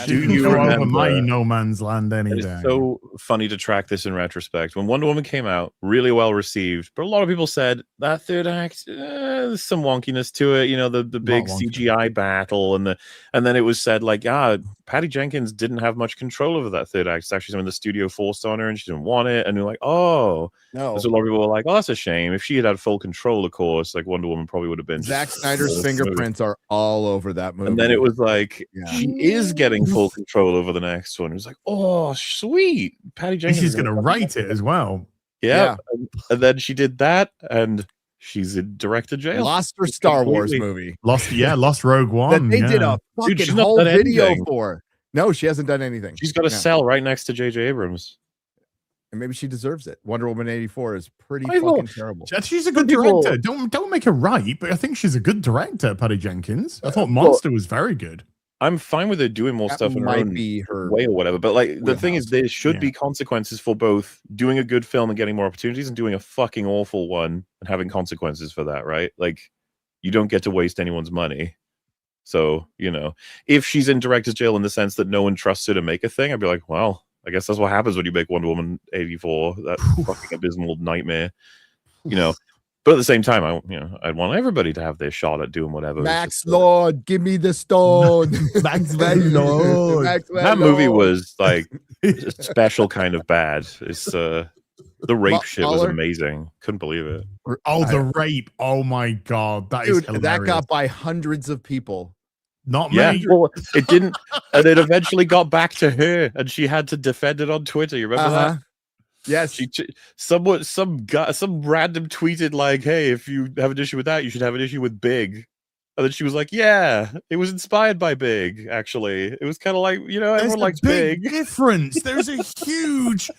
she can you go over remember- my no man's land any It's day. so funny to track this in retrospect. When Wonder Woman came out, really well received, but a lot of people said that third act, there's some wonkiness to it. You know, the big wonky. CGI battle, and then it was said like, Patty Jenkins didn't have much control over that third act. It's actually something the studio forced on her, and she didn't want it. And you're like, oh, No. so a lot of people were like, oh, that's a shame. If she had had full control, of course, like Wonder Woman probably would have been. Zack just Snyder's so fingerprints are all over that movie. And then it was like, Yeah. she is getting full control over the next one. It was like, oh, sweet. Patty And Jenkins. she's is going to gonna write it as well. Yeah. And then she did that, and she's in director jail. Lost her Star Wars Completely. movie. Lost Rogue One. That they did yeah. a fucking she's not whole done video anything. for. No, she hasn't done anything. She's got a No. cell right next to J.J. Abrams. And maybe she deserves it. Wonder Woman 84 is pretty I know. fucking terrible. She's a good People- director. Don't make her right, but I think she's a good director, Patty Jenkins. I thought Monster was very good. I'm fine with her doing more That stuff in her might own be her way or whatever. But like the thing is, wheelhouse. there should be consequences for both doing a good film and getting more opportunities and doing a fucking awful one and having consequences for that, right? Like you don't get to waste anyone's money. So, you know, if she's in director's jail in the sense that no one trusts her to make a thing, I'd be like, well, I guess that's what happens when you make Wonder Woman 84, that fucking abysmal nightmare, you know. But at the same time, I'd want everybody to have their shot at doing whatever. Max Lord, give me the stone. Max Lord. That movie was like a special kind of bad. It's the rape shit was Mahler? amazing. Couldn't believe it. Oh, the rape. Oh my God. That is Dude, hilarious. that got by hundreds of people. Not Yeah, me. well, it didn't, and it eventually got back to her, and she had to defend it on Twitter. You remember that? Yes. Some random tweeted like, "Hey, if you have an issue with that, you should have an issue with Big." And then she was like, "Yeah, it was inspired by Big. Actually, it was kind of like There's everyone a likes big Big." difference. There's a huge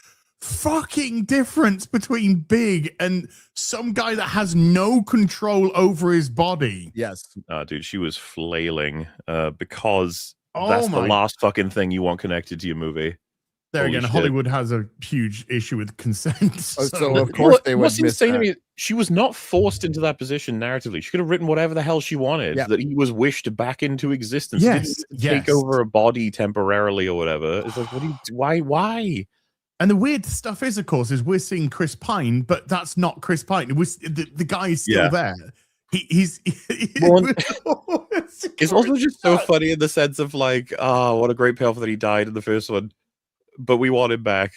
fucking difference between Big and some guy that has no control over his body. Yes. Dude, she was flailing because Oh that's the my- last fucking thing you want connected to your movie. There Holy again, shit. Hollywood has a huge issue with consent. So of course they would What's miss insane to that. me, she was not forced into that position narratively. She could have written whatever the hell she wanted. Yeah. That he was wished back into existence. Yes, He didn't take over a body temporarily or whatever. It's like, why? And the weird stuff is, of course, is we're seeing Chris Pine, but that's not Chris Pine. The guy is still Yeah. there. He's Well, It's also just so funny in the sense of like, what a great payoff that he died in the first one, but we want him back.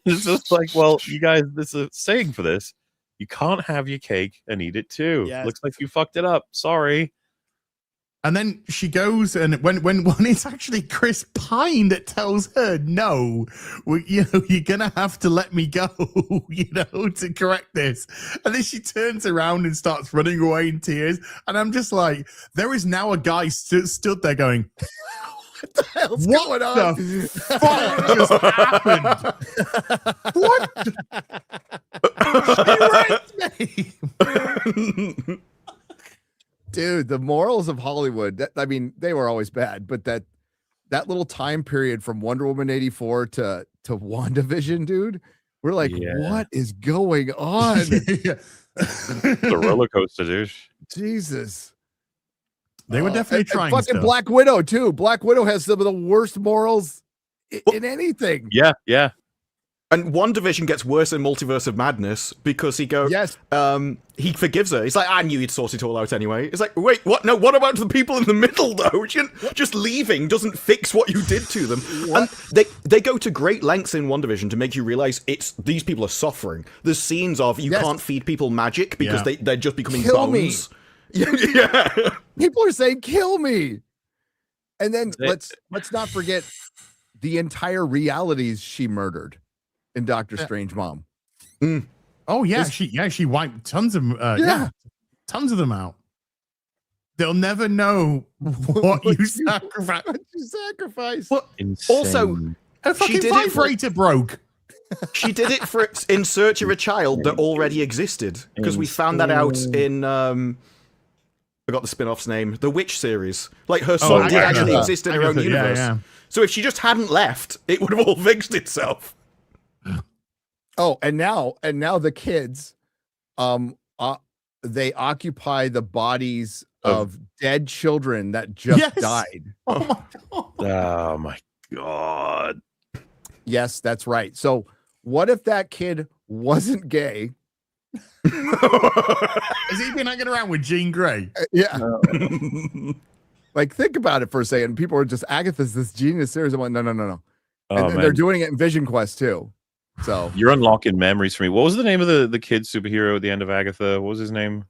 It's just like, well, you guys, there's a saying for this: you can't have your cake and eat it too. Yes. Looks like you fucked it up. Sorry. And then she goes, and when it's actually Chris Pine that tells her, "No, you're gonna have to let me go, to correct this." And then she turns around and starts running away in tears. And I'm just like, there is now a guy stood there going, What the hell's "What going on? the fuck just happened?" What? She raped me. Dude, the morals of Hollywood, I mean, they were always bad, but that little time period from Wonder Woman 84 to WandaVision, dude, we're like, Yeah. what is going on? The roller coaster, dude. Jesus. They were definitely And trying fucking stuff. Black Widow, too. Black Widow has some of the worst morals in anything. Yeah. And WandaVision gets worse in Multiverse of Madness because he goes, Yes. he forgives her. He's like, I knew you'd sort it all out anyway. It's like, wait, what? No, what about the people in the middle though? Just leaving doesn't fix what you did to them. And they go to great lengths in WandaVision to make you realize these people are suffering. There's scenes of you can't feed people magic because they're just becoming Kill bones. me. Yeah. People are saying, kill me. And then let's not forget the entire realities she murdered in Doctor Strange Mom. Oh yeah, she wiped tons of tons of them out. They'll never know what you sacrifice. What you sacrifice. Well, also, a fucking did it for- vibrator broke. She did it for In Search of a Child that already existed because we found that out in I forgot the spin-off's name, the Witch series. Like her son did Agatha. actually exist in her own Agatha, yeah, universe. yeah. So if she just hadn't left, it would have all fixed itself. Oh, and now the kids they occupy the bodies of dead children that just died. Oh my god. Yes, that's right. So what if that kid wasn't gay? Has he been hanging around with Jean Grey? Yeah. Like, think about it for a second. People are just, Agatha's this genius series. I'm like, no. And they're doing it in Vision Quest too. So you're unlocking memories for me. What was the name of the kid superhero at the end of Agatha? What was his name?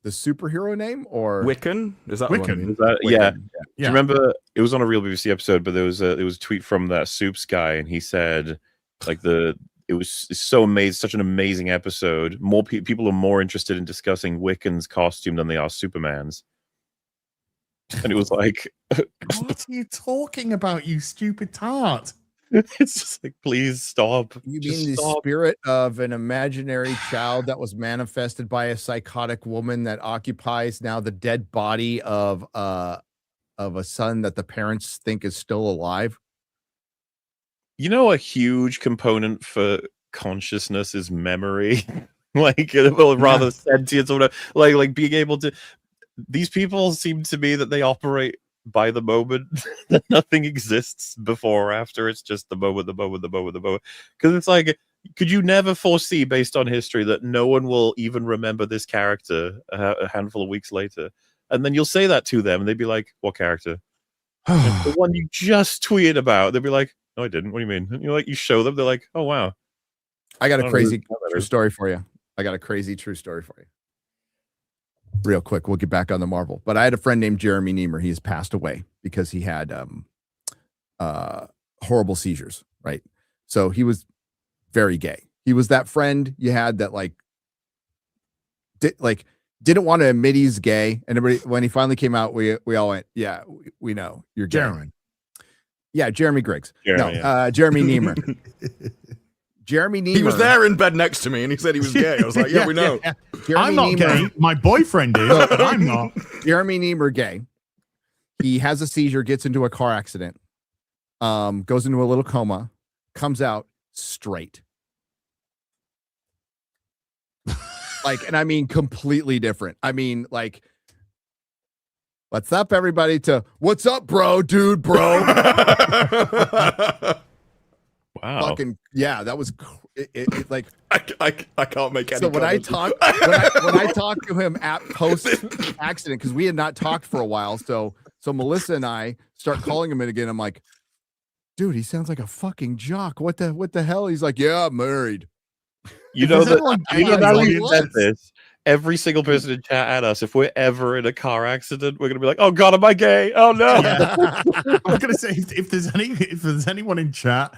The superhero name or Wiccan? Is that Wiccan? Is that, yeah. Do Yeah. you remember? It was on a real BBC episode, but there was a tweet from that Soups guy, and he said, like it was so amazing, such an amazing episode. More people are more interested in discussing Wiccan's costume than they are Superman's. And it was like, what are you talking about, you stupid tart? it's just like, please stop. you Just mean the stop. spirit of an imaginary child that was manifested by a psychotic woman that occupies now the dead body of a son that the parents think is still alive? You know, a huge component for consciousness is memory. Like, well, rather sentience or whatever. Like being able to. These people seem to me that they operate by the moment. That nothing exists before or after. It's just the moment. Because it's like, could you never foresee, based on history, that no one will even remember this character a handful of weeks later? And then you'll say that to them, and they'd be like, "What character?" The one you just tweeted about. They'd be like, "No, I didn't. What do you mean?" And you're like, you show them, they're like, "Oh wow." I got I a don't crazy know true story for you. Real quick, we'll get back on the Marvel. But I had a friend named Jeremy Niemer. He has passed away because he had horrible seizures, right? So he was very gay. He was that friend you had that didn't want to admit he's gay. And everybody, when he finally came out, we all went, "Yeah, we know you're gay." Jeremy. Yeah, Jeremy Griggs. Jeremy, Jeremy Niemer. Jeremy Niemer. He was there in bed next to me, and he said he was gay. I was like, "Yeah, we know." I'm not gay. My boyfriend is, but I'm not. Jeremy Niemer, gay. He has a seizure, gets into a car accident, goes into a little coma, comes out straight. And I mean, completely different. I mean, like, what's up, everybody? To what's up, bro, dude, bro. Wow. Fucking yeah, that was like I can't make any. so when I comments. talk when I talked to him at post accident, because we had not talked for a while, so Melissa and I start calling him in again. I'm like, dude, he sounds like a fucking jock. What the hell? He's like, yeah, I'm married. You know that. You know Yeah, now he you said was. this. Every single person in chat at us, if we're ever in a car accident, we're gonna be like, "Oh God, am I gay? Oh no!" Yeah. I was gonna say if there's anyone in chat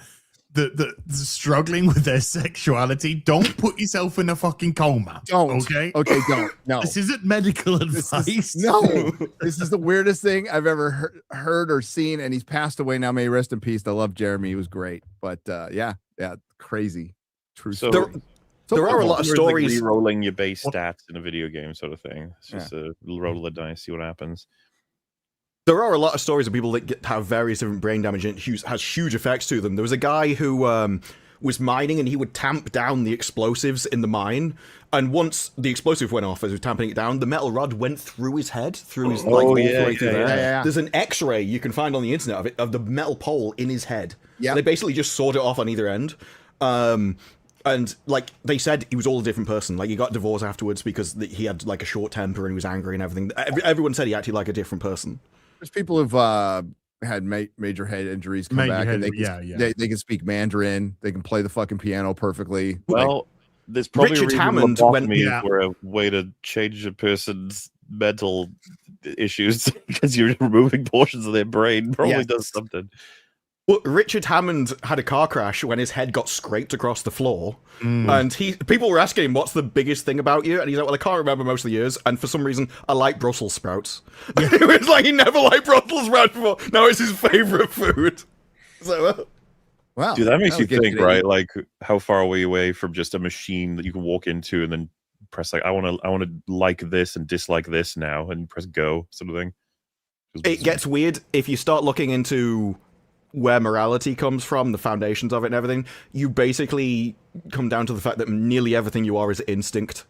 that's struggling with their sexuality, don't put yourself in a fucking coma. Don't. Okay, Don't. No. This isn't medical This advice. this is the weirdest thing I've ever heard or seen, and he's passed away now. May he rest in peace. I love Jeremy; he was great. But yeah, crazy, true So- story. there are a lot of It's like stories. re-rolling your base stats in a video game, sort of thing. It's just a roll of the dice, see what happens. There are a lot of stories of people that have various different brain damage, and it has huge effects to them. There was a guy who was mining, and he would tamp down the explosives in the mine. And once the explosive went off as he was tamping it down, the metal rod went through his head, through his all the way through there. yeah. There's an X-ray you can find on the internet of it, of the metal pole in his head. Yeah, They basically just sawed it off on either end. And like they said, he was all a different person. Like he got divorced afterwards because he had like a short temper and he was angry and everything. Everyone said he acted like a different person. There's people who've had major head injuries come back, and they can speak Mandarin. They can play the fucking piano perfectly. Well, there's probably Richard a reason Hammond lobotomies were a way to change a person's mental issues because you're removing portions of their brain. Probably does something. Well, Richard Hammond had a car crash when his head got scraped across the floor, and people were asking him, "What's the biggest thing about you?" And he's like, "Well, I can't remember most of the years, and for some reason, I like Brussels sprouts." It was like he never liked Brussels sprouts before. Now it's his favorite food. So, Wow, Dude, that makes you that'll get think, to right? Like, how far are we away from just a machine that you can walk into and then press like, I want to like this and dislike this now, and press go, sort of thing. it gets weird if you start looking into where morality comes from, the foundations of it and everything. You basically come down to the fact that nearly everything you are is instinct.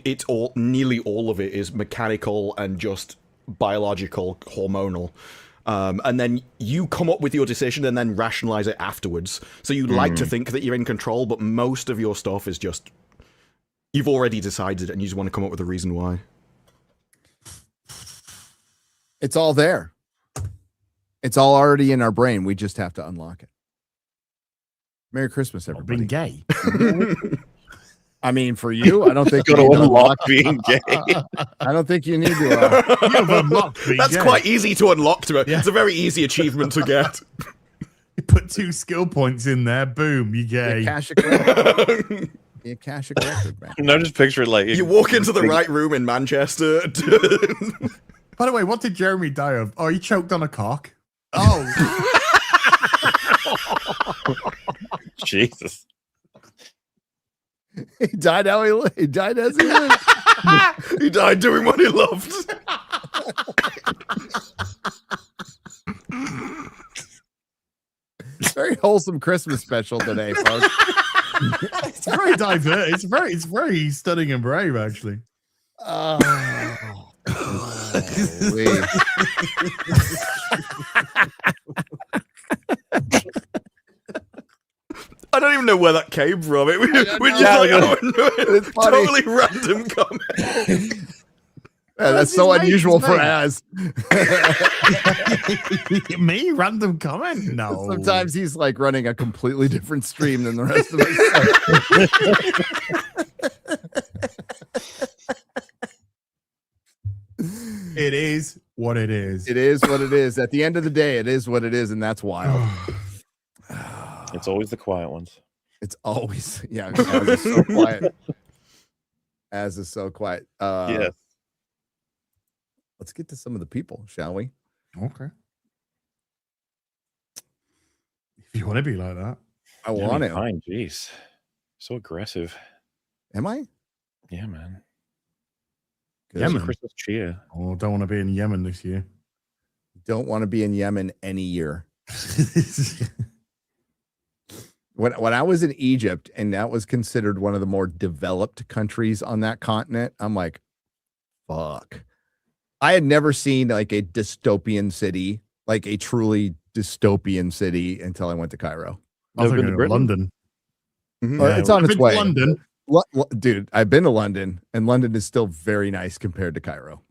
it's all, nearly all of it is mechanical and just biological, hormonal. And then you come up with your decision and then rationalize it afterwards. So you like to think that you're in control, but most of your stuff is just, you've already decided and you just want to come up with a reason why. It's all there. It's all already in our brain. We just have to unlock it. Merry Christmas, everybody. Being gay. I mean, for you, I don't think you you need to unlock being gay. I don't think you need to. That's quite easy to unlock. It's a very easy achievement to get. You put 2 skill points in there, boom, you gay. The Akashic record, man. No, just picture it like you walk into the right room in Manchester. By the way, what did Jeremy die of? Oh, he choked on a cock. Oh, Jesus. He died how he lived. He died as he lived. He died doing what he loved. Very wholesome Christmas special today, folks. it's very diverse. It's very stunning and brave, actually. I don't even know where that came from. We're just totally random comment. Yeah, that's so unusual for Az. Me? Random comment? No. Sometimes he's like running a completely different stream than the rest of us. It is what it is. It is what it is. At the end of the day, it is what it is, and that's wild. It's always the quiet ones. It's always, yeah. Az is so quiet. Az is so quiet. Yes. Let's get to some of the people, shall we? Okay. If you want to be like that, I want to. Fine, jeez, so aggressive. Am I? Yeah, man. Yemen. Christmas cheer. Oh, don't want to be in Yemen this year. Don't want to be in Yemen any year. When I was in Egypt, and that was considered one of the more developed countries on that continent, I'm like, fuck. I had never seen like a dystopian city, like a truly dystopian city, until I went to Cairo. I've been to London. Mm-hmm. It's on its way. London. Dude, I've been to London, and London is still very nice compared to Cairo,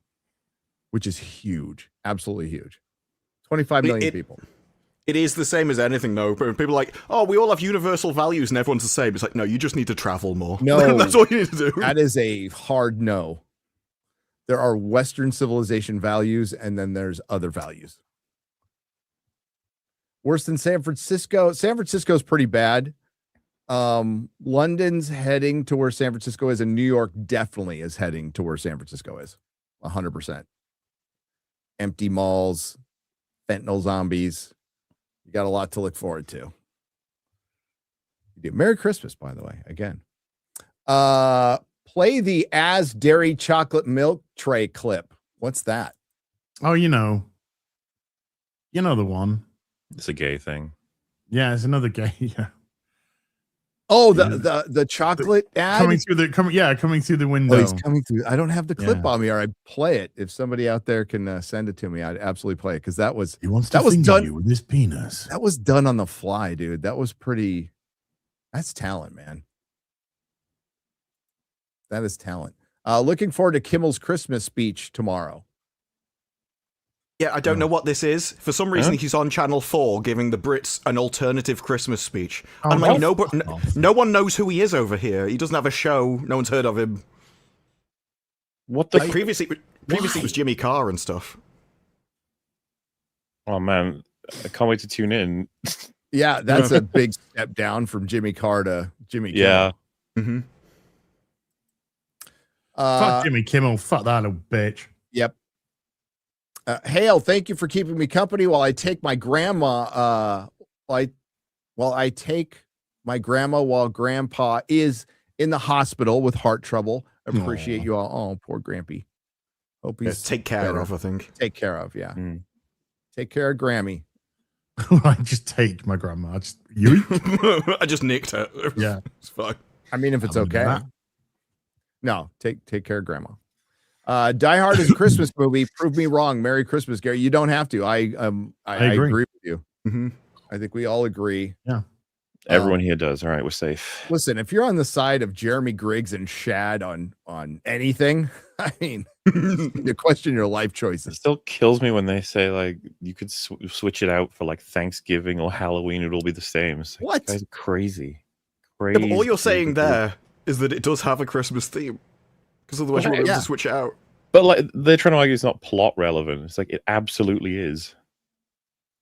which is huge. Absolutely huge. 25 million people. It is the same as anything, though. People are like, oh, we all have universal values and everyone's the same. It's like, no, you just need to travel more. No. That's all you need to do. That is a hard no. There are Western civilization values, and then there's other values. Worse than San Francisco. San Francisco is pretty bad. London's heading to where San Francisco is, and New York definitely is heading to where San Francisco is. 100%. Empty malls, fentanyl zombies. You got a lot to look forward to. You do. Merry Christmas, by the way, again. Play the Az Dairy Chocolate Milk Tray clip. What's that? Oh, you know the one. It's a gay thing. Yeah, it's another gay. Yeah. Oh, the chocolate ad coming through the window. Oh, he's coming through. I don't have the clip on me, or I'd play it. If somebody out there can send it to me, I'd absolutely play it, because that was done you with his penis. That was done on the fly, dude. That was pretty. That's talent, man. That is talent. Looking forward to Kimmel's Christmas speech tomorrow. Yeah, I don't know what this is. For some reason, he's on Channel 4 giving the Brits an alternative Christmas speech. I'm like, no one knows who he is over here. He doesn't have a show. No one's heard of him. What the? Like, previously it was Jimmy Carr and stuff. Oh, man. I can't wait to tune in. Yeah, that's a big step down from Jimmy Carr to Jimmy Kimmel. Yeah. Mm-hmm. Fuck Jimmy Kimmel. Fuck that little bitch. Yep. Hale, thank you for keeping me company while I take my grandma. I take my grandma while grandpa is in the hospital with heart trouble. I appreciate you all. Oh, poor Grampy. Hope he's take care of, I think. Take care of, yeah. Take care of Grammy. I just take my grandma. I just nicked her. Yeah. It's fine. I mean, if it's okay. No, take care of grandma. Die Hard is a Christmas movie. Prove me wrong. Merry Christmas, Gary. You don't have to. I agree with you. Mm-hmm. I think we all agree. Yeah. Everyone here does. All right, we're safe. Listen, if you're on the side of Jeremy Griggs and Shad on anything, I mean, you question your life It choices. still kills me when they say like you could switch it out for like Thanksgiving or Halloween. It'll be the same. It's like, What? you guys are crazy. Yeah, but all you're saying there is that it does have a Christmas theme. Because otherwise you won't be able to switch it out. But like they're trying to argue it's not plot relevant. It's like it absolutely is.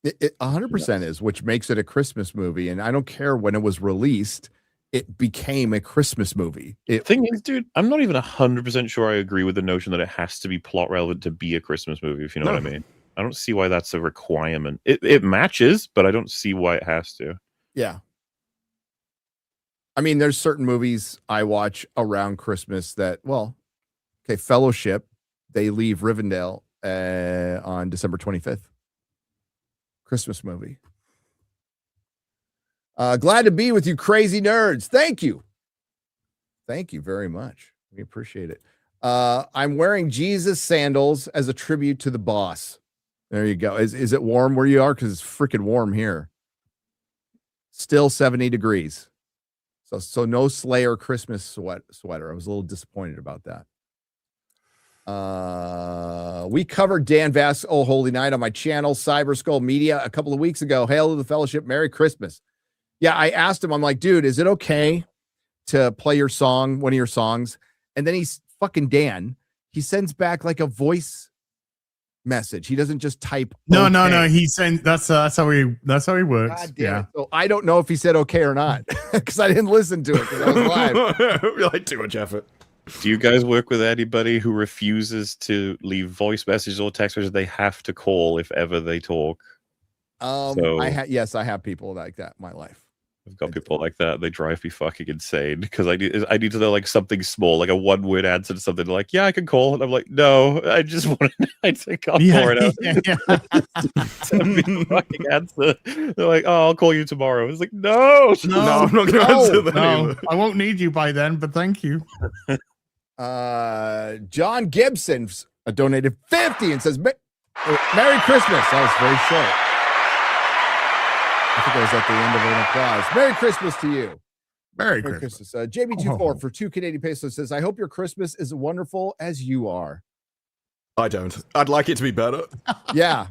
It 100% is, which makes it a Christmas movie. And I don't care when it was released, it became a Christmas movie. Thing is, dude, I'm not even 100% sure I agree with the notion that it has to be plot relevant to be a Christmas movie, if you know what I mean. I don't see why that's a requirement. It matches, but I don't see why it has to. Yeah. I mean, there's certain movies I watch around Christmas that, well, okay, Fellowship, they leave Rivendell on December 25th. Christmas movie. Glad to be with you, crazy nerds. Thank you. Thank you very much. We appreciate it. I'm wearing Jesus sandals as a tribute to the boss. There you go. Is it warm where you are? Because it's freaking warm here. Still 70 degrees. So no Slayer Christmas sweater. I was a little disappointed about that. We covered Dan Vask's Oh Holy Night on my channel, Cyber Skull Media, a couple of weeks ago. Hail to the Fellowship. Merry Christmas. Yeah, I asked him, I'm like, dude, is it okay to play your song, one of your songs? And then he's fucking Dan. He sends back like a voice message. He doesn't just type. No. He sent that's how he works. God damn it. So I don't know if he said okay or not because I didn't listen to it because I was live. You're like too much effort. Do you guys work with anybody who refuses to leave voice messages or text messages? They have to call if ever they talk. Yes, I have people like that in my life. I've got people like that. They drive me fucking insane because I need to know like something small, like a one-word answer to something. Like, yeah, I can call. And I'm like, no, I just want to. I think I'll pour it out. Send me a fucking answer. They're like, oh, I'll call you tomorrow. It's like, no, I'm not going to answer that. No, I won't need you by then, but thank you. John Gibson donated 50 and says, Merry Christmas. That was very short. I think I was at the end of an applause. Merry Christmas to you. Merry Christmas. JB24 for 2 Canadian pesos says, I hope your Christmas is wonderful as you are. I don't. I'd like it to be better. Yeah.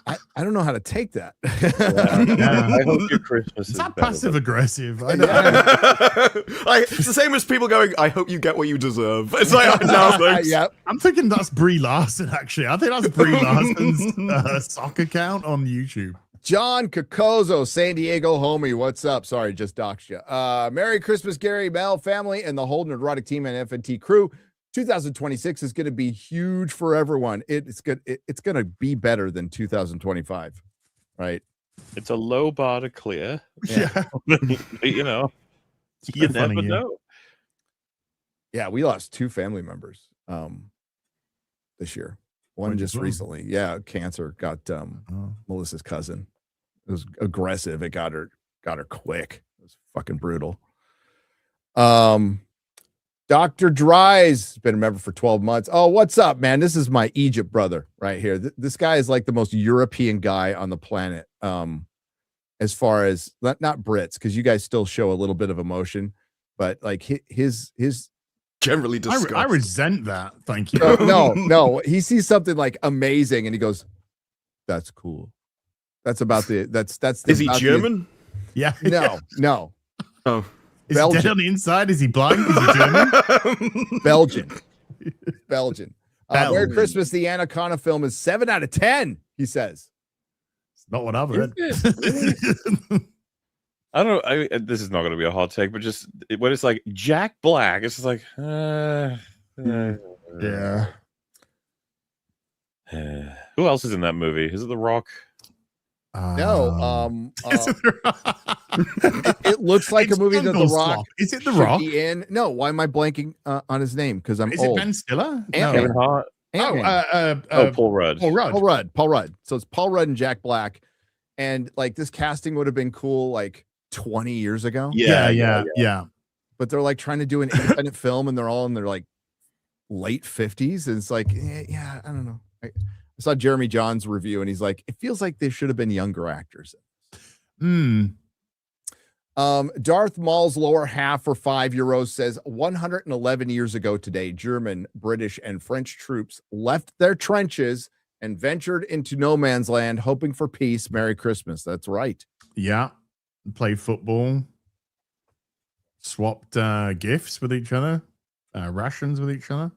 I don't know how to take that. I hope your Christmas is that better, passive aggressive. It's the same as people going, I hope you get what you deserve. It's like, no, thanks. Yep. I'm thinking that's Brie Larson, actually. I think that's Brie Larson's soccer account on YouTube. John Cocozo, San Diego homie. What's up? Sorry, just doxed you. Merry Christmas, Gary, Mel, family, and the whole Nerdrotic team and FNT crew. 2026 is going to be huge for everyone. It's good. It's going to be better than 2025, right? It's a low bar to clear. Yeah. You know, you never know. Yeah, we lost 2 family members this year. One just recently. Yeah, cancer got Melissa's cousin. It was aggressive. It got her quick. It was fucking brutal. Dr. Dry's been a member for 12 months. Oh, what's up, man? This is my Egypt brother right here. This guy is like the most European guy on the planet. As far as not Brits, because you guys still show a little bit of emotion, but like his generally disgust. I resent that. Thank you. No. He sees something like amazing and he goes, "That's cool." That's about that's. Is he German? Yeah. No. Oh. Is he dead on the inside? Is he blind? Is he German? Belgian. Merry Christmas. The Anaconda film is 7 out of 10. He says. It's not what I've heard. I don't know. This is not going to be a hot take, but just when it's like Jack Black, it's just like, yeah. Who else is in that movie? Is it The Rock? No. It looks like a movie that The Rock. Is it The Rock? Be in. No. Why am I blanking on his name? Because I'm old. Is it Ben Stiller? Kevin Hart. Paul Rudd. Paul Rudd. So it's Paul Rudd and Jack Black, and like this casting would have been cool like 20 years ago. Yeah. but they're like trying to do an independent film, and they're all in their like late 50s, and it's like, yeah, I don't know. I saw Jeremy John's review, and he's like, it feels like they should have been younger actors. Darth Maul's lower half for €5 says 111 years ago today, German, British, and French troops left their trenches and ventured into no man's land, hoping for peace. Merry Christmas. That's right. Yeah. Played football, swapped gifts with each other, rations with each other,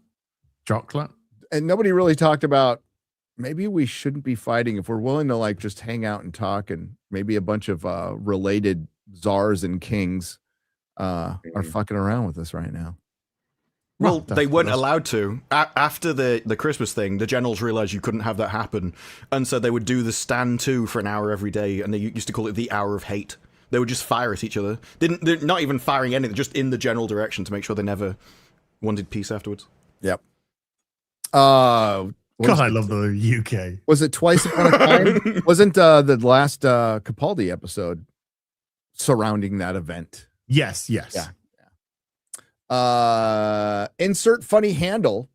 chocolate. And nobody really talked about, maybe we shouldn't be fighting if we're willing to like just hang out and talk, and maybe a bunch of related czars and kings are fucking around with us right now. Well, they weren't allowed to. After the Christmas thing, the generals realized you couldn't have that happen. And so they would do the stand to for an hour every day, and they used to call it the hour of hate. They would just fire at each other. They're not even firing anything, just in the general direction to make sure they never wanted peace afterwards. Yep. God, I love the UK. Was it Twice Upon a Time? Wasn't the last Capaldi episode surrounding that event? Yes. Yeah. Insert funny handle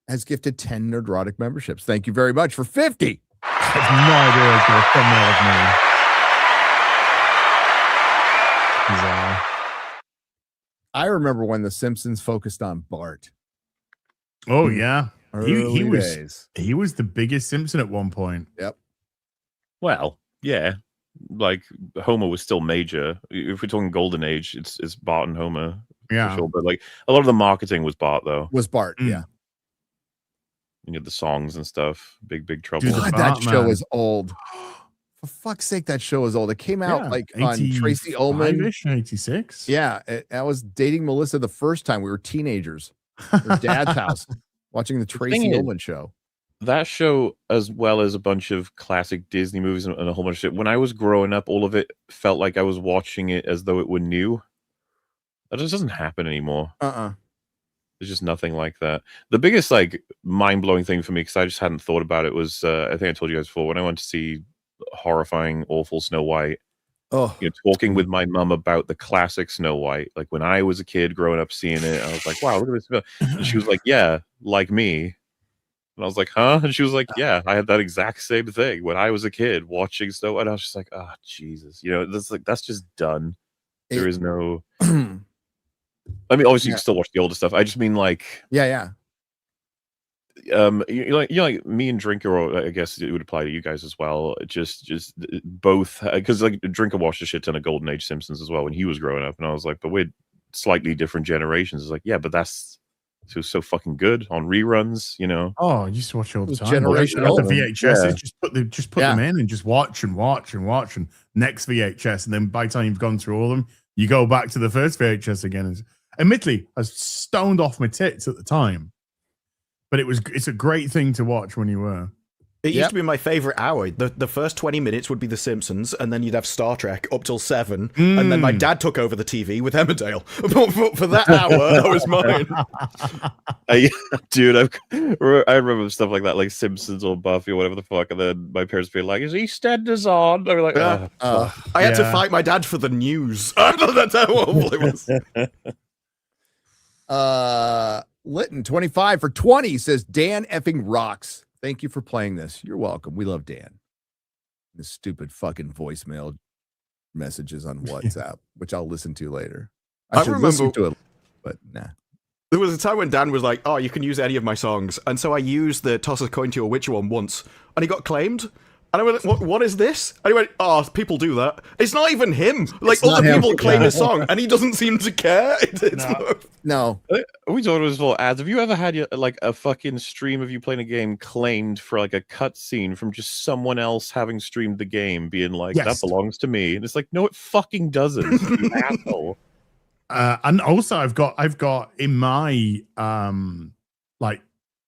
has gifted 10 Nerdrotic memberships. Thank you very much for 50. I have no idea what's going to come out of me. I remember when The Simpsons focused on Bart. Oh yeah, he was the biggest Simpson at one point. Yep. Well, yeah, like Homer was still major. If we're talking Golden Age, it's Bart and Homer. Yeah, for sure. But like a lot of the marketing was Bart, though. Yeah. You know, the songs and stuff. Big Trouble. God, that show is old. For fuck's sake, that show is old. It came out like on Tracy Ullman. 86. Yeah, I was dating Melissa the first time. We were teenagers at Dad's house watching the Tracy Ullman show. That show, as well as a bunch of classic Disney movies and a whole bunch of shit. When I was growing up, all of it felt like I was watching it as though it were new. That just doesn't happen anymore. There's just nothing like that. The biggest like mind-blowing thing for me, because I just hadn't thought about it, was I think I told you guys before, when I went to see horrifying, awful Snow White. Talking with my mum about the classic Snow White, like when I was a kid growing up seeing it, I was like, wow, look at this. And she was like, yeah, like me. And I was like, huh? And she was like, yeah, I had that exact same thing when I was a kid watching Snow White. And I was just like, oh, Jesus. You know, that's just done. There is no... I mean, obviously you can still watch the older stuff. I just mean like... Yeah. You like me and Drinker, or I guess it would apply to you guys as well. Just both, because like Drinker watched a shit ton of Golden Age Simpsons as well when he was growing up, and I was like, but we're slightly different generations. It's like, yeah, but that's so fucking good on reruns, you know. Oh, I used to watch it all the time. Generational. The VHS, just put them in and just watch and next VHS, and then by the time you've gone through all of them, you go back to the first VHS again. And admittedly, I was stoned off my tits at the time. But it's a great thing to watch when you were. It used to be my favorite hour. The first 20 minutes would be The Simpsons, and then you'd have Star Trek up till 7, and then my dad took over the TV with Emmerdale. For that hour, that was mine. Dude, I remember stuff like that, like Simpsons or Buffy or whatever the fuck, and then my parents being like, "Is EastEnders on?" They were like, I had to fight my dad for the news. That's how awful it was. Litton 25 for 20 says Dan effing rocks. Thank you for playing this. You're welcome. We love Dan. This stupid fucking voicemail messages on WhatsApp, which I'll listen to later. I should listen to it, but nah. There was a time when Dan was like, "Oh, you can use any of my songs," and so I used the "Toss a Coin to Your Witcher" one once, and he got claimed. And I went, what is this? And he went, "Oh, people do that." It's not even him. Like, other people claim his song, and he doesn't seem to care. No. We thought it was full ads. Have you ever had like a fucking stream of you playing a game claimed for like a cutscene from just someone else having streamed the game, being like, "That belongs to me," and it's like, no, it fucking doesn't. You asshole. And also, I've got in my like.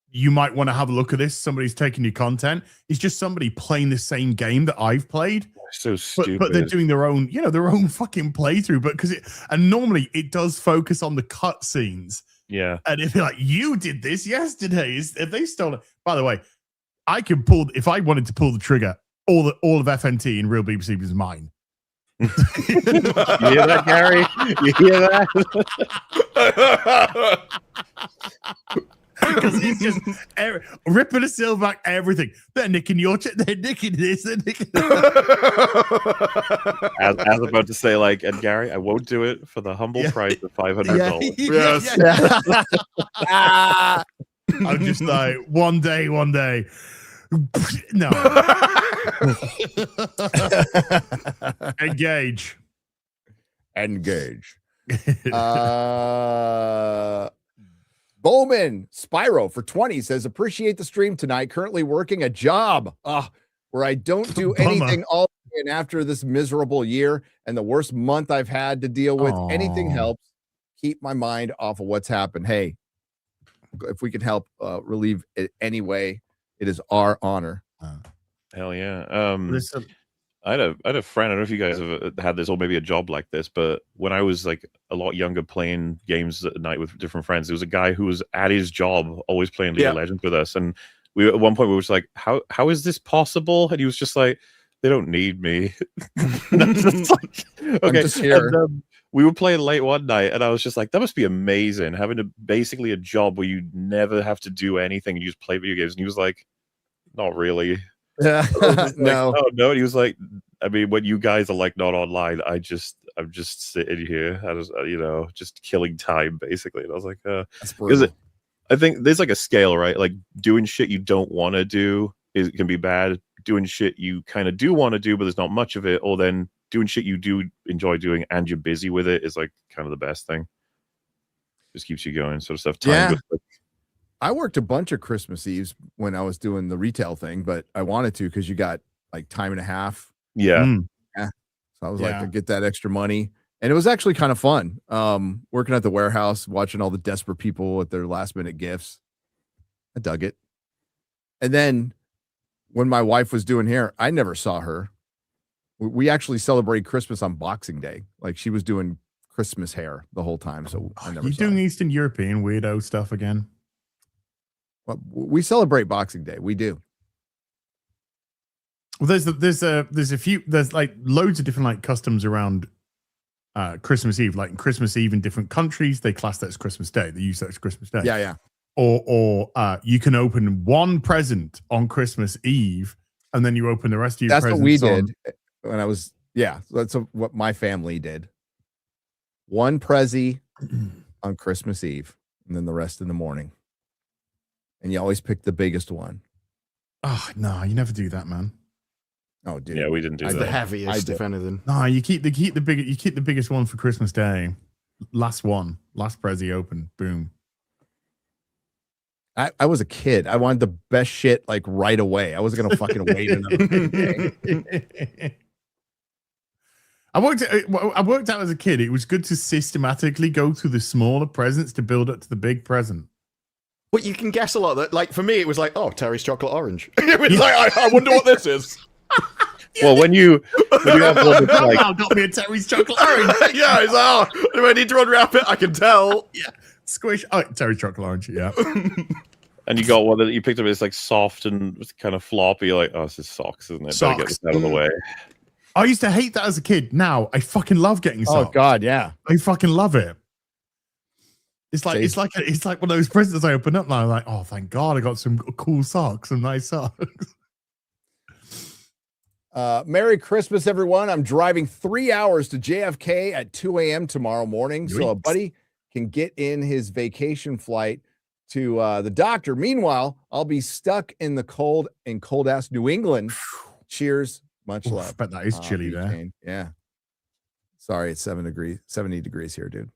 You might want to have a look at this. Somebody's taking your content. It's just somebody playing the same game that I've played. So stupid. But they're doing their own fucking playthrough. But and normally it does focus on the cutscenes. Yeah. And if you're like, you did this yesterday, if they stole it. By the way, I can pull, if I wanted to pull the trigger, all of FNT in Real BBC was mine. You hear that, Gary? You hear that? Because he's just ripping a seal back everything. They're nicking your shit. They're nicking this. They're nicking as about to say, like, and Gary, I won't do it for the humble price of $500. Yes. I'm just like, one day. No. Engage. Bowman Spyro for 20 says, appreciate the stream tonight. Currently working a job where I don't do anything all day, and after this miserable year and the worst month I've had to deal with, anything helps keep my mind off of what's happened. Hey, if we can help relieve it anyway, it is our honor. Hell yeah. I had a friend. I don't know if you guys have had this or maybe a job like this, but when I was like a lot younger playing games at night with different friends, there was a guy who was at his job always playing League of Legends with us. And we at one point we were just like, how is this possible? And he was just like, they don't need me. Just like, okay. I'm just here. And, we were playing late one night and I was just like, that must be amazing having basically a job where you never have to do anything and you just play video games. And he was like, not really. No. No. And he was like, I mean, when you guys are like not online, I'm just sitting here, just killing time basically. And I was like, that's brutal. I think there's like a scale, right? Like doing shit you don't want to do can be bad. Doing shit you kind of do want to do, but there's not much of it, or then doing shit you do enjoy doing and you're busy with it is like kind of the best thing. Just keeps you going, sort of stuff. I worked a bunch of Christmas Eves when I was doing the retail thing, but I wanted to because you got like time and a half. Yeah. So I was like to get that extra money. And it was actually kind of fun. Working at the warehouse, watching all the desperate people with their last minute gifts. I dug it. And then when my wife was doing hair, I never saw her. We actually celebrate Christmas on Boxing Day. Like she was doing Christmas hair the whole time. So I never saw doing her. Eastern European weirdo stuff again? Well, we celebrate Boxing Day. We do. Well, there's like loads of different like customs around Christmas Eve. Like Christmas Eve in different countries, they class that as Christmas Day. They use that as Christmas Day. Yeah. Or you can open one present on Christmas Eve, and then you open the rest of your presents. That's what we did when I was. Yeah, that's what my family did. One Prezi on Christmas Eve, and then the rest in the morning. And you always pick the biggest one. Oh no, you never do that, man. Oh, dude. Yeah, we didn't do that. The heaviest, if anything. No, you keep the biggest one for Christmas Day. Last Prezi open. Boom. I was a kid. I wanted the best shit like right away. I wasn't gonna fucking wait another day. I worked out as a kid. It was good to systematically go through the smaller presents to build up to the big present. But you can guess a lot. That, like for me, it was like, oh, Terry's chocolate orange. It was like, I wonder what this is. Well, when you have one that's like, got me a Terry's chocolate orange. Yeah, it's do I need to unwrap it? I can tell. Yeah, squish. Oh, Terry's chocolate orange. Yeah. and you got one that you picked up. It's like soft and kind of floppy. You're like, oh, this is socks, isn't it? Better get this out of the way. I used to hate that as a kid. Now I fucking love getting socks. Oh God, yeah. I fucking love it. It's like one of those presents I open up now. I'm like, oh, thank God, I got some cool socks, some nice socks. Merry Christmas, everyone. I'm driving 3 hours to JFK at 2 a.m. tomorrow morning, so a buddy can get in his vacation flight to the doctor. Meanwhile, I'll be stuck in the cold ass New England. Cheers. Much love. But that is chilly there. Yeah. Sorry, it's 70 degrees here, dude.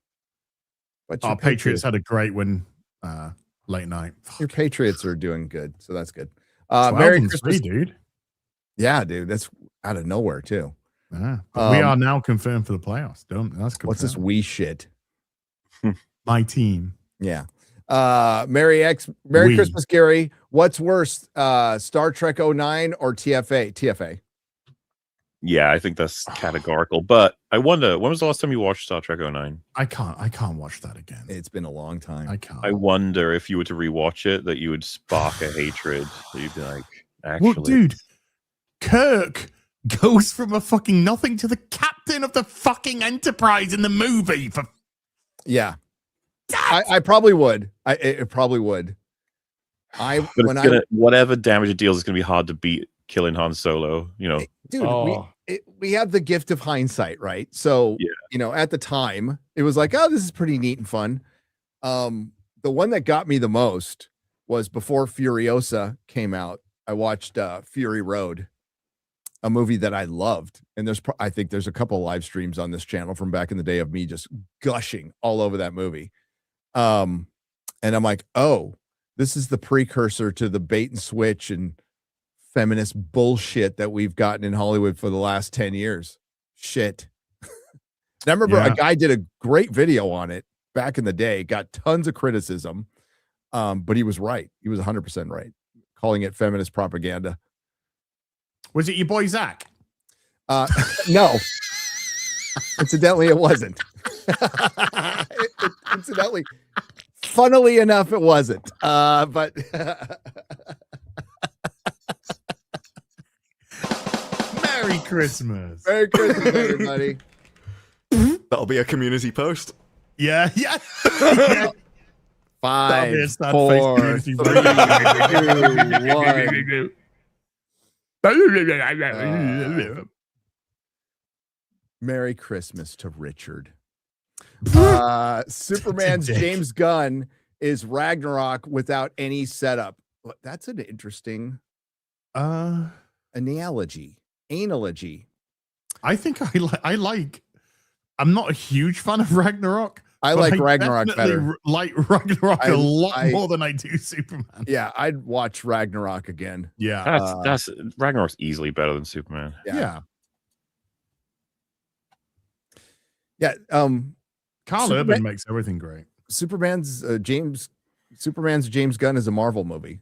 But our Patriots had a great win late night. Your Patriots are doing good, so that's good. Merry Christmas, dude. Yeah, dude, that's out of nowhere too. Yeah. We are now confirmed for the playoffs. That's confirmed. What's this wee shit? My team. Yeah. Merry Christmas, Gary. What's worse, Star Trek 09 or TFA? Yeah, I think that's categorical. But I wonder, when was the last time you watched Star Trek 09? I can't watch that again. It's been a long time. I can't. I wonder if you were to rewatch it, that you would spark a hatred. That you'd be like, actually, well, dude, Kirk goes from a fucking nothing to the captain of the fucking Enterprise in the movie. For Yeah, I probably would. It probably would. Whatever damage it deals, it's gonna be hard to beat killing Han Solo. You know, dude, we have the gift of hindsight, right? So at the time, it was like, oh, this is pretty neat and fun. The one that got me the most was before Furiosa came out. I watched Fury Road, a movie that I loved, and I think there's a couple of live streams on this channel from back in the day of me just gushing all over that movie. And I'm like, oh, this is the precursor to the bait and switch and feminist bullshit that we've gotten in Hollywood for the last 10 years. Shit. I remember a guy did a great video on it back in the day, got tons of criticism, but he was right. He was 100% right, calling it feminist propaganda. Was it your boy Zach? No. Incidentally, it wasn't. Incidentally, funnily enough, it wasn't. But Merry Christmas. Merry Christmas, everybody. That'll be a community post. Yeah. 5, 4, 3, 2, 1. Merry Christmas to Richard. Superman's James Gunn is Ragnarok without any setup. That's an interesting analogy. I think I like. I'm not a huge fan of Ragnarok. I like Ragnarok better. Like Ragnarok a lot more than I do Superman. Yeah, I'd watch Ragnarok again. Yeah, that's Ragnarok's easily better than Superman. Yeah. Carl Urban makes everything great. Superman's James Gunn is a Marvel movie.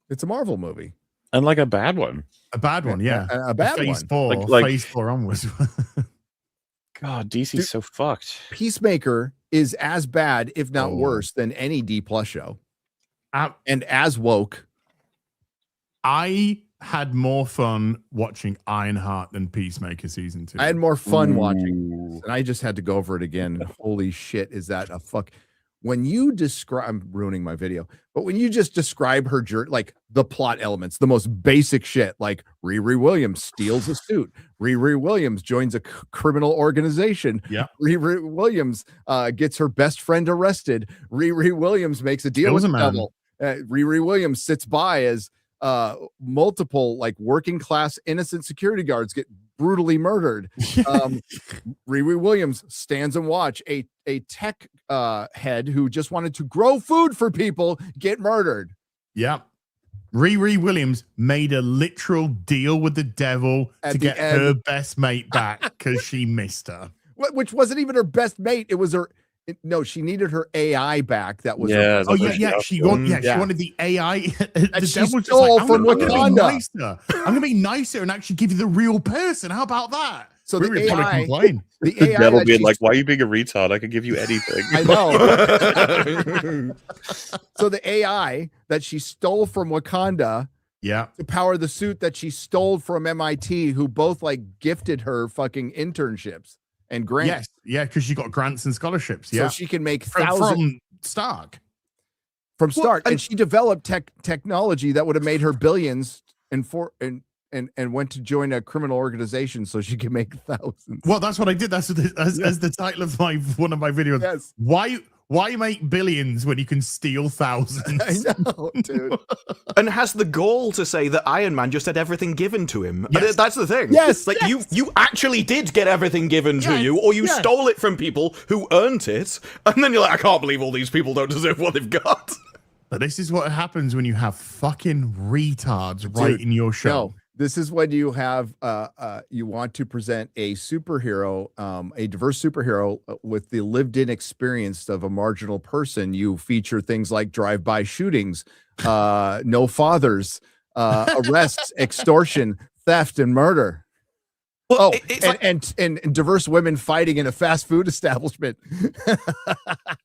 It's a Marvel movie. And like a bad one. A bad one, yeah. A bad Phase one. 4, Phase 4 onwards. God, DC's so fucked. Peacemaker is as bad, if not worse, than any D+ show. And as woke. I had more fun watching Ironheart than Peacemaker season 2. I had more fun watching this, and I just had to go over it again. Holy shit, is that a fuck? When you describe, I'm ruining my video, but when you just describe her journey, like the plot elements, the most basic shit, like Riri Williams steals a suit, Riri Williams joins a criminal organization, Riri Williams gets her best friend arrested, Riri Williams makes a deal with the devil, Riri Williams sits by as multiple like working class innocent security guards get brutally murdered. Riri Williams stands and watch a tech head who just wanted to grow food for people get murdered. Yeah. Riri Williams made a literal deal with the devil to get her best mate back because she missed her. Which wasn't even her best mate. It was her. No, she needed her AI back. That was she wanted the AI. The she devil stole like, from Wakanda. I'm gonna be nicer and actually give you the real person. How about that? So the AI, the devil being like, "Why are you being a retard? I could give you anything." I know. So the AI that she stole from Wakanda, to power the suit that she stole from MIT, who both like gifted her fucking internships and grants. Yes, because she got grants and scholarships. So she can make from Stark. From Stark, and she developed technology that would have made her billions and went to join a criminal organization so she could make thousands. Well, that's what I did. That's as the title of one of my videos. Yes. Why make billions when you can steal thousands? I know, dude. And has the gall to say that Iron Man just had everything given to him. Yes. That's the thing. Yes. Like you actually did get everything given to you, or you stole it from people who earned it, and then you're like, I can't believe all these people don't deserve what they've got. But this is what happens when you have fucking retards writing your show. No. This is when you have you want to present a superhero, a diverse superhero with the lived-in experience of a marginal person. You feature things like drive-by shootings, no fathers, arrests, extortion, theft, and murder. Oh, it's and diverse women fighting in a fast food establishment.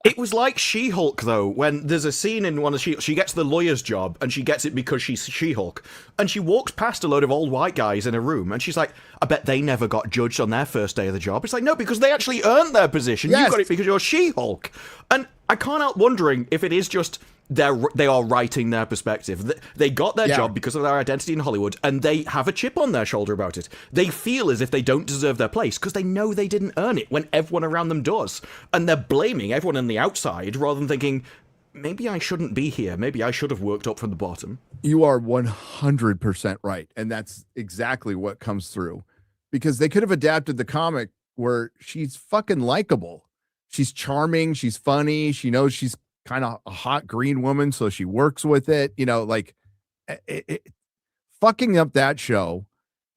It was like She-Hulk, though, when there's a scene in one of she gets the lawyer's job, and she gets it because she's She-Hulk, and she walks past a load of old white guys in a room, and she's like, I bet they never got judged on their first day of the job. It's like, no, because they actually earned their position. Yes. You got it because you're She-Hulk. And I can't help wondering if it is just they are writing their perspective. They got their job because of their identity in Hollywood, and they have a chip on their shoulder about it. They feel as if they don't deserve their place because they know they didn't earn it when everyone around them does. And they're blaming everyone on the outside rather than thinking, maybe I shouldn't be here. Maybe I should have worked up from the bottom. You are 100% right. And that's exactly what comes through. Because they could have adapted the comic where she's fucking likable. She's charming. She's funny. She knows she's kind of a hot green woman, so she works with it. You know, like fucking up that show.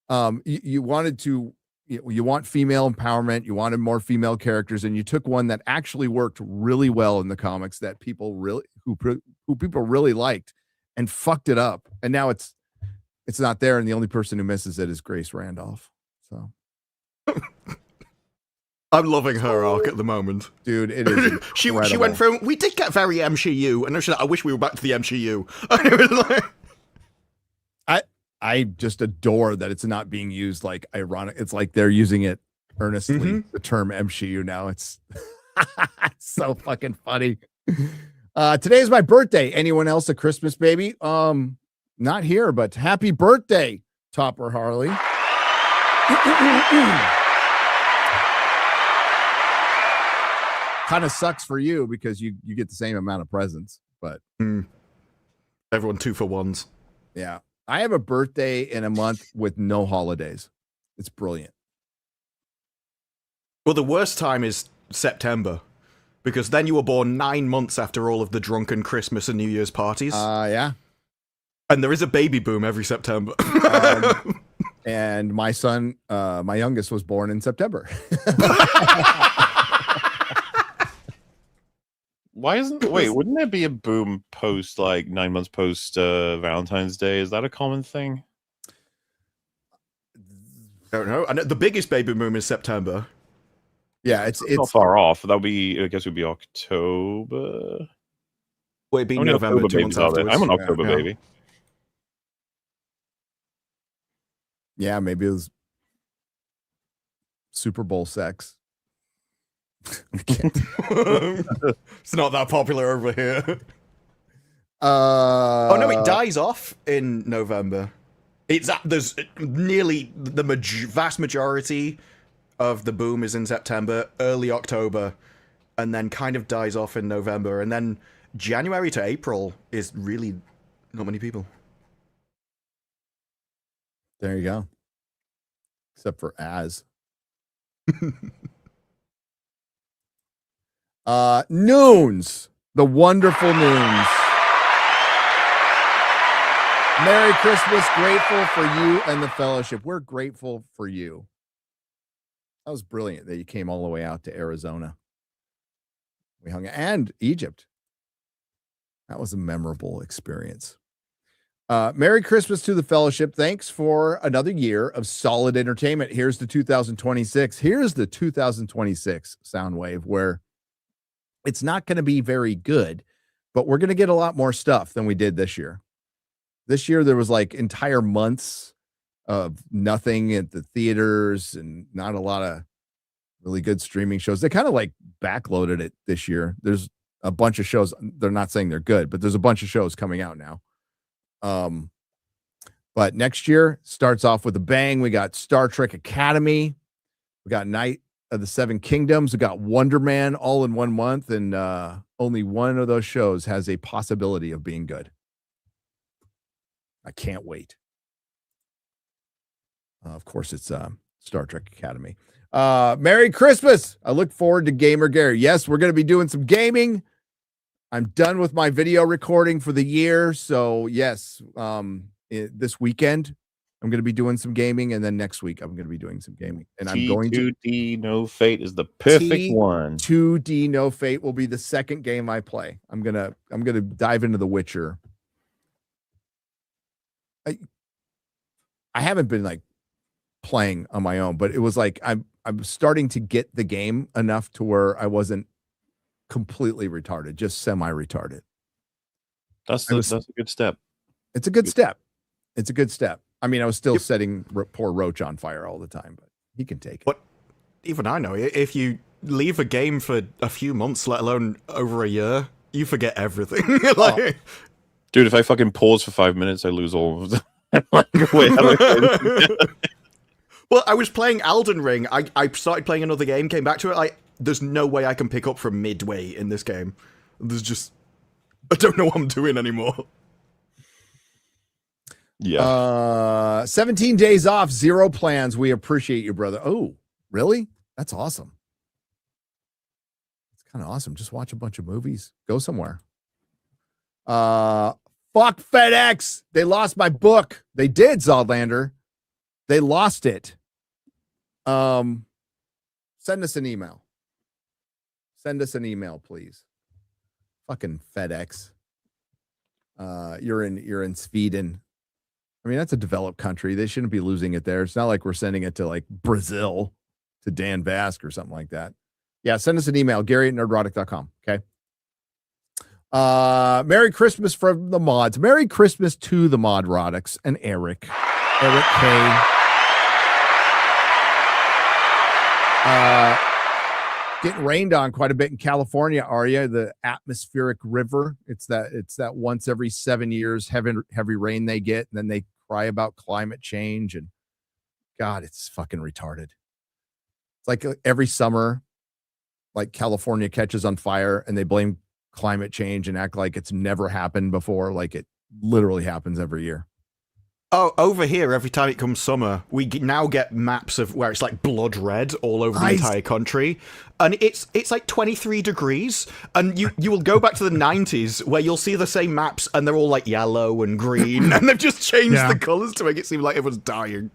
You wanted to, you want female empowerment. You wanted more female characters, and you took one that actually worked really well in the comics that people really, who people really liked, and fucked it up. And now it's not there, and the only person who misses it is Grace Randolph. So. I'm loving her arc at the moment. Dude, it is she went from, we did get very MCU, and I wish we were back to the MCU. And it was like... I just adore that it's not being used like ironic. It's like they're using it earnestly, the term MCU now. It's, it's so fucking funny. Today is my birthday. Anyone else a Christmas baby? Not here, but happy birthday, Topper Harley. Kind of sucks for you because you get the same amount of presents, but everyone 2-for-1s. Yeah. I have a birthday in a month with no holidays. It's brilliant. Well, the worst time is September, because then you were born 9 months after all of the drunken Christmas and New Year's parties. Yeah. And there is a baby boom every September. And my son, my youngest, was born in September. Why isn't wouldn't there be a boom post like 9 months post Valentine's Day? Is that a common thing? I don't know. And the biggest baby boom is September. Yeah, it's not far off. That would be, I guess, it would be October. Well, it'd be November. October 2 months afterwards. I'm an October baby. Yeah, maybe it was Super Bowl sex. It's not that popular over here. Oh no, it dies off in November. There's nearly the vast majority of the boom is in September, early October, and then kind of dies off in November, and then January to April is really not many people. There you go. Except for Az. Noons, the wonderful Noons. Merry Christmas. Grateful for you and the fellowship. We're grateful for you. That was brilliant that you came all the way out to Arizona. We hung out, and Egypt. That was a memorable experience. Merry Christmas to the fellowship. Thanks for another year of solid entertainment. Here's the 2026. Here's the 2026 Soundwave, where it's not going to be very good, but we're going to get a lot more stuff than we did this year. This year, there was like entire months of nothing at the theaters and not a lot of really good streaming shows. They kind of like backloaded it this year. There's a bunch of shows. They're not saying they're good, but there's a bunch of shows coming out now. But next year starts off with a bang. We got Star Trek Academy. We got Night of the Seven Kingdoms. We got Wonder Man all in 1 month, and only one of those shows has a possibility of being good. I can't wait. Of course, it's Star Trek Academy. Merry Christmas. I look forward to Gamer Gary. Yes, we're going to be doing some gaming. I'm done with my video recording for the year. So yes, this weekend, I'm going to be doing some gaming. And then next week, I'm going to be doing some gaming. And I'm going to... T2D No Fate is the perfect one. 2D No Fate will be the second game I play. I'm going to dive into The Witcher. I haven't been like playing on my own, but it was like I'm starting to get the game enough to where I wasn't completely retarded, just semi-retarded. That's a good step. It's a good step. It's a good step. I mean, I was still setting poor Roach on fire all the time, but he can take it. But even I know, if you leave a game for a few months, let alone over a year, you forget everything. Like, dude, if I fucking pause for 5 minutes, I lose all of them. Like, wait, how do I well, I was playing Elden Ring. I started playing another game, came back to it. There's no way I can pick up from midway in this game. There's just, I don't know what I'm doing anymore. Yeah. 17 days off, 0 plans. We appreciate you, brother. Oh, really? That's awesome. It's kind of awesome. Just watch a bunch of movies. Go somewhere. Fuck FedEx. They lost my book. They did, Zodlander. They lost it. Send us an email. Send us an email, please. Fucking FedEx. You're in Sweden. I mean, that's a developed country. They shouldn't be losing it there. It's not like we're sending it to like Brazil, to Dan Bask or something like that. Yeah, send us an email, Gary@nerdrotic.com. Okay. Merry Christmas from the mods. Merry Christmas to the Modrotics and Eric. Eric K. Getting rained on quite a bit in California, are you? The atmospheric river. It's that once every 7 years heavy rain they get, and then they cry about climate change. And God, it's fucking retarded. It's like every summer, like California catches on fire and they blame climate change and act like it's never happened before. Like it literally happens every year. Oh, over here, every time it comes summer, we now get maps of where it's like blood red all over the entire country. And it's like 23 degrees. And you will go back to the 90s where you'll see the same maps and they're all like yellow and green. And they've just changed the colors to make it seem like everyone's dying.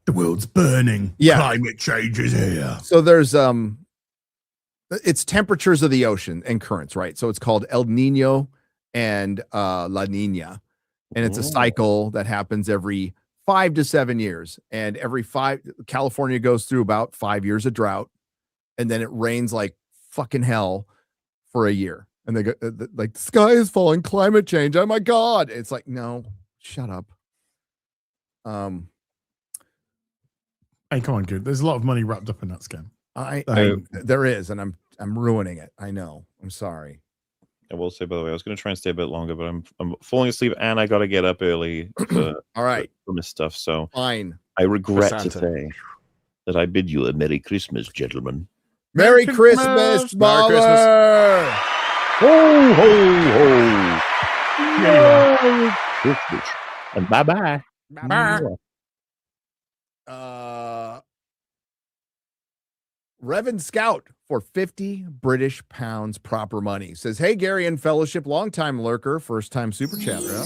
The world's burning. Yeah. Climate change is here. So there's it's temperatures of the ocean and currents, right? So it's called El Nino and La Nina. And it's a cycle that happens every 5 to 7 years. And California goes through about 5 years of drought. And then it rains like fucking hell for a year. And they go, like, the sky is falling, climate change. Oh my God. It's like, no, shut up. Hey, come on, dude. There's a lot of money wrapped up in that scam. There is, and I'm ruining it. I know. I'm sorry. I will say, by the way, I was going to try and stay a bit longer, but I'm falling asleep and I got to get up early. All right. From this stuff. So fine. I regret to say that I bid you a Merry Christmas, gentlemen. Merry Christmas, Merry Christmas. Ho, ho, ho. Merry Christmas. And bye-bye. Bye-bye. Revan Scout for 50 British pounds proper money says, hey, Gary and Fellowship, long-time lurker, first-time super chatter.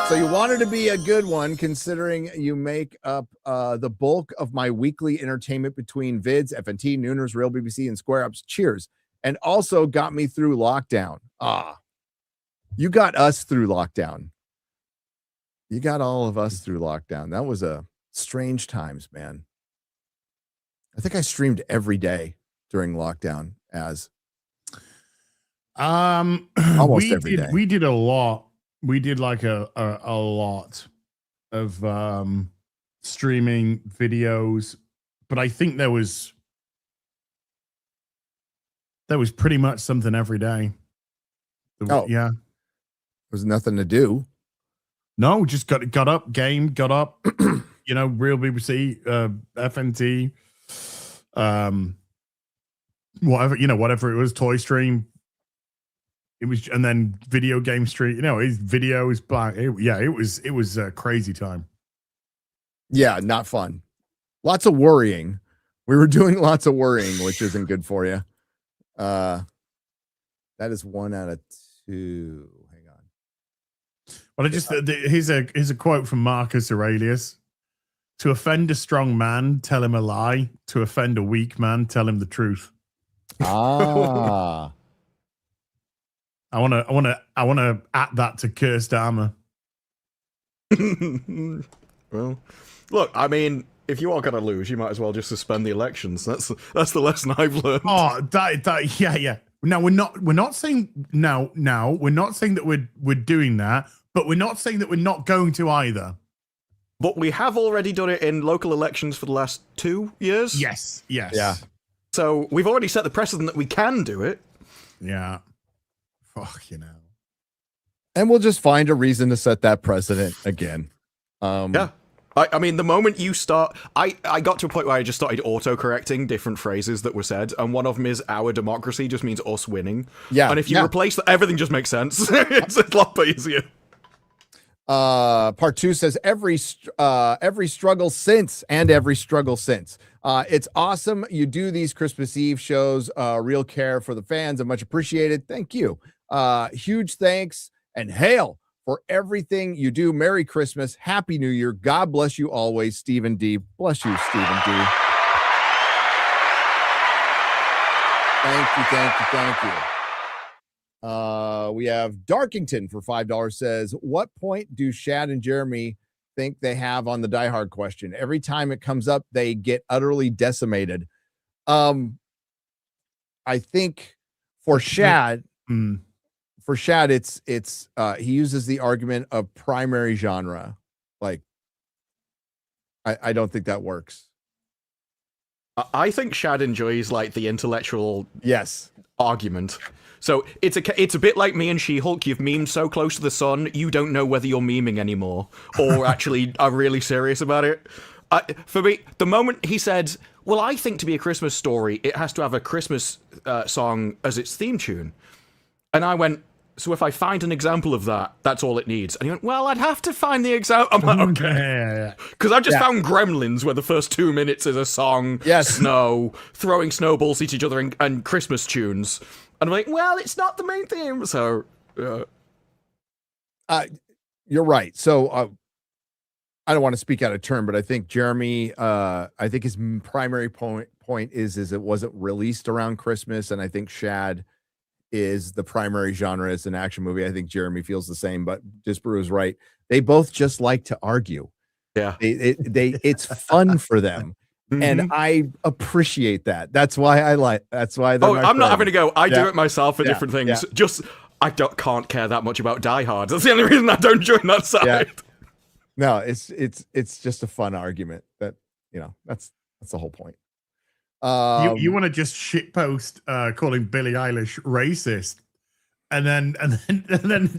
So you wanted to be a good one, considering you make up the bulk of my weekly entertainment between vids, FNT, Nooners, Real BBC, and Square Ups. Cheers. And also got me through lockdown. You got us through lockdown. You got all of us through lockdown. That was a strange times, man. I think I streamed every day during lockdown almost every day. We did a lot. We did like a lot of streaming videos, but I think there was pretty much something every day. Yeah. There's nothing to do. No, just got up, game, got up, Real BBC, FNT, whatever it was, Toy Stream. It was, and then video game stream. His video is black. It was a crazy time. Yeah, not fun. Lots of worrying. We were doing lots of worrying, which isn't good for you. That is 1 out of 2. Hang on. Well, here's a quote from Marcus Aurelius. To offend a strong man, tell him a lie. To offend a weak man, tell him the truth. Ah. I want to add that to Cursed Armor. Well, look, I mean, if you are going to lose, you might as well just suspend the elections. That's the lesson I've learned. Oh, yeah. No, we're not saying we're not saying that we're doing that, but we're not saying that we're not going to either. But we have already done it in local elections for the last 2 years. Yes. Yeah. So we've already set the precedent that we can do it. Yeah. Fuck, And we'll just find a reason to set that precedent again. Yeah. I mean, the moment you start... I got to a point where I just started auto-correcting different phrases that were said, and one of them is, our democracy just means us winning. Yeah. And if you replace that, everything just makes sense. It's a lot easier. Part 2 says, every struggle since, it's awesome. You do these Christmas Eve shows, real care for the fans, and much appreciated. Thank you. Huge thanks, and hail for everything you do. Merry Christmas. Happy New Year. God bless you always. Stephen D. Bless you, Stephen D. Thank you. We have Darkington for $5 says, what point do Shad and Jeremy think they have on the Die Hard question? Every time it comes up, they get utterly decimated. I think for Shad, it's he uses the argument of primary genre. Like, I don't think that works. I think Shad enjoys like the intellectual argument. So it's a bit like me and She-Hulk. You've memed so close to the sun, you don't know whether you're memeing anymore or actually are really serious about it. For me, the moment he said, well, I think to be a Christmas story, it has to have a Christmas song as its theme tune. And I went, so if I find an example of that, that's all it needs. And he went, well, I'd have to find the example. I'm like, okay. Because I just found Gremlins, where the first 2 minutes is a song, snow, throwing snowballs at each other, and Christmas tunes. And I'm like, well, it's not the main theme. So, you're right. So, I don't want to speak out of turn, but I think Jeremy, I think his primary point is it wasn't released around Christmas. And I think Shad is the primary genre as an action movie. I think Jeremy feels the same, but Disbrew is right. They both just like to argue. Yeah. It's fun for them. Mm-hmm. And I appreciate that. That's why that's why I'm not having to go. I do it myself for different things. Yeah. Just I can't care that much about Die Hard. That's the only reason I don't join that side. Yeah. No, it's just a fun argument that, that's the whole point. You want to just shitpost calling Billie Eilish racist, and then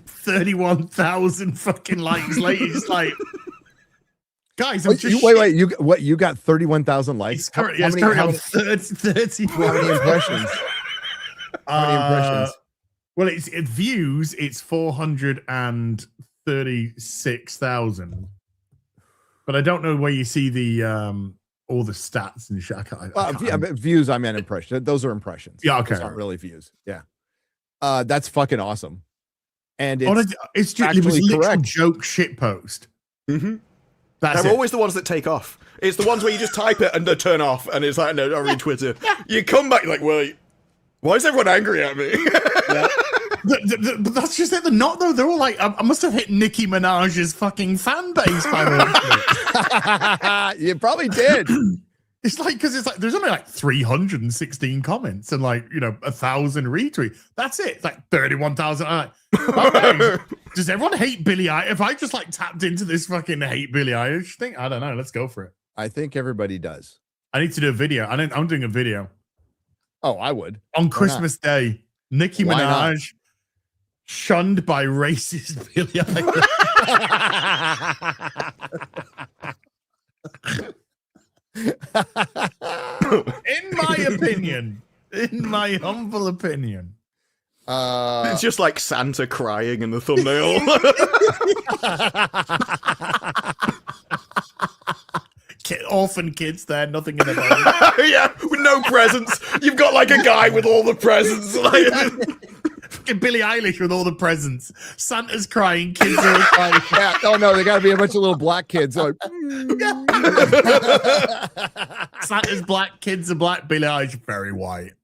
31,000 fucking likes later, it's like, guys, I'm just wait. You got 31,000 likes? How many impressions? How many impressions? Well, it's views. It's 436,000, but I don't know where you see the all the stats and shit. Views. I meant impressions. Those are impressions. Yeah, okay. Those aren't really views. Yeah, that's fucking awesome. And it's just it was literal joke shitpost. Mm-hmm. They're always the ones that take off. It's the ones where you just type it and they turn off, and it's like, no, I read Twitter. You come back like, wait, why is everyone angry at me? But that's just it. They're not, though. They're all like, I must have hit Nicki Minaj's fucking fan base by the way. You probably did. It's like, because it's like, there's only like 316 comments and like, 1,000 retweets. That's it. It's like 31,000. I'm like, okay, does everyone hate Billie Eilish? If I just like tapped into this fucking hate Billie Eilish thing, I don't know. Let's go for it. I think everybody does. I need to do a video. I'm doing a video. Oh, I would. On Christmas Day, Nicki Minaj shunned by racist Billie Eilish. In my humble opinion, it's just like Santa crying in the thumbnail. Orphan kids there, nothing in the body. Yeah, with no presents. You've got like a guy with all the presents. Fucking Billie Eilish with all the presents. Santa's crying, kids are crying. Yeah. Oh no, they got to be a bunch of little black kids. Like, Santa's black, kids are black. Billie Eilish very white.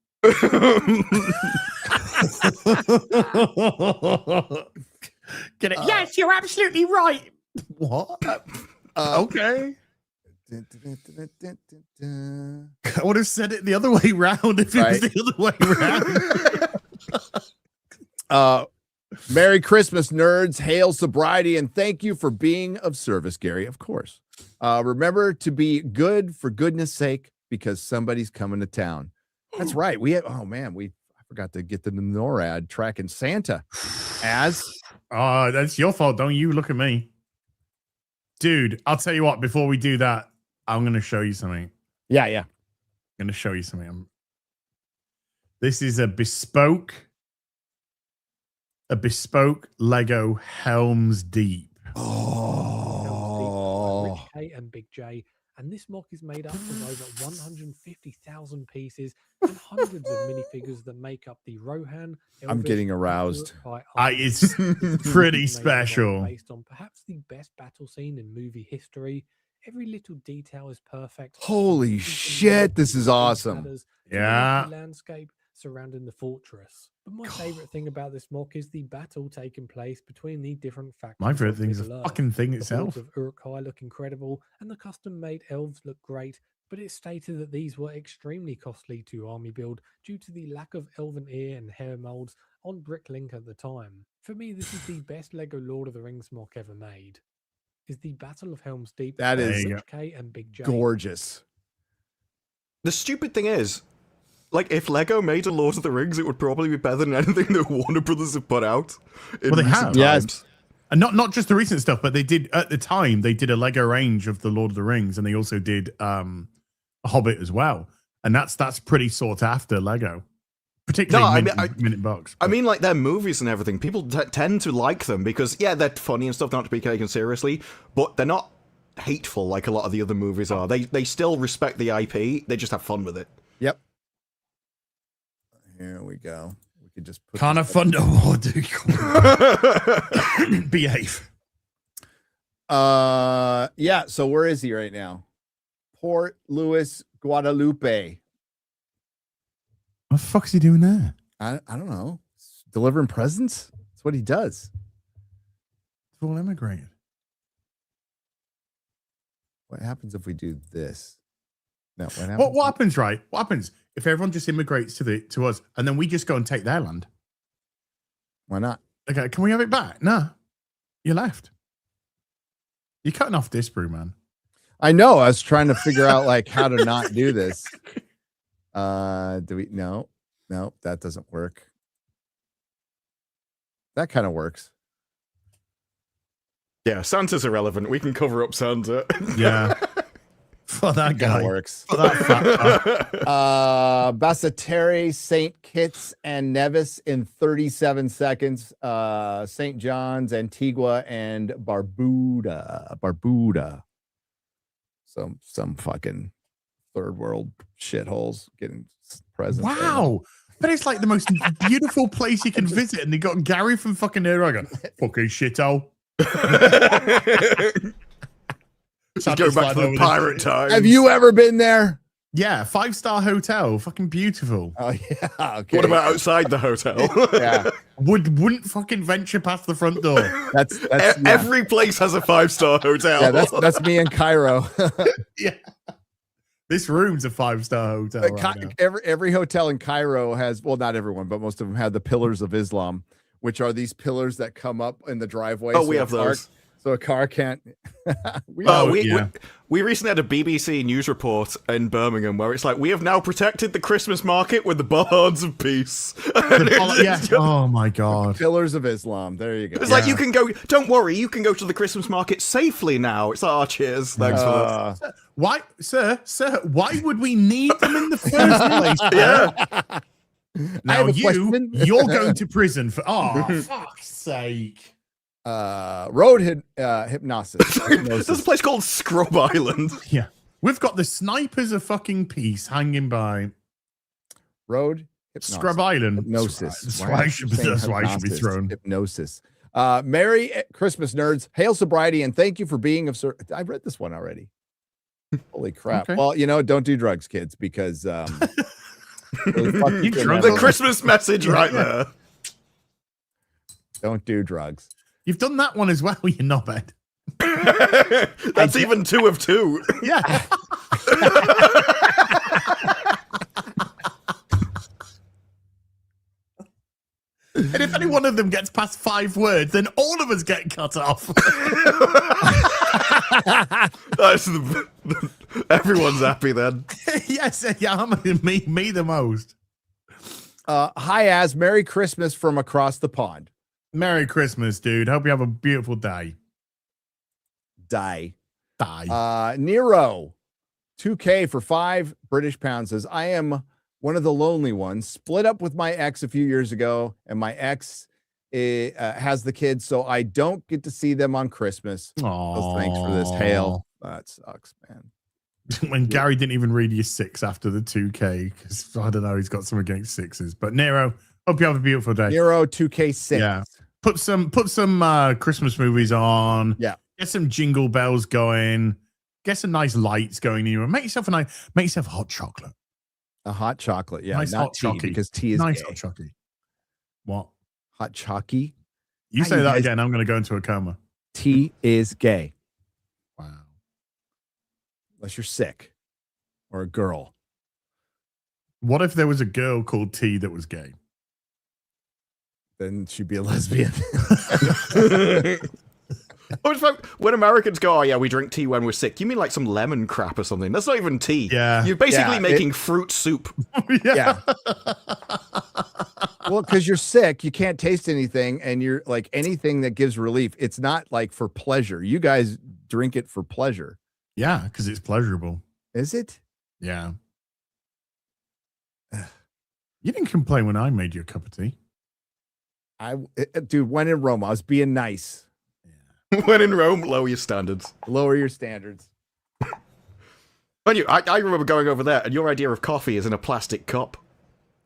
Get it? Yes, you're absolutely right. What? Okay. I would have said it the other way round if it was the other way round. Merry Christmas, nerds. Hail sobriety, and thank you for being of service, Gary. Of course. Remember to be good for goodness sake, because somebody's coming to town. That's right. I forgot to get the NORAD tracking Santa. That's your fault. Don't you look at me. Dude, I'll tell you what, before we do that, I'm going to show you something. Yeah. I'm going to show you something. This is a bespoke Lego Helm's Deep. Rich K and Big J, and this mock is made up of over 150,000 pieces and hundreds of minifigures that make up the Rohan. I'm getting aroused. It's pretty special. Based on perhaps the best battle scene in movie history. Every little detail is perfect. Holy shit, this is awesome. Yeah. Landscape surrounding the fortress. But my favorite thing about this mock is the battle taking place between the different factions. My favorite thing is the fucking thing itself. The of Uruk-hai look incredible, and the custom-made elves look great. But it's stated that these were extremely costly to army build due to the lack of elven ear and hair molds on Bricklink at the time. For me, this is the best Lego Lord of the Rings mock ever made. Is the Battle of Helm's Deep. That is Rich K and Big J. Gorgeous. The stupid thing is, like, if Lego made a Lord of the Rings, it would probably be better than anything that Warner Brothers have put out. Well, they have. Times. Yes. And not just the recent stuff, but they did, at the time, they did a Lego range of the Lord of the Rings, and they also did a Hobbit as well. And that's pretty sought after Lego. Particularly minute box. I mean, like, their movies and everything, people tend to like them because, yeah, they're funny and stuff, not to be taken seriously, but they're not hateful like a lot of the other movies are. They still respect the IP, they just have fun with it. Yep. Here we go. We could just put Kind of fun to behave. Yeah, so where is he right now? Port Louis, Guadalupe. What the fuck is he doing there? I don't know. Delivering presents? That's what he does. It's all immigrated. What happens if we do this? No, what happens? What happens, right? What happens if everyone just immigrates to us and then we just go and take their land? Why not? Okay, can we have it back? No. You left. You're cutting off this brew, man. I know. I was trying to figure out like how to not do this. Do we? No, that doesn't work. That kind of works. Yeah, Santa's irrelevant. We can cover up Santa. Yeah. For that guy. Works. For that fat Basseterre, St. Kitts, and Nevis in 37 seconds. St. John's, Antigua, and Barbuda. Some fucking third world shitholes getting presents. Wow. But it's like the most beautiful place you can visit. And they got Gary from fucking Nerdrotic. Fucking shithole. Go back to the pirate times. Have you ever been there? Yeah, 5-star hotel. Fucking beautiful. Oh, yeah. Okay. What about outside the hotel? Yeah. Wouldn't fucking venture past the front door. That's Every place has a 5-star hotel. Yeah, that's me in Cairo. Yeah. This room's a 5-star hotel. Right now. Every hotel in Cairo has, well, not everyone, but most of them have the pillars of Islam, which are these pillars that come up in the driveway. Oh, we have those. So a car can't. We recently had a BBC news report in Birmingham where it's like, we have now protected the Christmas market with the bollards of peace. Oh my God. Pillars of Islam. There you go. It's like, you can go, don't worry, you can go to the Christmas market safely now. It's like, oh, cheers. Thanks for that. Why, sir, why would we need them in the first place? Yeah. Now you're going to prison for, fuck's sake. Road hypnosis. There's a place called Scrub Island. Yeah. We've got the snipers of fucking peace hanging by. Road hypnosis. Scrub Island. Hypnosis. That's why it should be thrown. Hypnosis. Merry Christmas, nerds. Hail sobriety, and thank you for being of service. I read this one already. Holy crap. Okay. Well, don't do drugs, kids, because the Christmas message right there. Don't do drugs. You've done that one as well, you knobhead. That's even 2 of 2. Yeah. And if any one of them gets past 5 words, then all of us get cut off. That's everyone's happy then. Yes, yeah, me the most. Hi, Az. Merry Christmas from across the pond. Merry Christmas, dude. Hope you have a beautiful day. Die. Nero, 2K for 5 British pounds says, I am one of the lonely ones, split up with my ex a few years ago, and my ex has the kids, so I don't get to see them on Christmas. So thanks for this hail. That sucks, man. When Gary didn't even read your 6 after the 2K, because I don't know, he's got some against 6s. But Nero, hope you have a beautiful day. Nero 2K6. Yeah. Put some Christmas movies on. Yeah. Get some jingle bells going. Get some nice lights going. Make yourself a hot chocolate. A hot chocolate, yeah. Nice not hot tea, chocolate. because tea is nice gay. hot chocolate. What? Hot chocky? You say that again, I'm going to go into a coma. Tea is gay. Wow. Unless you're sick or a girl. What if there was a girl called T that was gay? Then she'd be a lesbian. When Americans go, oh yeah, we drink tea when we're sick, you mean like some lemon crap or something? That's not even tea. Yeah. You're basically making fruit soup. Yeah. Well, because you're sick, you can't taste anything, and you're like anything that gives relief. It's not like for pleasure. You guys drink it for pleasure. Yeah, because it's pleasurable. Is it? Yeah. You didn't complain when I made you a cup of tea. Dude, when in Rome, I was being nice. When in Rome, lower your standards. Lower your standards. I remember going over there, and your idea of coffee is in a plastic cup.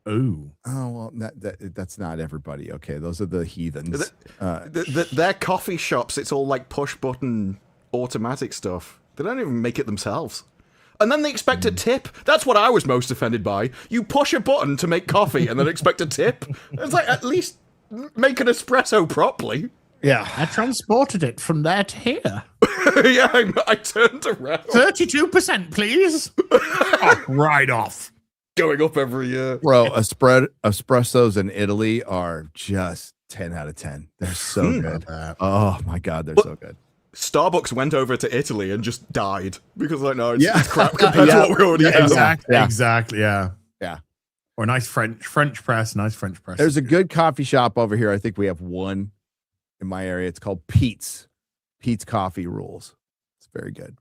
Ooh. Oh, well, that's not everybody. Okay, those are the heathens. Their coffee shops, it's all like push-button automatic stuff. They don't even make it themselves. And then they expect a tip. That's what I was most offended by. You push a button to make coffee and then expect a tip. It's like, at least make an espresso properly. Yeah. I transported it from there to here. Yeah, I turned around. 32%, please. Oh, right off. Going up every year. Bro, espressos in Italy are just 10 out of 10. They're so good. Oh my God, they're so good. Starbucks went over to Italy and just died because like, no, it's crap compared to what we already have. Exactly, yeah. Yeah. Or nice French press, There's a good coffee shop over here. I think we have one in my area. It's called Pete's. Pete's Coffee rules. It's very good.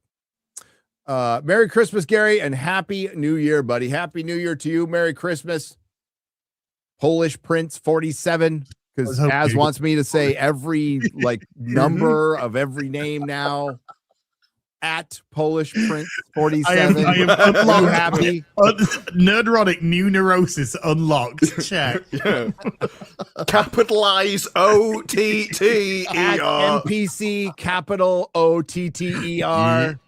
Merry Christmas, Gary, and Happy New Year, buddy. Happy New Year to you. Merry Christmas. Polish Prince 47. Because Az wants me to say every number of every name now. At Polish Prince 47. I am unlocked. Happy? Nerdrotic new neurosis unlocked. Check. Yeah. Capitalize OTTER. At NPC capital OTTER.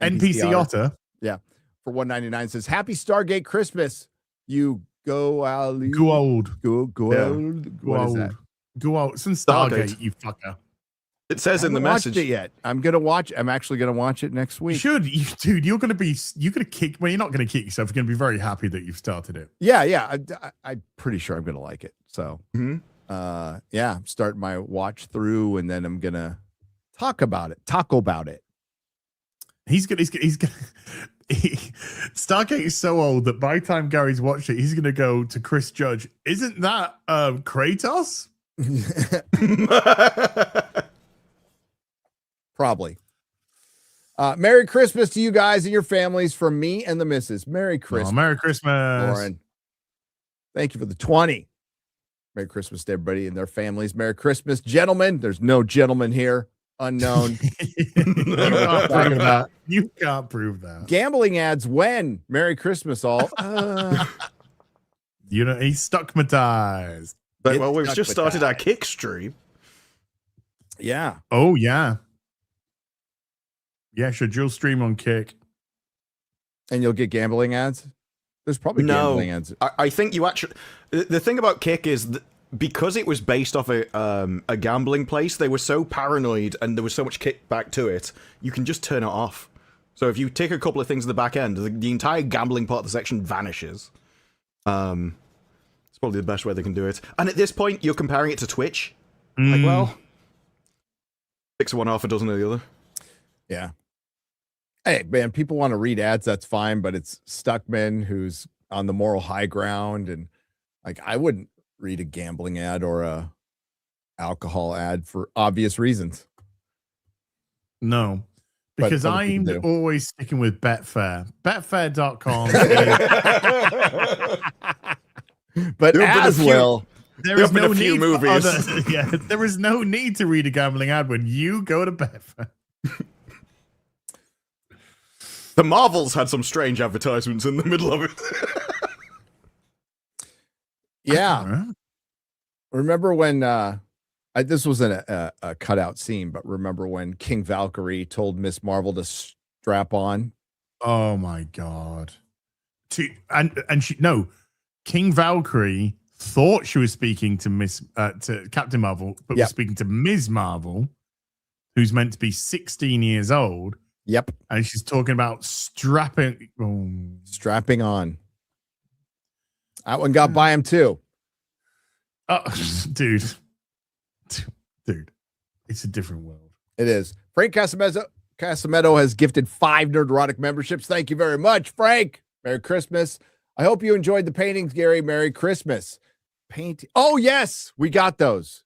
NPC Otter. Yeah. For $1.99 says, Happy Stargate Christmas. You go out. Go old. Go old. What is that? Go out. Some Stargate, you fucker. It says in the message. Watched it yet. I'm actually gonna watch it next week. You should, dude. You're gonna kick. Well, you're not gonna kick yourself. You're gonna be very happy that you've started it. Yeah. I'm pretty sure I'm gonna like it. So, I'm starting my watch through, and then I'm gonna talk about it. He's gonna. Stargate is so old that by the time Gary's watched it, he's gonna go to Chris Judge. Isn't that Kratos? Probably. Merry Christmas to you guys and your families from me and the missus. Merry Christmas. Merry Christmas, Lauren. Thank you for the 20. Merry Christmas to everybody and their families. Merry Christmas, gentlemen. There's no gentleman here. Unknown. You can't prove that. Gambling ads when? Merry Christmas, all. He's stuckmatized. But well, we've just started our Kick stream. Yeah. Oh yeah. Yeah, should you stream on Kick? And you'll get gambling ads? There's probably gambling ads. I think you actually... The thing about Kick is that because it was based off a gambling place, they were so paranoid and there was so much kickback to it, you can just turn it off. So if you take a couple of things at the back end, the entire gambling part of the section vanishes. It's probably the best way they can do it. And at this point, you're comparing it to Twitch. Like, well, 6 of one, half a dozen of the other. Yeah. Hey, man, people want to read ads, that's fine, but it's Stuckman who's on the moral high ground, and like I wouldn't read a gambling ad or a alcohol ad for obvious reasons. No, because I'm always sticking with Betfair. Betfair.com. But as well, there is no need there is no need to read a gambling ad when you go to Betfair. The Marvels had some strange advertisements in the middle of it. Yeah. Remember when this wasn't a cutout scene, but remember when King Valkyrie told Miss Marvel to strap on? Oh my God. King Valkyrie thought she was speaking to Captain Marvel, but was speaking to Ms. Marvel, who's meant to be 16 years old. Yep. And she's talking about strapping on. That one got by him too. Oh, dude, it's a different world. It is. Frank Casamedo has gifted 5 Nerdrotic memberships. Thank you very much, Frank. Merry Christmas. I hope you enjoyed the paintings, Gary. Merry Christmas. Oh, yes, we got those.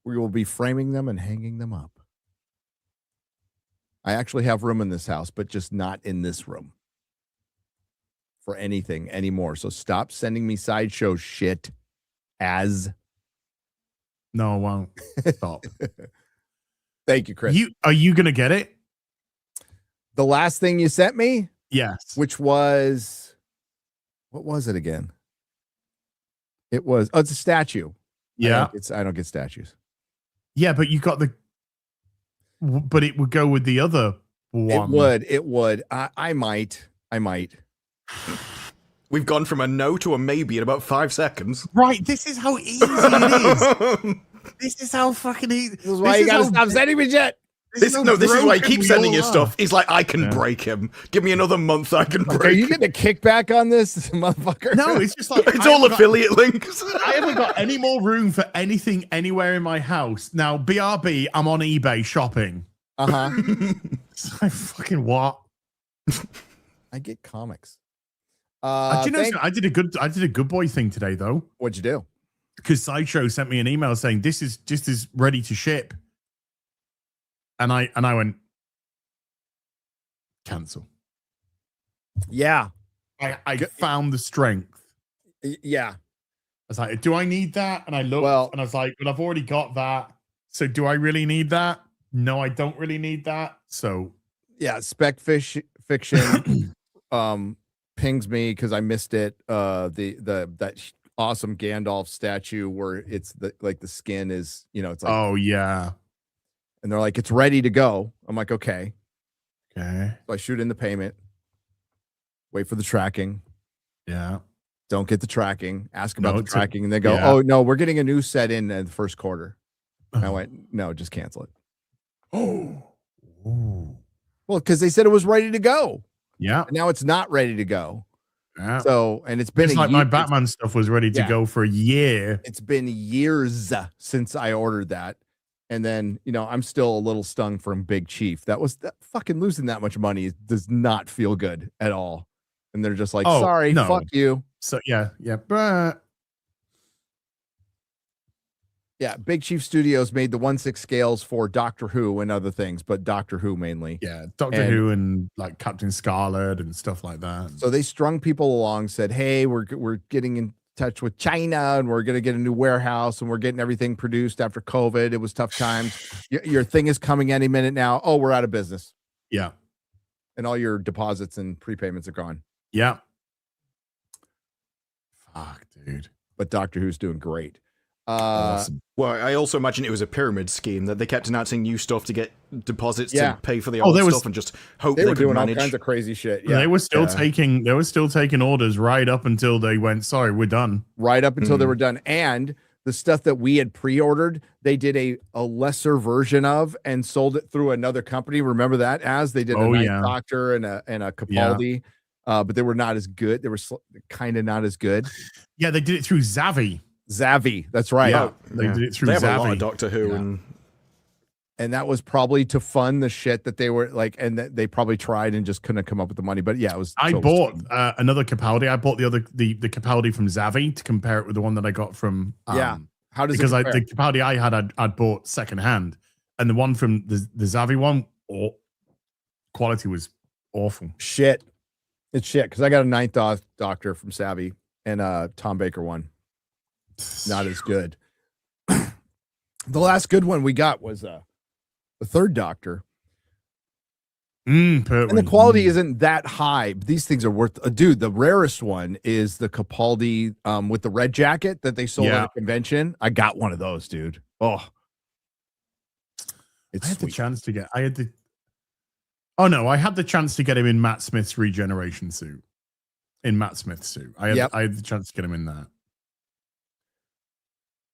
We will be framing them and hanging them up. I actually have room in this house, but just not in this room for anything anymore. So stop sending me sideshow shit. No, I won't. Stop. Thank you, Chris. Are you gonna get it? The last thing you sent me? Yes. Which was, what was it again? It was, it's a statue. Yeah. I don't get statues. Yeah, but you got but it would go with the other one. It would. I might. We've gone from a no to a maybe in about 5 seconds. Right, this is how easy it is. This is how fucking easy. This is why you gotta stop sending me shit. This is why he keeps sending you stuff. He's like, I can break him. Give me another month, I can break him. Are you getting a kickback on this, motherfucker? No, it's just like it's all affiliate links. I haven't got any more room for anything anywhere in my house. Now, BRB, I'm on eBay shopping. It's like, fucking what? I get comics. I did a good boy thing today though. What'd you do? Because Sideshow sent me an email saying this is ready to ship, and I went cancel. Yeah, I found the strength. Yeah, I was like, do I need that? And I looked, and I was like, but I've already got that. So do I really need that? No, I don't really need that. So yeah, Spec Fiction pings me because I missed it. That awesome Gandalf statue where it's the skin is, it's like, oh yeah, and they're like, it's ready to go. I'm like, okay. So I shoot in the payment, wait for the tracking. Yeah. Don't get the tracking. Ask about the tracking, and they go, oh no, we're getting a new set in the first quarter. And I went, no, just cancel it. Oh. Well, because they said it was ready to go. Yeah. And now it's not ready to go. Yeah. So, and it's been my Batman stuff was ready to go for a year. It's been years since I ordered that. And then, I'm still a little stung from Big Chief. That fucking losing that much money does not feel good at all. And they're just like, sorry, fuck you. So yeah. But yeah, Big Chief Studios made the 1/6 scales for Doctor Who and other things, but Doctor Who mainly. Yeah, Doctor Who and like Captain Scarlet and stuff like that. So they strung people along, said, hey, we're getting in touch with China and we're going to get a new warehouse and we're getting everything produced after COVID. It was tough times. Your thing is coming any minute now. Oh, we're out of business. Yeah. And all your deposits and prepayments are gone. Yeah. Fuck, dude. But Doctor Who's doing great. Awesome. Well, I also imagine it was a pyramid scheme that they kept announcing new stuff to get deposits to pay for the old stuff and just hope they were could doing manage. all kinds of crazy shit. Yeah, they were still taking orders right up until they went, sorry, we're done. Right up until they were done. And the stuff that we had pre-ordered, they did a lesser version of and sold it through another company. Remember that? As they did a Ninth Doctor and a Capaldi, but they were not as good. They were kind of not as good. Yeah, they did it through Zavi. Zavi, that's right. Yeah, they did it through They have Zavi. a lot of Doctor Who and that was probably to fund the shit that they were like, and that they probably tried and just couldn't come up with the money. But yeah, it was. I bought another Capaldi. I bought the Capaldi from Zavi to compare it with the one that I got from. How does because it compare? the Capaldi I had, I'd bought secondhand, and the one from the Zavi one, quality was awful. Shit, it's shit. Because I got a Ninth Doctor from Savvy and a Tom Baker one. Not as good. The last good one we got was the Third Doctor. And the quality isn't that high. These things are worth dude, the rarest one is the Capaldi with the red jacket that they sold at a convention. I got one of those, dude. Oh, I had the chance to get I had the chance to get him in Matt Smith's regeneration suit. In Matt Smith's suit. I had the chance to get him in that.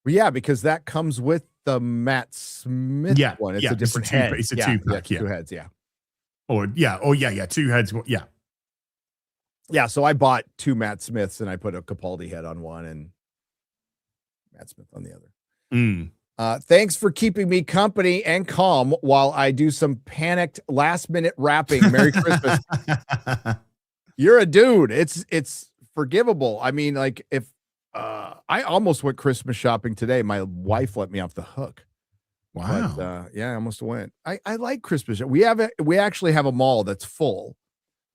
Well, yeah, because that comes with the Matt Smith one. It's a different head. It's a two-pack, two heads, yeah. Two heads. Yeah. Yeah, so I bought two Matt Smiths and I put a Capaldi head on one and Matt Smith on the other. Thanks for keeping me company and calm while I do some panicked last-minute wrapping. Merry Christmas. You're a dude. It's forgivable. I mean, like if I almost went Christmas shopping today. My wife let me off the hook. Wow. But, I almost went. I like Christmas. We actually have a mall that's full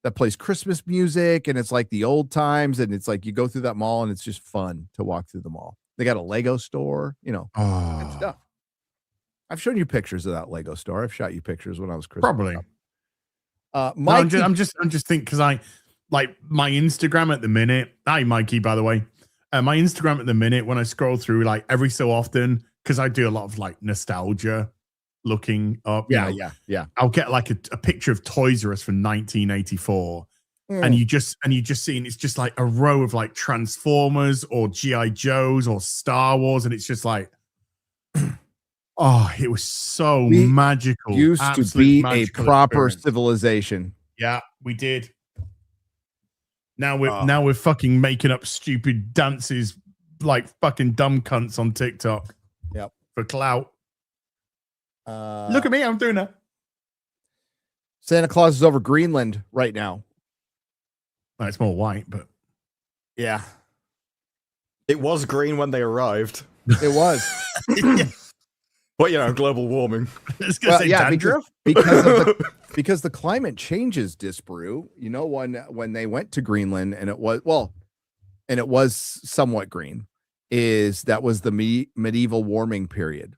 that plays Christmas music, and it's like the old times, and it's like you go through that mall and it's just fun to walk through the mall. They got a Lego store, good stuff. I've shown you pictures of that Lego store. I've shot you pictures when I was Christmas. Probably. Mikey, I'm just thinking because I like my Instagram at the minute. Hi, Mikey, by the way. My Instagram at the minute, when I scroll through, like every so often, because I do a lot of like nostalgia looking up. Yeah. I'll get like a picture of Toys R Us from 1984, and you just see, and it's just like a row of like Transformers or GI Joes or Star Wars, and it's just like, oh, it was so magical. Used to be a proper civilization. Yeah, we did. Now we're fucking making up stupid dances like fucking dumb cunts on TikTok. Yep. For clout. Look at me, I'm doing that. Santa Claus is over Greenland right now. Well, it's more white, but yeah. It was green when they arrived. It was. But global warming. Because the climate changes, Disbrew. When they went to Greenland and it was somewhat green, that was the medieval warming period,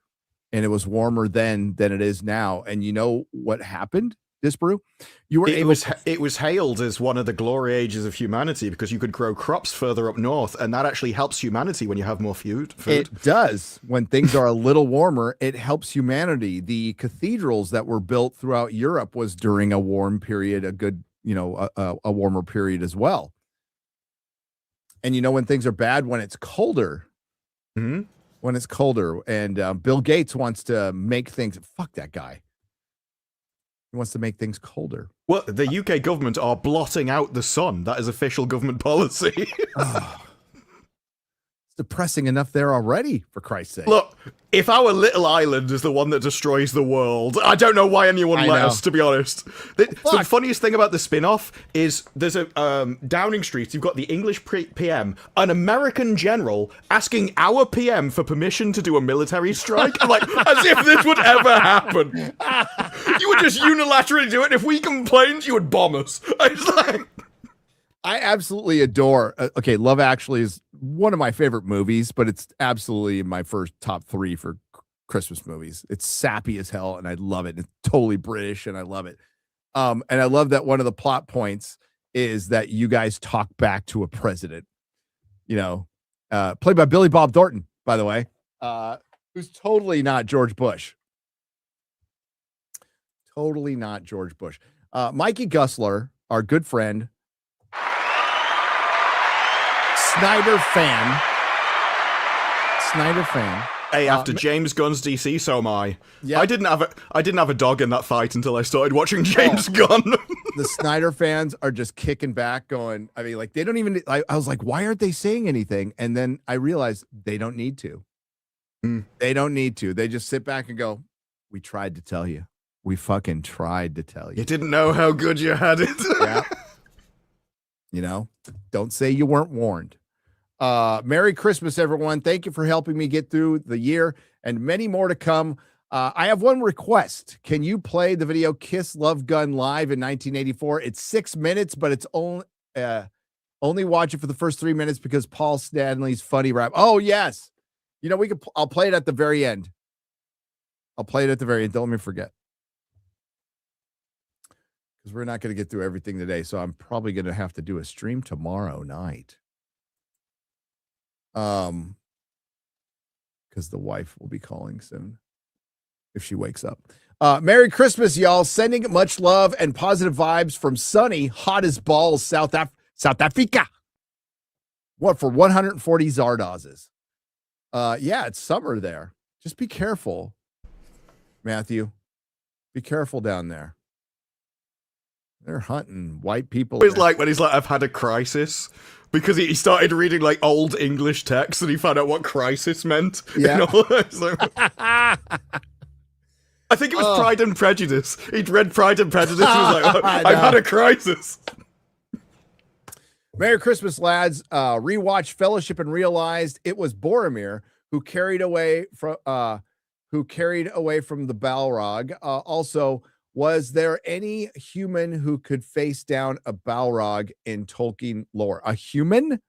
and it was warmer then than it is now. And you know what happened, Disbrew? It was hailed as one of the glory ages of humanity because you could grow crops further up north, and that actually helps humanity when you have more food. It does. When things are a little warmer, it helps humanity. The cathedrals that were built throughout Europe was during a warm period, a good, a warmer period as well. And when things are bad, when it's colder. Mm-hmm. When it's colder, and Bill Gates wants to make things. Fuck that guy. He wants to make things colder. Well, the UK government are blotting out the sun. That is official government policy. It's depressing enough there already, for Christ's sake. Look, if our little island is the one that destroys the world, I don't know why anyone let us, to be honest. The funniest thing about the spin-off is there's a Downing Street, you've got the English PM, an American general asking our PM for permission to do a military strike. I'm like, as if this would ever happen. You would just unilaterally do it, and if we complained, you would bomb us. It's like... I absolutely adore. Love Actually is one of my favorite movies, but it's absolutely my first top 3 for Christmas movies. It's sappy as hell, and I love it. It's totally British, and I love it. And I love that one of the plot points is that you guys talk back to a president. Played by Billy Bob Thornton, by the way, who's totally not George Bush. Totally not George Bush. Mikey Gussler, our good friend. Snyder fan. Hey, after James Gunn's DC, so am I. Yeah. I didn't have a dog in that fight until I started watching James Gunn. The Snyder fans are just kicking back, going, I mean, like, they don't even, I was like, why aren't they saying anything? And then I realized they don't need to. They don't need to. They just sit back and go, we tried to tell you. We fucking tried to tell you. You didn't know how good you had it. Yeah. You know, don't say you weren't warned. Merry Christmas, everyone. Thank you for helping me get through the year and many more to come. I have one request. Can you play the video Kiss Love Gun live in 1984? It's 6 minutes, but it's only watch it for the first 3 minutes because Paul Stanley's funny rap. Oh, yes. You know, I'll play it at the very end. Don't let me forget. Because we're not going to get through everything today. So I'm probably going to have to do a stream tomorrow night. Because the wife will be calling soon if she wakes up. Merry Christmas, y'all. Sending much love and positive vibes from sunny, hot as balls, South Africa. What for 140 Zardozes? Yeah, it's summer there. Just be careful, Matthew. Be careful down there. They're hunting white people. It's like when he's like, I've had a crisis. Because he started reading like old English texts and he found out what crisis meant. Yeah. So, I think it was Pride and Prejudice. He'd read Pride and Prejudice and was like, I've had a crisis. Merry Christmas, lads. Rewatched Fellowship and realized it was Boromir who carried away from the Balrog. Also, was there any human who could face down a Balrog in Tolkien lore? A human?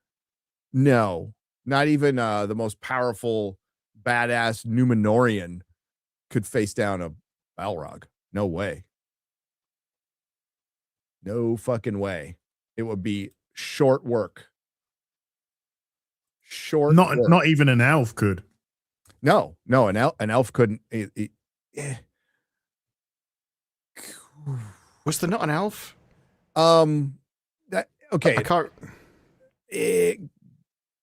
No, not even the most powerful, badass Númenórean could face down a Balrog. No way. No fucking way. It would be short work. Not even an elf could. No, an elf couldn't. Was there not an elf? Okay. I can't.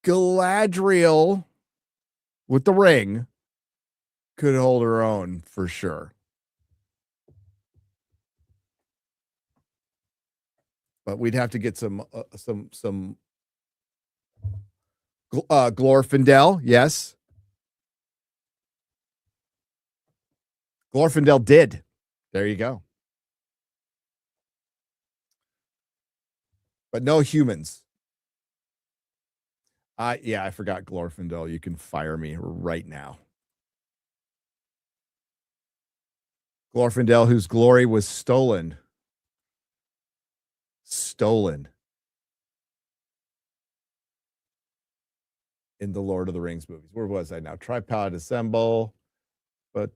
Galadriel with the ring could hold her own for sure. But we'd have to get some Glorfindel, yes. Glorfindel did. There you go. But no humans. Yeah, I forgot Glorfindel. You can fire me right now. Glorfindel, whose glory was stolen. In the Lord of the Rings movies. Where was I now? Tripod assemble. But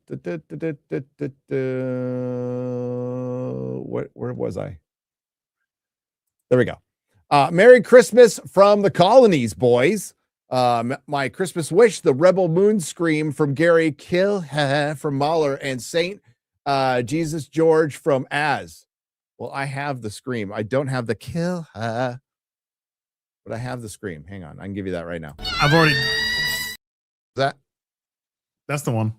where was I? There we go. Merry Christmas from the colonies, boys. My Christmas wish, the Rebel Moon Scream from Gary Kill from Mahler and Saint Jesus George from Az. Well, I have the scream. I don't have the kill, but I have the scream. Hang on. I can give you that right now. I've already. That's the one.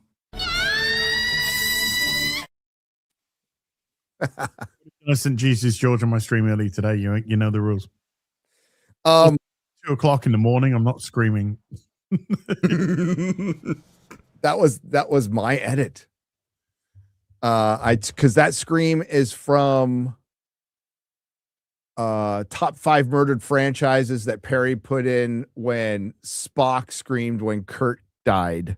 Listen, Jesus George on my stream early today. You know the rules. 2:00 in the morning. I'm not screaming. That was my edit. Because that scream is from top 5 murdered franchises that Perry put in when Spock screamed when Kurt died,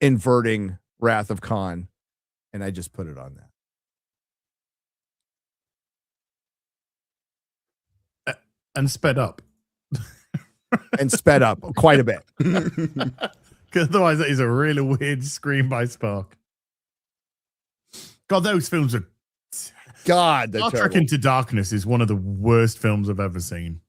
inverting Wrath of Khan, and I just put it on that. And sped up. Quite a bit. Because otherwise that is a really weird scream by Spock. God, those films are... God, Star Trek Into Darkness is one of the worst films I've ever seen.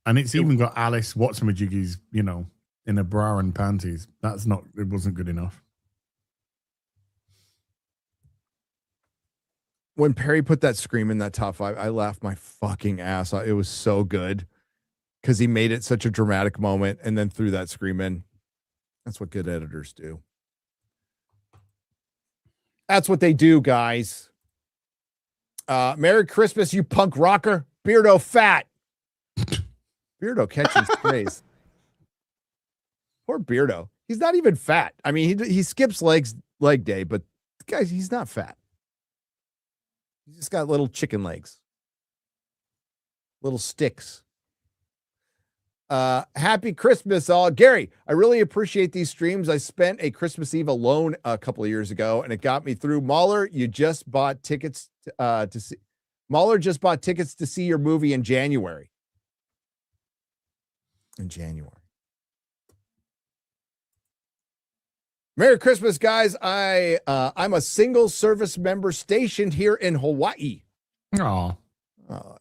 And it's even got Alice Whatsumajiggies, in a bra and panties. It wasn't good enough. When Perry put that scream in that top 5, I laughed my fucking ass off. It was so good. because he made it such a dramatic moment and then threw that scream in. That's what good editors do. That's what they do, guys. Merry Christmas, you punk rocker. Beardo fat. Beardo catching strays. Poor Beardo. He's not even fat. I mean, he skips leg day, but guys, he's not fat. He's just got little chicken legs. Little sticks. Happy Christmas, all. Gary, I really appreciate these streams. I spent a Christmas Eve alone a couple of years ago, and it got me through. Mahler, you just bought tickets to see. Mahler just bought tickets to see your movie in January. Merry Christmas, guys. I'm a single service member stationed here in Hawaii. Oh.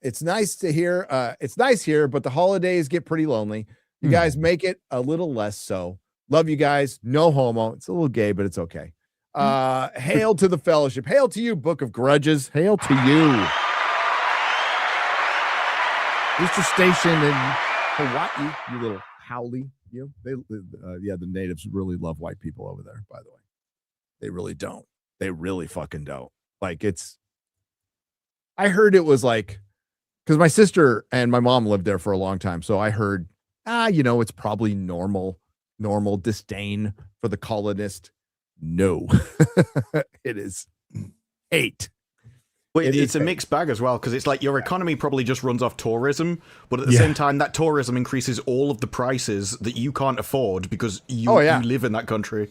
It's nice to hear. It's nice here, but the holidays get pretty lonely. You guys make it a little less so. Love you guys. No homo. It's a little gay, but it's okay. Hail to the fellowship. Hail to you, Book of Grudges. Hail to you. Mr. Station in Hawaii, you little howly. You, the natives really love white people over there, by the way. They really don't. They really fucking don't. Like, I heard it was like, because my sister and my mom lived there for a long time. So I heard, it's probably normal disdain for the colonist. No, it is hate. Well, it's a mixed bag as well, because it's like your economy probably just runs off tourism, but at the same time, that tourism increases all of the prices that you can't afford because you live in that country.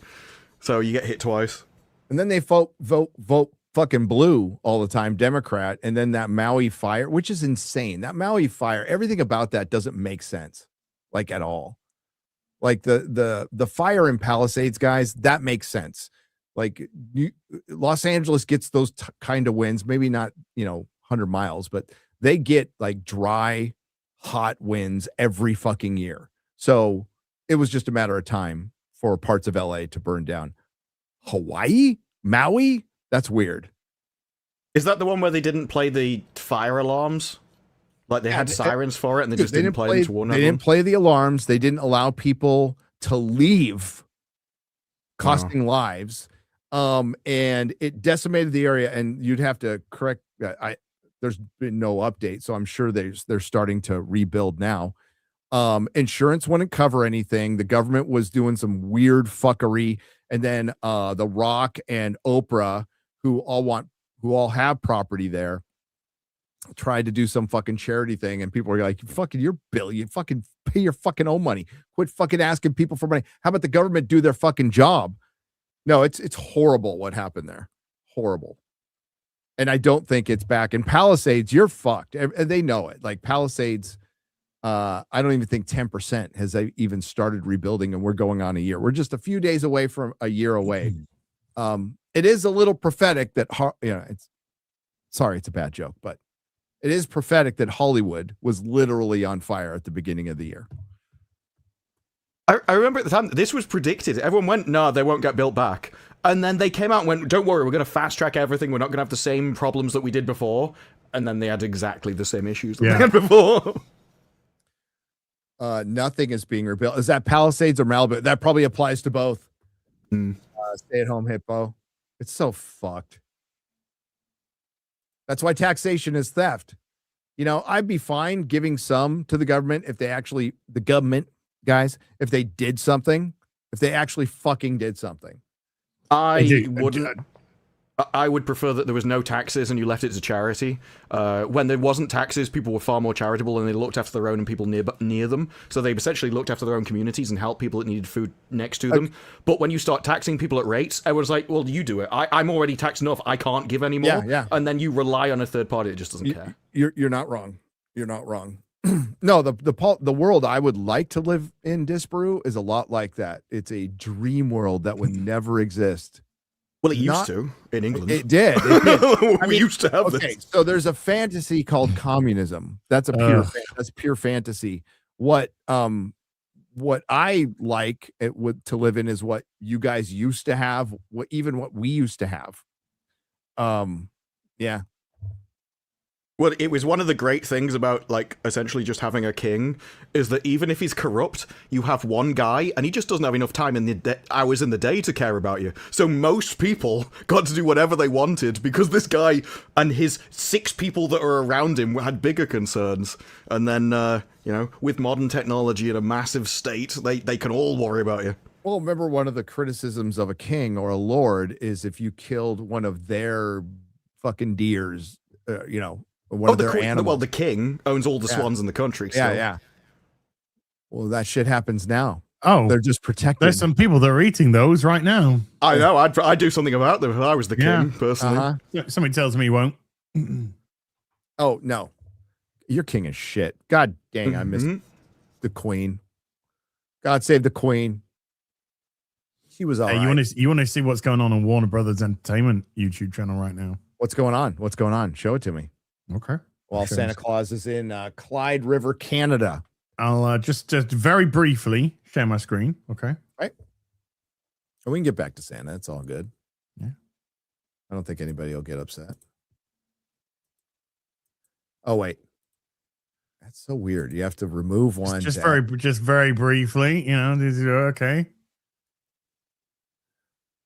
So you get hit twice. And then they vote fucking blue all the time, Democrat, and then that Maui fire, which is insane. That Maui fire, everything about that doesn't make sense, like, at all. Like the fire in Palisades, guys, that makes sense. Like, Los Angeles gets those kind of winds, maybe not 100 miles, but they get like dry, hot winds every fucking year. So it was just a matter of time for parts of LA to burn down. Hawaii, Maui. That's weird. Is that the one where they didn't play the fire alarms? Like they had sirens for it and they just didn't play them to warn everyone? They didn't play the alarms. They didn't allow people to leave, costing lives. And it decimated the area, and you'd have to correct. There's been no update, so I'm sure they're starting to rebuild now. Insurance wouldn't cover anything. The government was doing some weird fuckery, and then The Rock and Oprah, who all have property there, tried to do some fucking charity thing, and people were like, "Fucking, you're billion. Fucking pay your fucking own money. Quit fucking asking people for money. How about the government do their fucking job?" No, it's horrible what happened there. Horrible. And I don't think it's back. In Palisades, you're fucked. And they know it. Like Palisades, I don't even think 10% has even started rebuilding, and we're going on a year. We're just a few days away from a year away. It is a little prophetic that, it's a bad joke, but it is prophetic that Hollywood was literally on fire at the beginning of the year. I remember at the time, this was predicted. Everyone went, no, they won't get built back. And then they came out and went, don't worry, we're going to fast track everything. We're not going to have the same problems that we did before. And then they had exactly the same issues that they had before. Nothing is being rebuilt. Is that Palisades or Malibu? That probably applies to both. Stay at home hippo. It's so fucked. That's why taxation is theft. I'd be fine giving some to the government if they actually, the government guys, if they did something, if they actually fucking did something. I would prefer that there was no taxes and you left it to charity. When there wasn't taxes, people were far more charitable and they looked after their own and people near them. So they essentially looked after their own communities and helped people that needed food next to them. But when you start taxing people at rates, everyone's like, well, you do it. I'm already taxed enough. I can't give any more. Yeah. And then you rely on a third party that just doesn't care. You're not wrong. You're not wrong. No, the world I would like to live in, Disparu, is a lot like that. It's a dream world that would never exist. Well, it used to in England. It did. We used to have this. So there's a fantasy called communism. That's pure fantasy. What I like to live in is what you guys used to have. What we used to have. Yeah. Well, it was one of the great things about, like, essentially just having a king, is that even if he's corrupt, you have one guy, and he just doesn't have enough time in the hours in the day to care about you. So most people got to do whatever they wanted, because this guy and his 6 people that are around him had bigger concerns. And then, you know, with modern technology and a massive state, they can all worry about you. Well, remember, one of the criticisms of a king or a lord is if you killed one of their fucking deers, you know, one of their animals. Well, the king owns all the swans in the country. So. Yeah. Well, that shit happens now. Oh, they're just protected. There's some people that are eating those right now. I know. I'd do something about them if I was the king, personally. Somebody tells me he won't. Oh, no. Your king is shit. God dang, I missed the queen. God save the queen. She was all right. You want to see what's going on Warner Brothers Entertainment YouTube channel right now? What's going on? What's going on? Show it to me. Okay. While Santa Claus is in Clyde River, Canada. I'll just very briefly share my screen. Okay. Right. And we can get back to Santa. It's all good. Yeah. I don't think anybody will get upset. Oh, wait. That's so weird. You have to remove one. Just very briefly, you know, okay.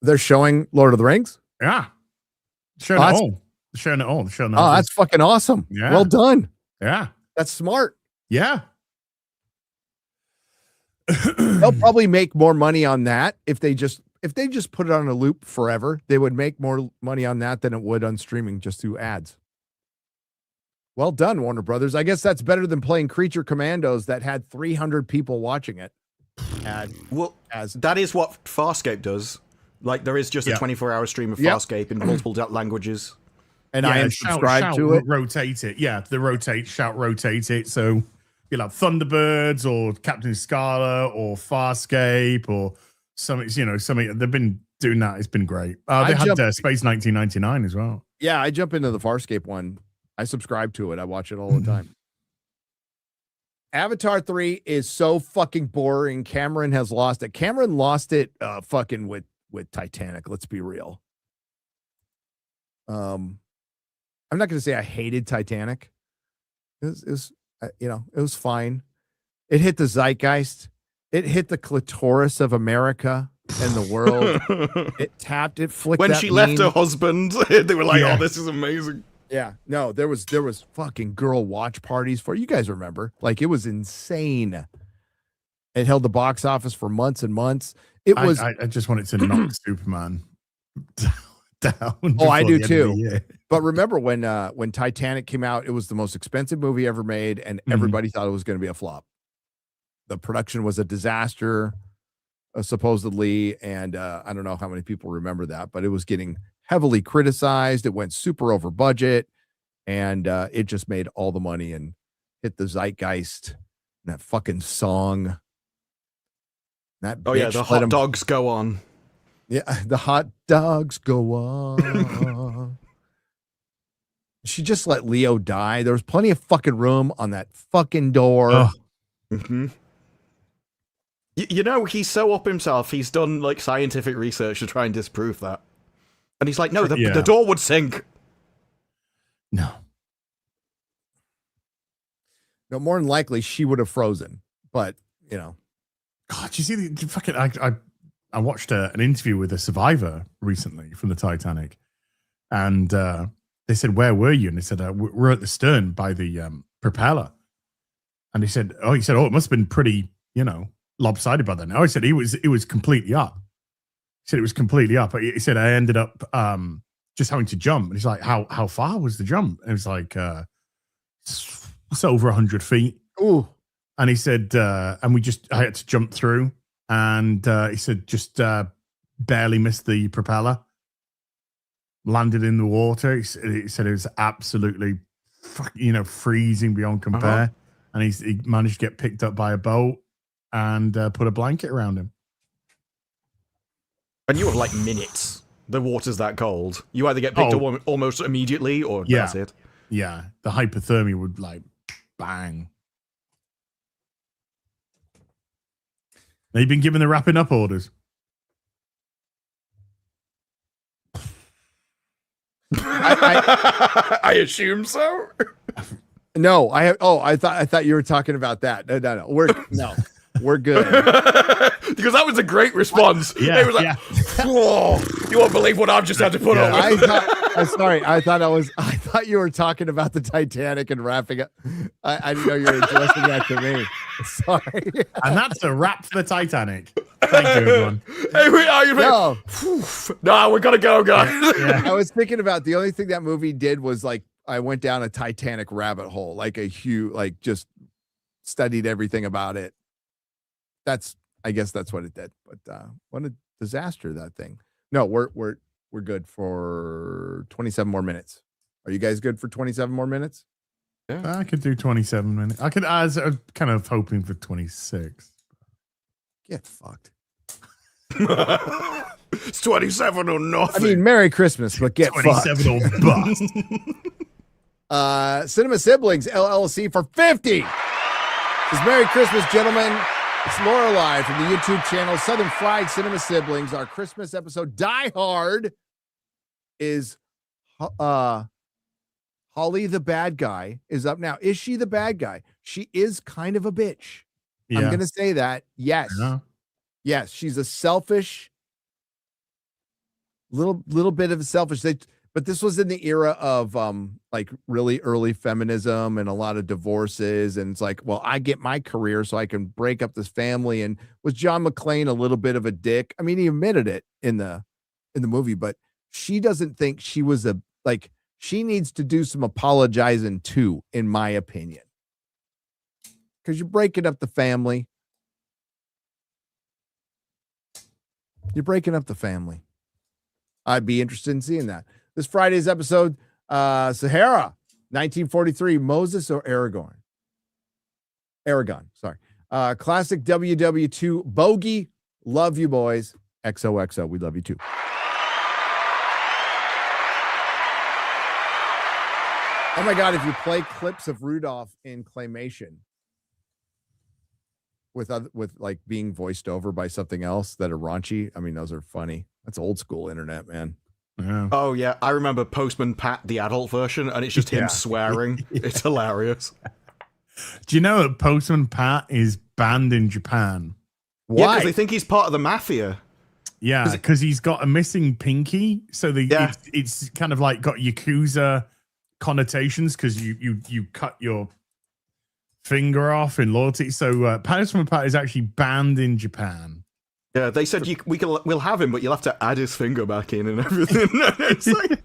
They're showing Lord of the Rings? Yeah. Showing it all. Oh, that's fucking awesome. Yeah. Well done. Yeah. That's smart. Yeah. They'll probably make more money on that if they just put it on a loop forever. They would make more money on that than it would on streaming just through ads. Well done, Warner Brothers. I guess that's better than playing Creature Commandos that had 300 people watching it. That is what Farscape does. Like, there is just a 24-hour stream of Farscape in multiple languages. And I am subscribed to it. Rotate it. Yeah, rotate it. So you'll have Thunderbirds or Captain Scala or Farscape or something, something. They've been doing that. It's been great. They had Space 1999 as well. Yeah, I jump into the Farscape one. I subscribe to it. I watch it all the time. Avatar 3 is so fucking boring. Cameron has lost it. Cameron lost it fucking with Titanic. Let's be real. I'm not going to say I hated Titanic. It was fine. It hit the zeitgeist. It hit the clitoris of America and the world. It flicked. When she left her husband, they were like, "Oh, this is amazing." Yeah, no, there was fucking girl watch parties for you guys remember. Like, it was insane. It held the box office for months and months. I just wanted to knock Superman down. Oh, I do too. But remember when Titanic came out, it was the most expensive movie ever made, and everybody thought it was going to be a flop. The production was a disaster, supposedly, and I don't know how many people remember that, but it was getting heavily criticized. It went super over budget, and it just made all the money and hit the zeitgeist. And that fucking song. The hot dogs go on. Yeah, the hot dogs go on. She just let Leo die. There was plenty of fucking room on that fucking door. Oh. Mm-hmm. He's so up himself. He's done like scientific research to try and disprove that. And he's like, no, the door would sink. No, more than likely she would have frozen. But, God, you see the fucking... I watched an interview with a survivor recently from the Titanic. And they said, where were you? And they said, we're at the stern by the propeller. And he said, it must have been pretty, lopsided by then. Oh, he said it was completely up. He said it was completely up. He said I ended up just having to jump. And he's like, how far was the jump? And it was like it's over 100 feet. Ooh. And he said, I had to jump through. And he said, just barely missed the propeller. Landed in the water. He said it was absolutely, freezing beyond compare. And he managed to get picked up by a boat and put a blanket around him. And you have like minutes. The water's that cold. You either get picked up almost immediately, or that's it. Yeah, the hypothermia would like bang. Now you've been given the wrapping up orders. I I assume so. No, I have. Oh, I thought you were talking about that. No. We're good. Because that was a great response. Yeah, It was like, "Whoa, you won't believe what I've just had to put up with." I thought you were talking about the Titanic and wrapping up. I didn't know you were addressing that to me. Sorry. And that's a wrap for the Titanic. Thank you, everyone. Hey, no, we gotta go, guys. Yeah. I was thinking about the only thing that movie did was like I went down a Titanic rabbit hole, like a huge, like just studied everything about it. I guess that's what it did. But what a disaster that thing. No, we're good for 27 more minutes. Are you guys good for 27 more minutes? Yeah. I could do 27 minutes. I was kind of hoping for 26. Get fucked. It's 27 or nothing. I mean, Merry Christmas, but get 27 or bust. Cinema Siblings LLC for 50. It's Merry Christmas, gentlemen. It's Lorelei from the YouTube channel Southern Fried Cinema Siblings. Our Christmas episode, Die Hard, is Holly the bad guy is up now. Is she the bad guy? She is kind of a bitch. Yeah. I'm going to say that. Yes. Yes, she's a selfish, little bit of a selfish. But this was in the era of like really early feminism and a lot of divorces. And it's like, well, I get my career so I can break up this family. And was John McClane a little bit of a dick? I mean, he admitted it in the movie, but she doesn't think she was she needs to do some apologizing too, in my opinion. Because you're breaking up the family. You're breaking up the family. I'd be interested in seeing that. This Friday's episode, Sahara, 1943, Moses or Aragon? Aragon, sorry. Classic WW2, Bogey, love you boys. XOXO, we love you too. Oh my God, if you play clips of Rudolph in claymation with like being voiced over by something else that are raunchy, I mean, those are funny. That's old school internet, man. Yeah. Oh yeah, I remember Postman Pat, the adult version, and it's just him swearing. It's hilarious. Do you know that Postman Pat is banned in Japan? Why? Yeah, because they think he's part of the mafia. Yeah, because he's got a missing pinky, so it's kind of like got Yakuza connotations because you cut your finger off in loyalty. So Postman Pat is actually banned in Japan. Yeah, they said we'll have him, but you'll have to add his finger back in and everything. It's like,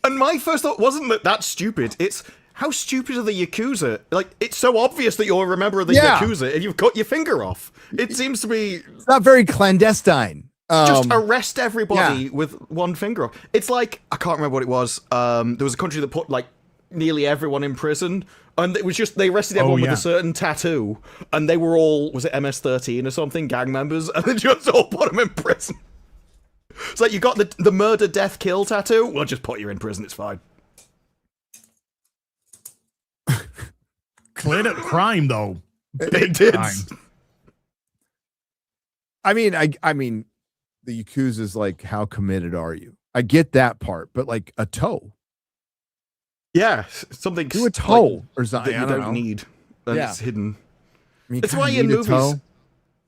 and my first thought wasn't that stupid. It's how stupid are the Yakuza? Like, it's so obvious that you're a member of the Yakuza if you've cut your finger off. It seems to be... It's not very clandestine. Just arrest everybody with one finger off. It's like, I can't remember what it was. There was a country that put, like, nearly everyone in prison. And it was just, they arrested everyone with a certain tattoo. And they were all, was it MS-13 or something, gang members? And they just all put them in prison. It's like, you got the murder, death, kill tattoo? We'll just put you in prison, it's fine. Cleared up crime, though. It did. I mean, the Yakuza is like, how committed are you? I get that part, but like a toe. Yeah, something. Do a toe like, or something that you don't need. And it's hidden. I mean, it's why in movies,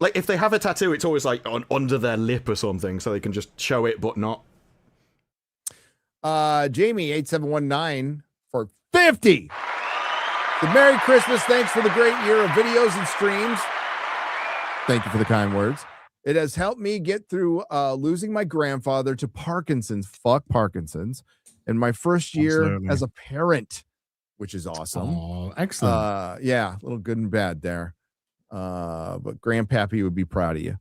like if they have a tattoo, it's always like under their lip or something, so they can just show it but not. Jamie 8719 for 50. The Merry Christmas. Thanks for the great year of videos and streams. Thank you for the kind words. It has helped me get through losing my grandfather to Parkinson's. Fuck Parkinson's. And my first year as a parent, which is awesome. Oh, excellent. Yeah, a little good and bad there. But Grandpappy would be proud of you.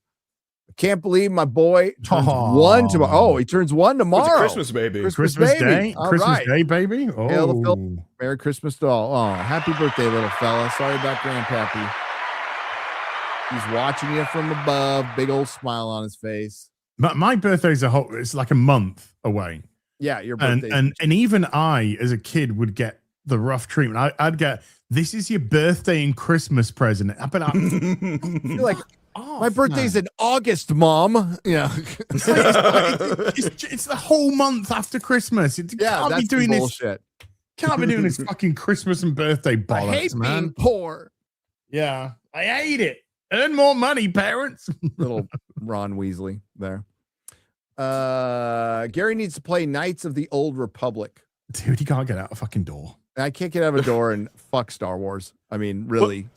I can't believe my boy turns one tomorrow. Oh, he turns one tomorrow. It's a Christmas baby. Christmas baby. Day. All Christmas right. Day, baby. Oh, Yeah, Merry Christmas to all. Oh, happy birthday, little fella. Sorry about Grandpappy. He's watching you from above. Big old smile on his face. My birthday's it's like a month away. Yeah, your birthday. And even I, as a kid, would get the rough treatment. I'd get, this is your birthday and Christmas present. But I feel like, off. My birthday's man. in August, Mom. Yeah. It's the whole month after Christmas. It can't be doing this. bullshit. Can't be doing this fucking Christmas and birthday bollocks, I hate man. being poor. Yeah, I hate it. Earn more money, parents. Little Ron Weasley there. Gary needs to play Knights of the Old Republic. Dude, he can't get out a fucking door. I can't get out of a door and fuck Star Wars. I mean, really.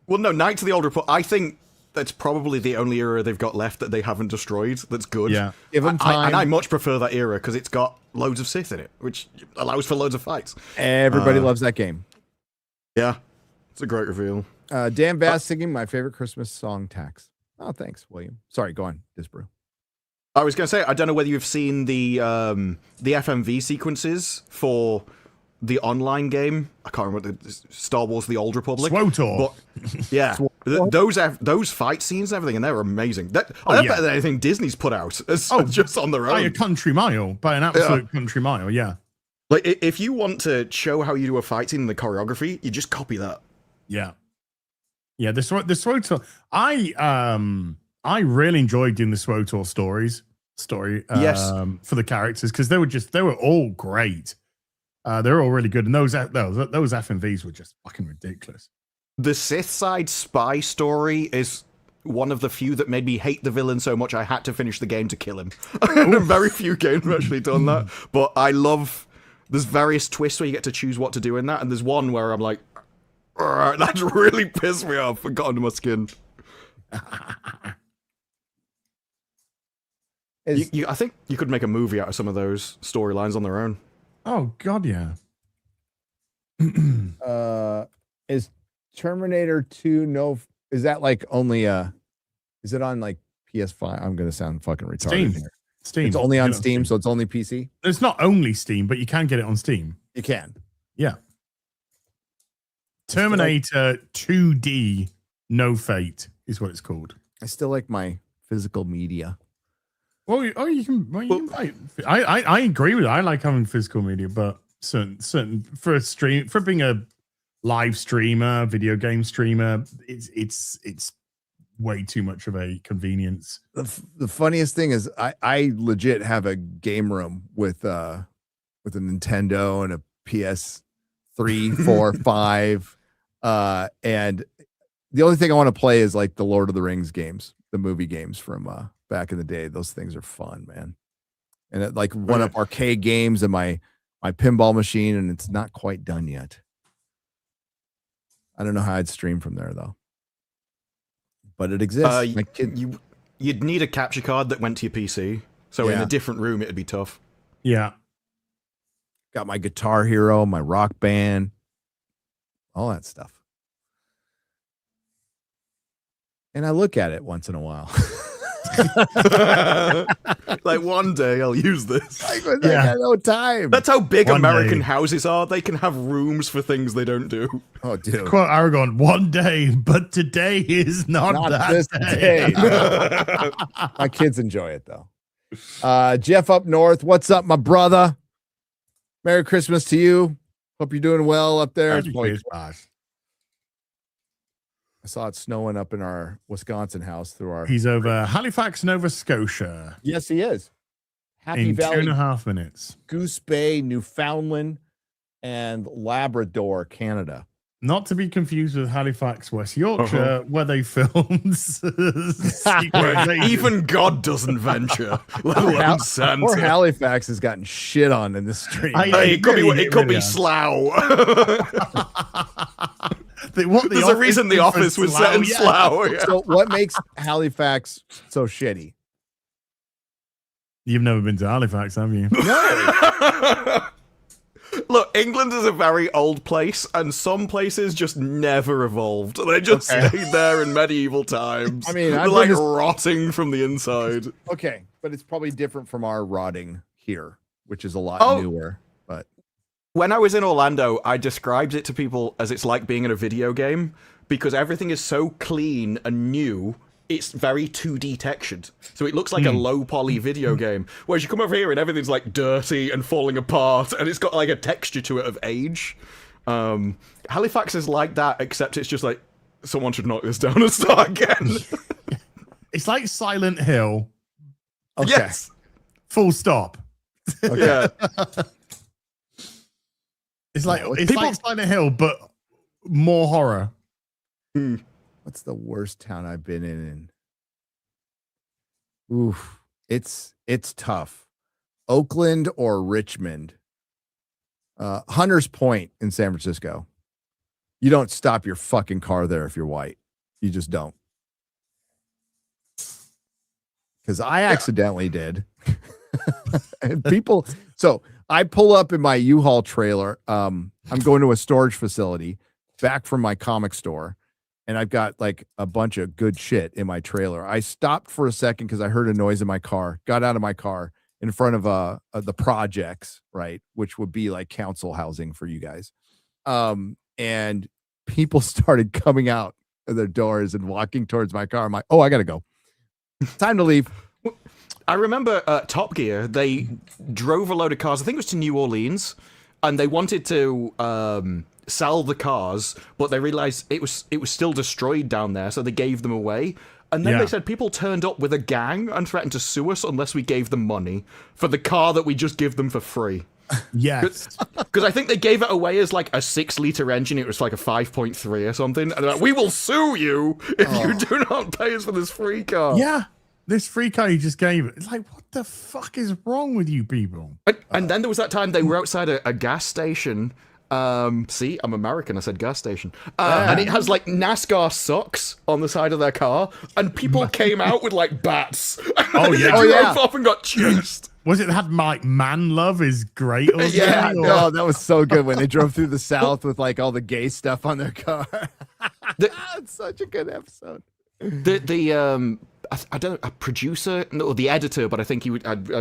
Well, no, Knights of the Old Republic. I think that's probably the only era they've got left that they haven't destroyed. That's good. Yeah. Give them time. And I much prefer that era because it's got loads of Sith in it, which allows for loads of fights. Everybody loves that game. Yeah, it's a great reveal. Dan Bass singing my favorite Christmas song, Tax. Oh, thanks, William. Sorry, go on, Disbrew. I was going to say, I don't know whether you've seen the FMV sequences for the online game. I can't remember the Star Wars: The Old Republic. SWOTOR. But yeah, those fight scenes and everything, and they're amazing. They're better than anything Disney's put out. Just on their own. By a country mile, by an absolute country mile. Yeah. Like if you want to show how you do a fight scene in the choreography, you just copy that. Yeah. Yeah, the SWOTOR. I really enjoyed doing the SWOTOR story for the characters because they were all great. They're all really good, and those FMVs were just fucking ridiculous. The Sith side spy story is one of the few that made me hate the villain so much I had to finish the game to kill him. Very few games have actually done that, but I love. There's various twists where you get to choose what to do in that, and there's one where I'm like, that's really pissed me off and got under my skin. I think you could make a movie out of some of those storylines on their own. Oh God, yeah. Is Terminator 2 is that like only is it on like PS5? I'm gonna sound fucking retarded here. Steam. It's only on Steam, so it's only PC? It's not only Steam, but you can get it on Steam. You can. Yeah. Terminator 2D No Fate is what it's called. I still like my physical media. Well, you can buy it. I agree with it. I like having physical media, but certain for being a live streamer, video game streamer, it's way too much of a convenience. The funniest thing is I legit have a game room with a Nintendo and a PS3, 4, 5, and the only thing I want to play is like the Lord of the Rings games, the movie games from back in the day. Those things are fun, man. And it like one up arcade games and my pinball machine, and it's not quite done yet. I don't know how I'd stream from there though, but it exists. You'd need a capture card that went to your PC. So in a different room, it'd be tough. Yeah. Got my Guitar Hero, my Rock Band, all that stuff. And I look at it once in a while. Like one day I'll use this. I got no time. That's how big One American day. houses are. They can have rooms for things they don't do. Oh, dude. Quote Aragon, one day, but today is not that this day. My kids enjoy it though. Jeff up north, what's up, my brother? Merry Christmas to you. Hope you're doing well up there. It's probably- I saw it snowing up in our Wisconsin house through our. He's over Halifax, Nova Scotia. Yes, he is. Happy in Valley, 2.5 minutes. Goose Bay, Newfoundland, and Labrador, Canada. Not to be confused with Halifax, West Yorkshire, where they filmed. Even God doesn't venture, let alone Santa. Poor Halifax has gotten shit on in this stream. It could be Slough. There's a reason The Office was set in Slough. Yeah. So what makes Halifax so shitty? You've never been to Halifax, have you? No. Look, England is a very old place, and some places just never evolved. They just stayed there in medieval times. I mean, they're like rotting from the inside. Okay, but it's probably different from our rotting here, which is a lot newer. But when I was in Orlando, I described it to people as it's like being in a video game because everything is so clean and new. It's very 2D textured, so it looks like a low poly video game. Whereas you come over here and everything's like dirty and falling apart, and it's got like a texture to it of age. Halifax is like that, except it's just like someone should knock this down and start again. It's like Silent Hill. Okay. Yes. Full stop. Yeah. It's like Silent Hill, but more horror. What's the worst town I've been in? Oof. It's tough. Oakland or Richmond. Hunters Point in San Francisco. You don't stop your fucking car there if you're white. You just don't. Because I accidentally did. And people, so I pull up in my U-Haul trailer. I'm going to a storage facility back from my comic store, and I've got like a bunch of good shit in my trailer. I stopped for a second because I heard a noise in my car, got out of my car in front of the projects, right, which would be like council housing for you guys. And people started coming out of their doors and walking towards my car. I'm like, oh, I gotta go. Time to leave. I remember Top Gear, they drove a load of cars, I think it was to New Orleans, and they wanted to sell the cars, but they realized it was still destroyed down there, so they gave them away. And then they said people turned up with a gang and threatened to sue us unless we gave them money for the car that we just give them for free. Yes. Because I think they gave it away as like a 6-liter engine. It was like a 5.3 or something. And they're like, we will sue you if you do not pay us for this free car. Yeah. This free car you just gave it. It's like, what the fuck is wrong with you people? And then there was that time they were outside a gas station. See, I'm American. I said gas station. And it has like NASCAR socks on the side of their car. And people came out with like bats. Oh, yeah. They drove off and got chased. Was it had like man love is great? Or Yeah, something, or- no, that was so good when they drove through the South with like all the gay stuff on their car. It's such a good episode. I don't know, a producer or the editor, but I think it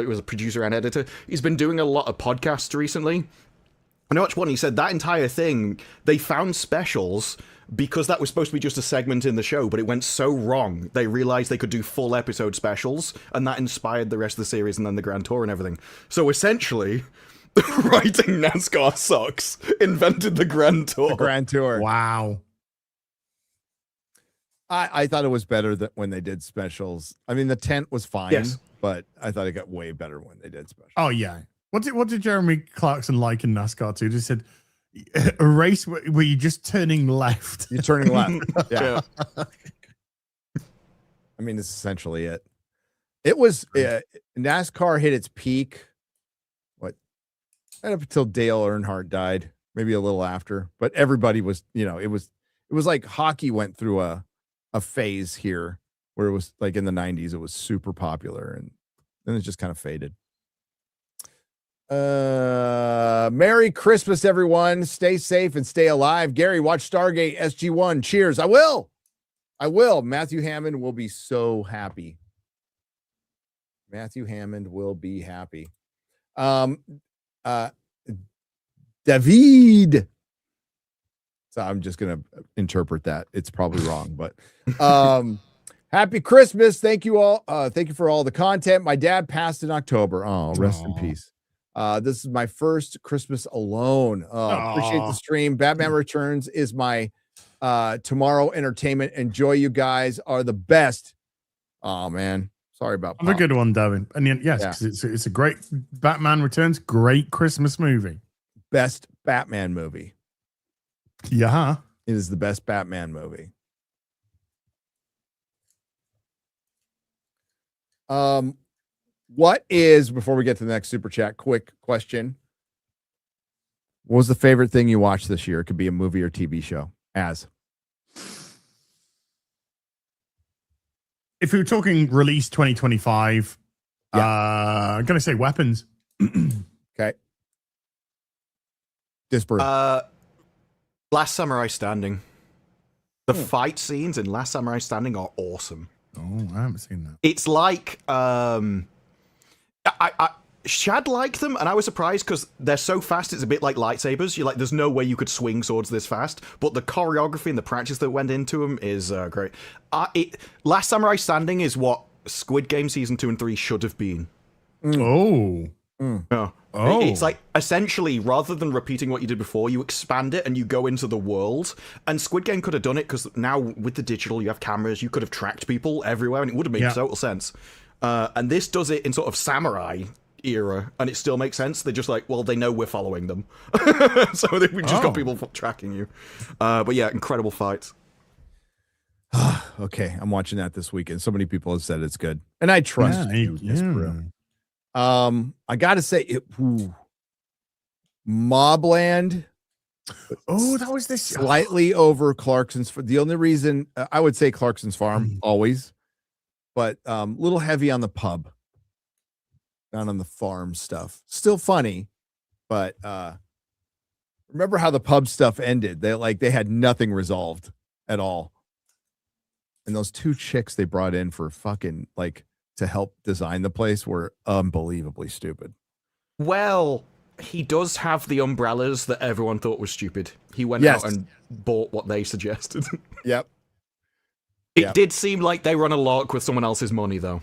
was a producer and editor. He's been doing a lot of podcasts recently. I watched one. He said that entire thing, they found specials because that was supposed to be just a segment in the show, but it went so wrong. They realized they could do full episode specials, and that inspired the rest of the series and then the Grand Tour and everything. So essentially, writing NASCAR sucks invented the Grand Tour. The Grand Tour. Wow. I thought it was better that when they did specials. I mean, the tent was fine, but I thought it got way better when they did specials. Oh yeah. What did Jeremy Clarkson like in NASCAR too? Just said a race where you're just turning left. You're turning left. Yeah. I mean, it's essentially it. It was NASCAR hit its peak. Right up until Dale Earnhardt died, maybe a little after. But everybody was, it was like hockey went through a phase here where it was like in the 90s, it was super popular, and then it just kind of faded. Merry Christmas, everyone. Stay safe and stay alive. Gary, watch Stargate SG-1. Cheers. I will. Matthew Hammond will be so happy. David. So I'm just going to interpret that. It's probably wrong, but happy Christmas. Thank you all. Thank you for all the content. My dad passed in October. Oh, rest in peace. This is my first Christmas alone. Appreciate the stream. Batman Returns is my tomorrow entertainment. Enjoy. You guys are the best. Oh man, sorry about Have a good one, Devin. And yes, 'cause it's a great Batman Returns, great Christmas movie. Best Batman movie. Yeah, it is the best Batman movie. What is, before we get to the next super chat, quick question. What was the favorite thing you watched this year? It could be a movie or TV show. If we were talking release 2025, I'm going to say Weapons. Okay. Disparate. Last Samurai Standing. The fight scenes in Last Samurai Standing are awesome. Oh, I haven't seen that. It's like Shad liked them, and I was surprised because they're so fast. It's a bit like lightsabers. You're like, there's no way you could swing swords this fast. But the choreography and the practice that went into them is great. Last Samurai Standing is what Squid Game season 2 and 3 should have been. Oh, Oh. It's like essentially rather than repeating what you did before, you expand it and you go into the world. And Squid Game could have done it because now with the digital, you have cameras, you could have tracked people everywhere, and it would have made total sense. And this does it in sort of samurai era, and it still makes sense. They're just like, well, they know we're following them, so we've just got people tracking you. But yeah, incredible fights. Okay, I'm watching that this weekend. So many people have said it's good, and I trust you, Miss Brew. I gotta say, Mobland. Oh, that was this slightly over Clarkson's. The only reason I would say Clarkson's Farm always, but little heavy on the pub, not on the farm stuff. Still funny, but remember how the pub stuff ended? They had nothing resolved at all. And those two chicks they brought in for fucking to help design the place were unbelievably stupid. Well, he does have the umbrellas that everyone thought was stupid. He went out and bought what they suggested. Yep. It did seem like they were on a lark with someone else's money, though.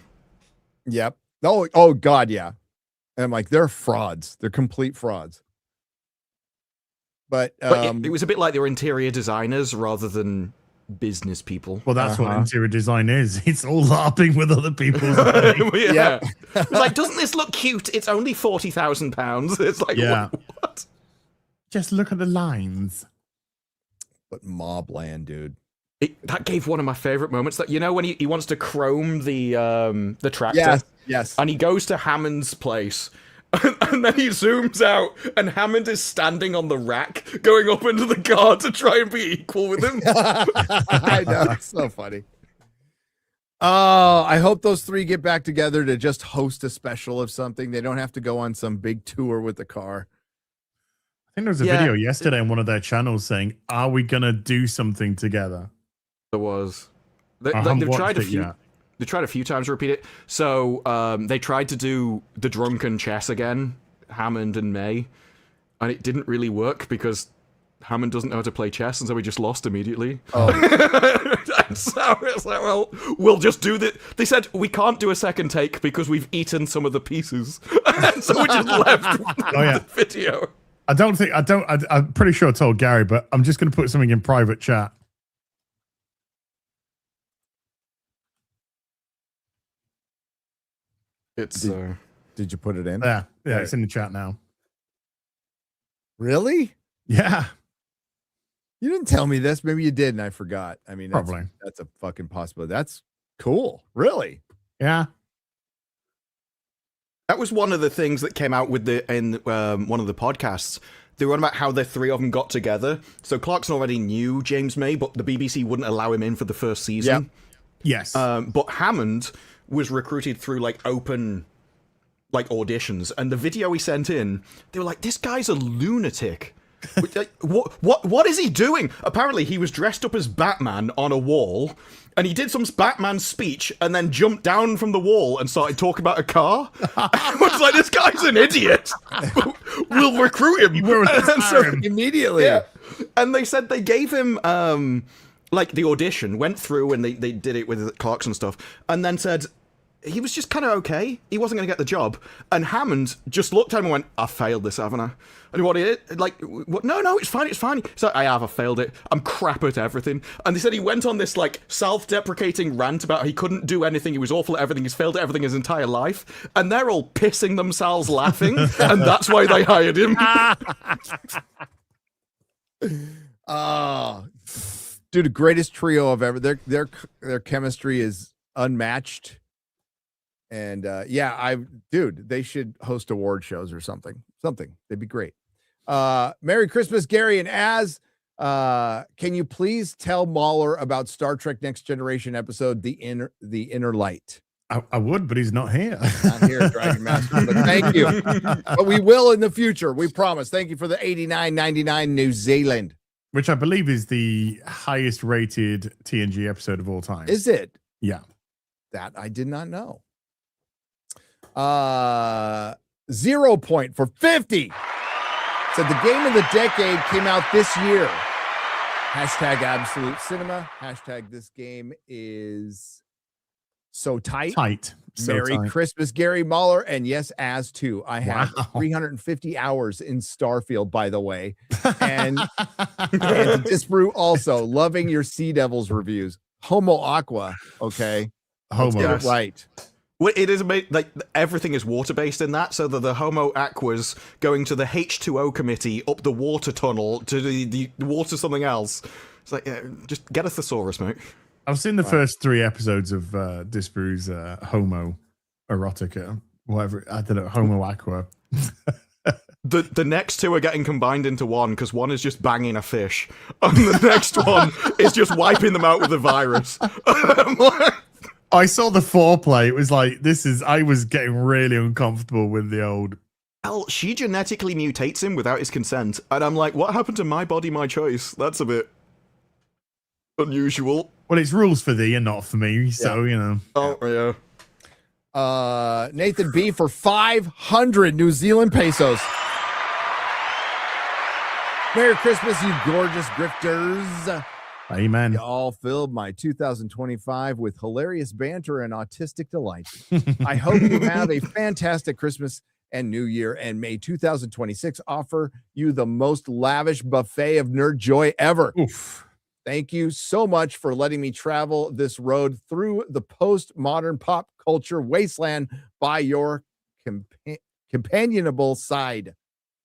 Yep. Oh God, yeah. And I'm like, they're frauds. They're complete frauds. But it was a bit like they were interior designers rather than business people. Well, that's what interior design is. It's all LARPing with other people's money. Yeah. It's like, doesn't this look cute? It's only £40,000. It's like, what? Just look at the lines. But Mobland, dude. That gave one of my favorite moments. That when he wants to chrome the tractor. Yes. And he goes to Hammond's place. And then he zooms out, and Hammond is standing on the rack, going up into the car to try and be equal with him. I know, it's so funny. Oh, I hope those three get back together to just host a special of something. They don't have to go on some big tour with the car. I think there was a video yesterday on one of their channels saying, "Are we gonna do something together?" There was. They've tried a few. They tried a few times to repeat it. So they tried to do the drunken chess again, Hammond and May, and it didn't really work because Hammond doesn't know how to play chess, and so he just lost immediately. Oh. And so it's like, well, we'll just do that. They said we can't do a second take because we've eaten some of the pieces, and so we just left the video. I'm pretty sure I told Gary, but I'm just going to put something in private chat. Did you put it in? Yeah, it's in the chat now. Really? Yeah. You didn't tell me this. Maybe you did, and I forgot. I mean, probably that's a fucking possibility. That's cool. Really? Yeah. That was one of the things that came out with in one of the podcasts. They were on about how the three of them got together. So Clarkson already knew James May, but the BBC wouldn't allow him in for the first season. Yes. But Hammond was recruited through open auditions, and the video he sent in, they were like, this guy's a lunatic. What is he doing? Apparently he was dressed up as Batman on a wall, and he did some Batman speech and then jumped down from the wall and started talking about a car. I was like, this guy's an idiot. We'll recruit him. Immediately. Yeah. And they said they gave him the audition, went through, and they did it with Clarkson stuff, and then said he was just kind of okay. He wasn't going to get the job. And Hammond just looked at him and went, I failed this, haven't I? And what did it? What? No, it's fine. So I failed it. I'm crap at everything. And they said he went on this self-deprecating rant about how he couldn't do anything. He was awful at everything. He's failed at everything his entire life. And they're all pissing themselves laughing. And that's why they hired him. Dude, the greatest trio of ever. Their chemistry is unmatched. And they should host award shows or something. They'd be great. Merry Christmas, Gary and Az. Can you please tell Mahler about Star Trek Next Generation episode The Inner Light? I would, but he's not here. Not here, Dragon Master. But thank you. But we will in the future. We promise. Thank you for the $89.99 New Zealand. Which I believe is the highest rated TNG episode of all time. Is it? Yeah. That I did not know. 0 point for 50. Said the game of the decade came out this year. # Absolute Cinema. # this game is So tight. So Merry tight. Christmas, Gary Muller. And yes, as too. I have Wow. 350 hours in Starfield, by the way. And to disprove also, loving your Sea Devils reviews. Homo Aqua. Okay. Let's Homo. get it right. Well, it is like everything is water based in that, so that the Homo Aquas going to the H2O committee up the water tunnel to the water something else. It's like, just get a thesaurus, mate. I've seen the first 3 episodes of Disparu's Homo Erotica, whatever. I don't know, Homo Aqua. The next 2 are getting combined into one because one is just banging a fish, and the next one is just wiping them out with a virus. I saw the foreplay. It was like, I was getting really uncomfortable with the old. Hell, she genetically mutates him without his consent, and I'm like, what happened to my body, my choice? That's a bit unusual. Well, it's rules for thee and not for me, so you know. Oh yeah. Nathan B for 500 New Zealand pesos. Merry Christmas, you gorgeous grifters. Amen. You all filled my 2025 with hilarious banter and autistic delight. I hope you have a fantastic Christmas and New Year, and may 2026 offer you the most lavish buffet of nerd joy ever. Oof. Thank you so much for letting me travel this road through the postmodern pop culture wasteland by your companionable side.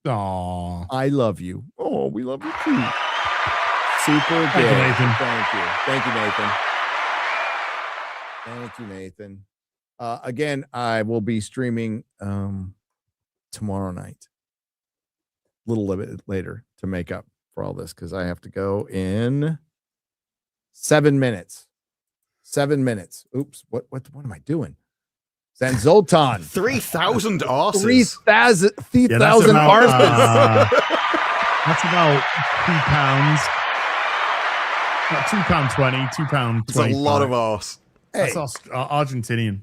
Aww. I love you. Oh, we love you too. Super good. Thank you, Nathan. Thank you. Thank you, Nathan. Thank you, Nathan. Again, I will be streaming tomorrow night. A little bit later to make up for all this because I have to go in 7 minutes. 7 minutes. Oops. What am I doing? Zanzoltan. 3,000 arses. 3,000 Yeah, arses. That's about £2. About £2.20, £2.20. It's a lot of arse. Hey, That's Argentinian.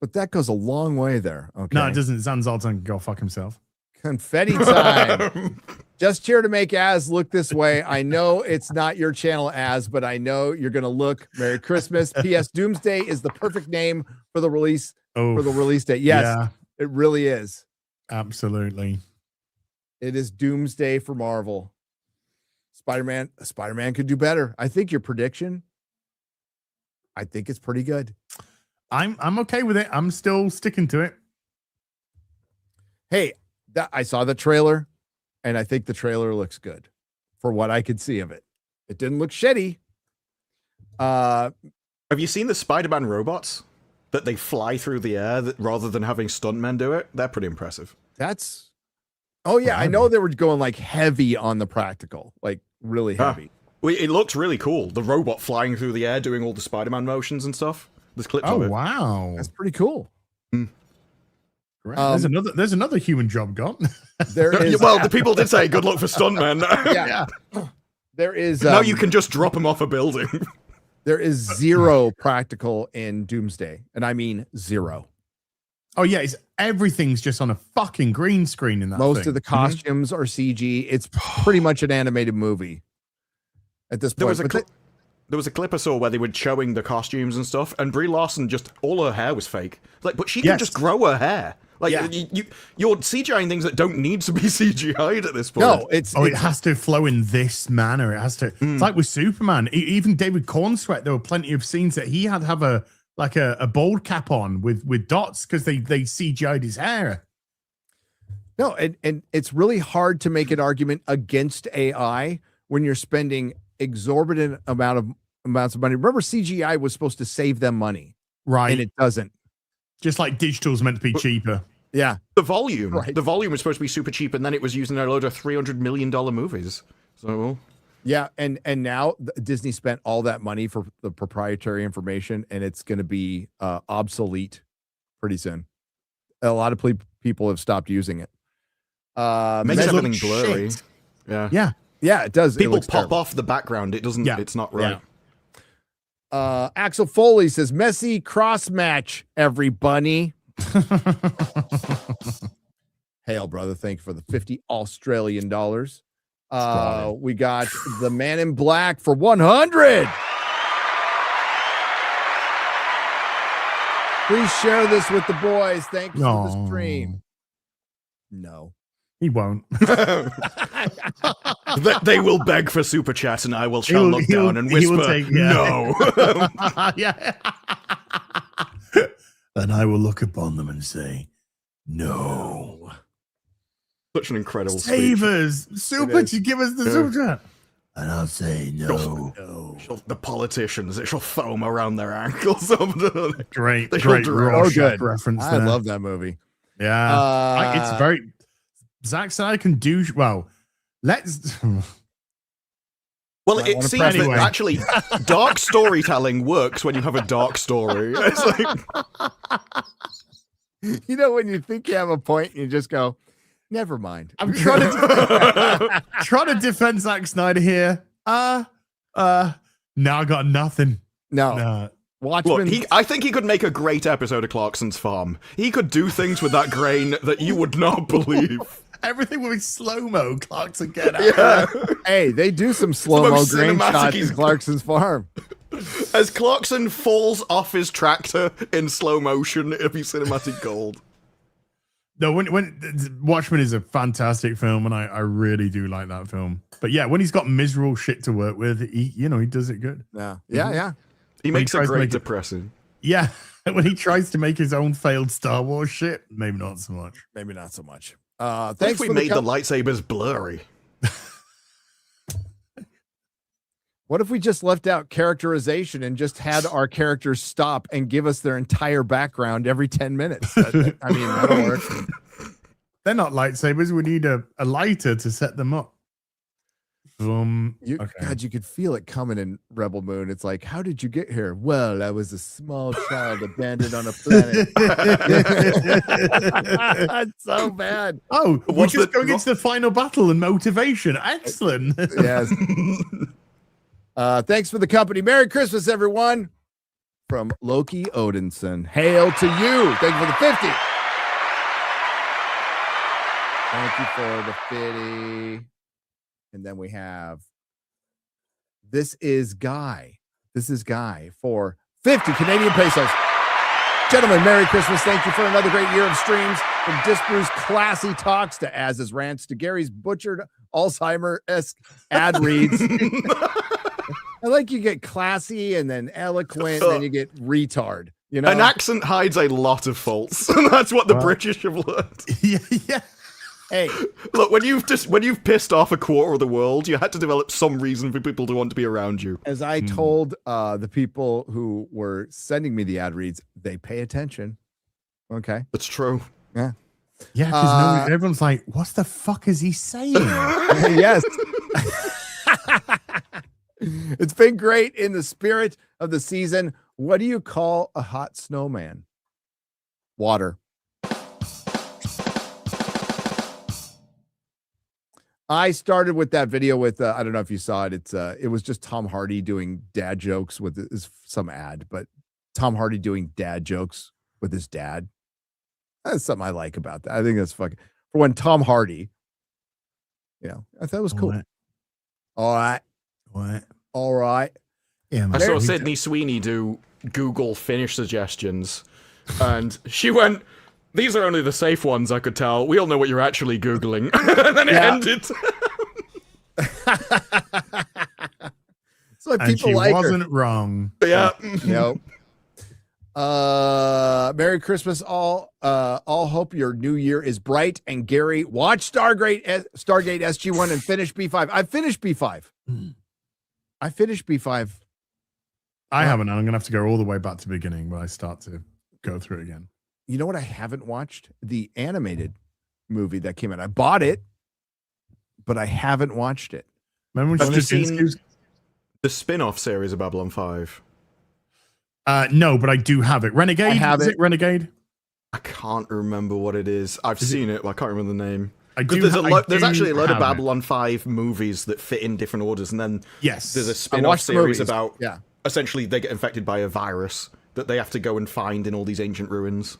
but that goes a long way there. Okay. No, it doesn't. Zanzaltan can go fuck himself. Confetti time. Just here to make Az look this way. I know it's not your channel, Az, but I know you're going to look. Merry Christmas. P.S. Doomsday is the perfect name for the release date. Yes, Yeah, it really is. absolutely. It is Doomsday for Marvel. Spider-Man could do better. I think your prediction, I think it's pretty good. I'm okay with it. I'm still sticking to it. Hey, I saw the trailer, and I think the trailer looks good for what I could see of it. It didn't look shitty. Have you seen the Spider-Man robots that they fly through the air rather than having stuntmen do it? They're pretty impressive. Oh yeah, I know they were going like heavy on the practical, like really heavy. Well, it looks really cool. The robot flying through the air doing all the Spider-Man motions and stuff. There's clips of it. Wow. That's pretty cool. Great. There's another human job gone. There is Well, the people did say good luck for stuntmen. yeah. There is Now you can just drop them off a building. there is zero practical in Doomsday, and I mean zero. Oh yeah, everything's just on a fucking green screen in that Most thing. of the costumes are CG. It's pretty much an animated movie at this point. There was a clip I saw where they were showing the costumes and stuff, and Brie Larson all her hair was fake. Like, but she can just grow her hair. Like, you're CGIing things that don't need to be CGI'd at this point. No, it has to flow in this manner. It has to. It's like with Superman. Even David Cornsweet, there were plenty of scenes that he had to have a bald cap on with dots because they CGI'd his hair. No, and it's really hard to make an argument against AI when you're spending exorbitant amounts of money. Remember, CGI was supposed to save them money, right? And it doesn't. Just like digital's meant to be cheaper. Yeah, the volume was supposed to be super cheap, and then it was used in a load of $300 million movies. So yeah, and now Disney spent all that money for the proprietary information, and it's going to be obsolete pretty soon. A lot of people have stopped using it. Makes everything blurry. Yeah, it does. People pop terrible off the background. It doesn't. Yeah. It's not right. Yeah. Axel Foley says, "Messy cross match, everybody." Hail, brother! Thank you for the $50 Australian dollars. We got the Man in Black for 100. Please share this with the boys. Thanks for the No. stream. No. He won't. They will beg for super chat, and I will shall look down and whisper, no. Yeah. And I will look upon them and say, no. Such an incredible Save speech. us. Super, you give us the super chat. And I'll say no. The politicians, it shall foam around their ankles. Great, They shall great drown. Rorschach reference I there. love that movie. Yeah. It's very... Zach said I can do... Well, let's... Well, it seems anyway. that actually dark storytelling works when you have a dark story. It's like, You know, when you think you have a point, you just go, never mind. I'm trying to defend Zack Snyder here. No, I got nothing. No. Watchmen. look, I think he could make a great episode of Clarkson's Farm. He could do things with that grain that you would not believe. Everything will be slow-mo. Clarkson get out. Yeah. Hey, they do some slow-mo most grain cinematic shots he's- in Clarkson's farm. As Clarkson falls off his tractor in slow motion, it'll be cinematic gold. No, when Watchmen is a fantastic film, and I really do like that film. But yeah, when he's got miserable shit to work with, he does it good. Yeah. He When makes he it tries to great make it- depressing. Yeah, when he tries to make his own failed Star Wars shit, maybe not so much. Maybe not so much. What Thanks if we for made the com- lightsabers blurry? What if we just left out characterization and just had our characters stop and give us their entire background every 10 minutes? I mean, that'll work. They're not lightsabers. We need a lighter to set them up. God, you could feel it coming in Rebel Moon. It's like, how did you get here? Well, I was a small child abandoned on a planet. That's so bad. Oh, we're What's just the- going into the final battle and motivation. Excellent. Yes. Thanks for the company. Merry Christmas, everyone. From Loki Odinson. Hail to you. Thank you for the 50. Thank you for the 50. And then we have This is Guy for 50 Canadian pesos. Gentlemen, Merry Christmas. Thank you for another great year of streams. From Disbrew's classy talks to Az's rants to Gary's butchered Alzheimer-esque ad reads. I like you get classy and then eloquent, and then you get retard. You know, An accent hides a lot of faults. That's what the British have learned. Yeah. Hey, look, when you've pissed off a quarter of the world, you had to develop some reason for people to want to be around you. As I told the people who were sending me the ad reads, they pay attention. Okay, that's true. Yeah, yeah. Because everyone's like, "What the fuck is he saying?" Yes. It's been great in the spirit of the season. What do you call a hot snowman? Water. I started with that video with I don't know if you saw it. It was just Tom Hardy doing dad jokes with some ad, but Tom Hardy doing dad jokes with his dad. That's something I like about that. I think that's fucking for when Tom Hardy, I thought it was cool. All right. What? All right. Yeah, I saw Sydney Sweeney do Google Finnish suggestions, and she went, "These are only the safe ones, I could tell. We all know what you're actually Googling." And then it ended. So and people she like wasn't wrong. Yeah. Nope. Merry Christmas, all. All hope your new year is bright. And Gary, watch Stargate SG1 and finish B5. I finished B5. I finished B5. I haven't. I'm gonna have to go all the way back to the beginning when I start to go through it again. You know what I haven't watched? The animated movie that came out. I bought it, but I haven't watched it. Remember when Have you Straczynski seen the spin-off series of Babylon 5? No, but I do have it. Renegade? I have Is it. it Renegade? I can't remember what it is. I've seen it, but I can't remember the name. There's Actually a load of Babylon 5 movies that fit in different orders, and then there's a spin-off watched the series movies. about Yeah. essentially they get infected by a virus that they have to go and find in all these ancient ruins.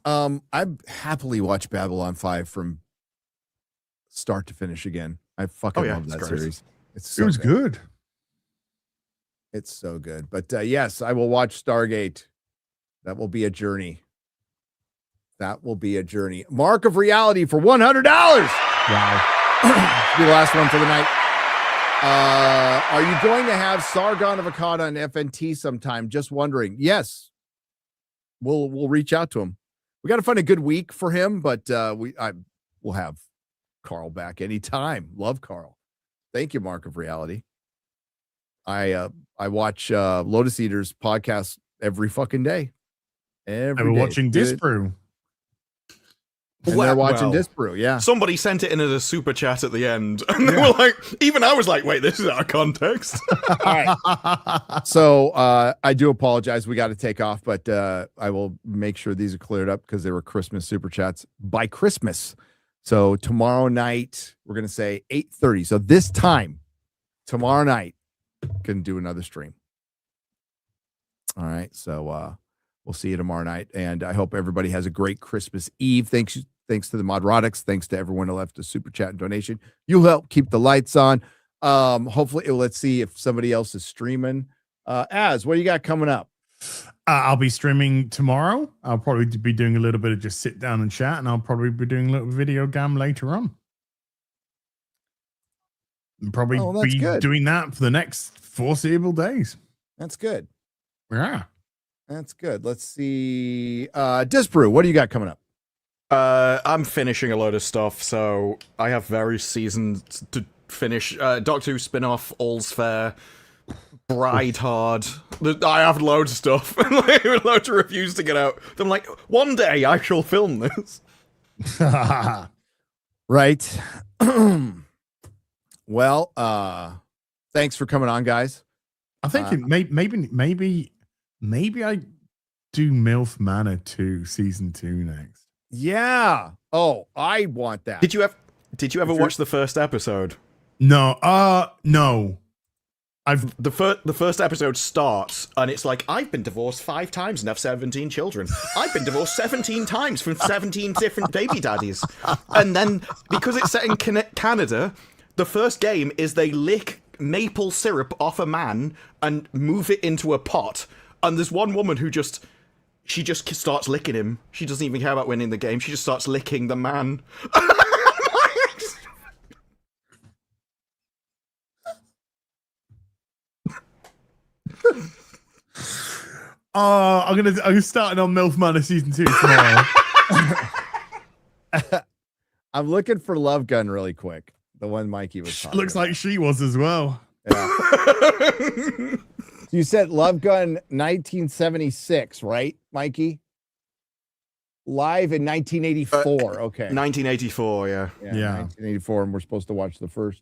I'd happily watch Babylon 5 from start to finish again. I fucking love it's that great. series. It was good. It's so good. But yes, I will watch Stargate That will be a journey. That will be a journey. Mark of Reality for $100. Wow. Be the last one for the night. Are you going to have Sargon of Akkad on FNT sometime? Just wondering. Yes. We'll reach out to him. We got to find a good week for him, but we'll have Carl back anytime. Love Carl. Thank you, Mark of Reality. I watch Lotus Eaters podcast every fucking day. Every day. Watching Disbrew. And they're watching Disbrew, yeah. Somebody sent it in as a super chat at the end, and they were like, even I was like, wait, this is out of context. All right. So I do apologize. We got to take off, but I will make sure these are cleared up because they were Christmas super chats by Christmas. So tomorrow night, we're going to say 8:30. So this time, tomorrow night, can do another stream. All right. So we'll see you tomorrow night. And I hope everybody has a great Christmas Eve. Thanks to the Nerdrotics. Thanks to everyone who left a super chat and donation. You'll help keep the lights on. Hopefully, let's see if somebody else is streaming. Az, what do you got coming up? I'll be streaming tomorrow. I'll probably be doing a little bit of just sit down and chat, and I'll probably be doing a little video game later on. And probably be doing that for the next foreseeable days. That's good. Yeah. That's good. Let's see. Disbrew, what do you got coming up? I'm finishing a load of stuff, so I have various seasons to finish. Doctor Who spin-off, All's Fair, Bride Hard. I have loads of stuff. Loads of reviews to get out. I'm like, one day I shall film this. Right. Well, thanks for coming on, guys. I think maybe I do MILF Manor 2 season 2 next. Yeah. Oh, I want that. Did you ever watch the first episode? No. No. The first episode starts and it's like, I've been divorced 5 times and have 17 children. I've been divorced 17 times from 17 different baby daddies. And then because it's set in Canada, the first game is they lick maple syrup off a man and move it into a pot. And there's one woman who just starts licking him. She doesn't even care about winning the game. She just starts licking the man. I'm starting on MILF Manor season 2 tomorrow. I'm looking for Love Gun really quick. The one Mikey was talking Looks like she was as well. Yeah. You said Love Gun 1976, right, Mikey? Live in 1984. Okay. 1984, yeah. Yeah. 1984, and we're supposed to watch the first.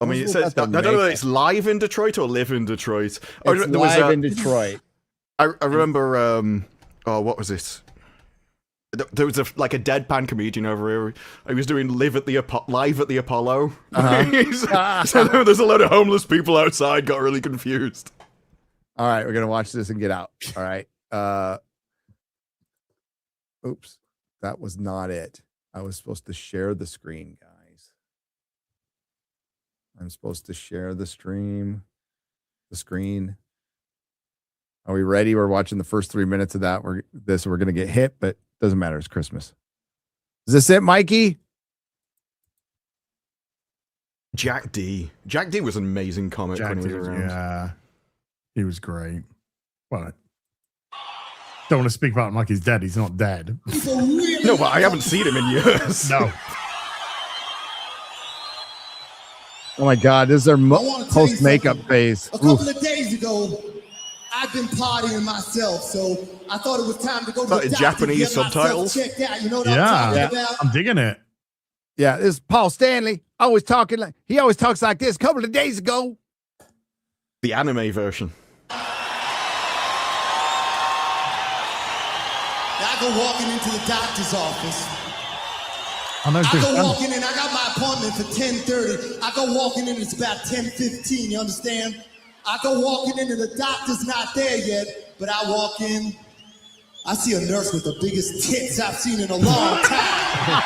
I mean, it says, I don't know whether it's live in Detroit or live in Detroit. It's live in Detroit. I remember, what was it? There was a deadpan comedian over here. I was doing live at the Apollo. Uh-huh. So there's a lot of homeless people outside. Got really confused. All right, we're gonna watch this and get out. All right. Oops, that was not it. I was supposed to share the screen, guys. I'm supposed to share the screen. Are we ready? We're watching the first 3 minutes of that. We're gonna get hit, but doesn't matter. It's Christmas. Is this it, Mikey? Jack D. Jack D was an amazing comic when he was around. Yeah, he was great. Well, don't want to speak about him like he's dead. He's not dead. No, but I haven't seen him in years. No. Oh my God, this is their post makeup phase. A couple of days ago, I've been partying myself, so I thought it was time to go to the doctor Japanese to get subtitles. checked out. You know what I'm talking about? I'm digging it. Yeah, this is Paul Stanley. He always talks like this. A couple of days ago. The anime version. I go walking into the doctor's office. I go walking in. I got my appointment for 10:30. I go walking in. It's about 10:15. You understand? I go walking in and the doctor's not there yet, but I walk in. I see a nurse with the biggest tits I've seen in a long time.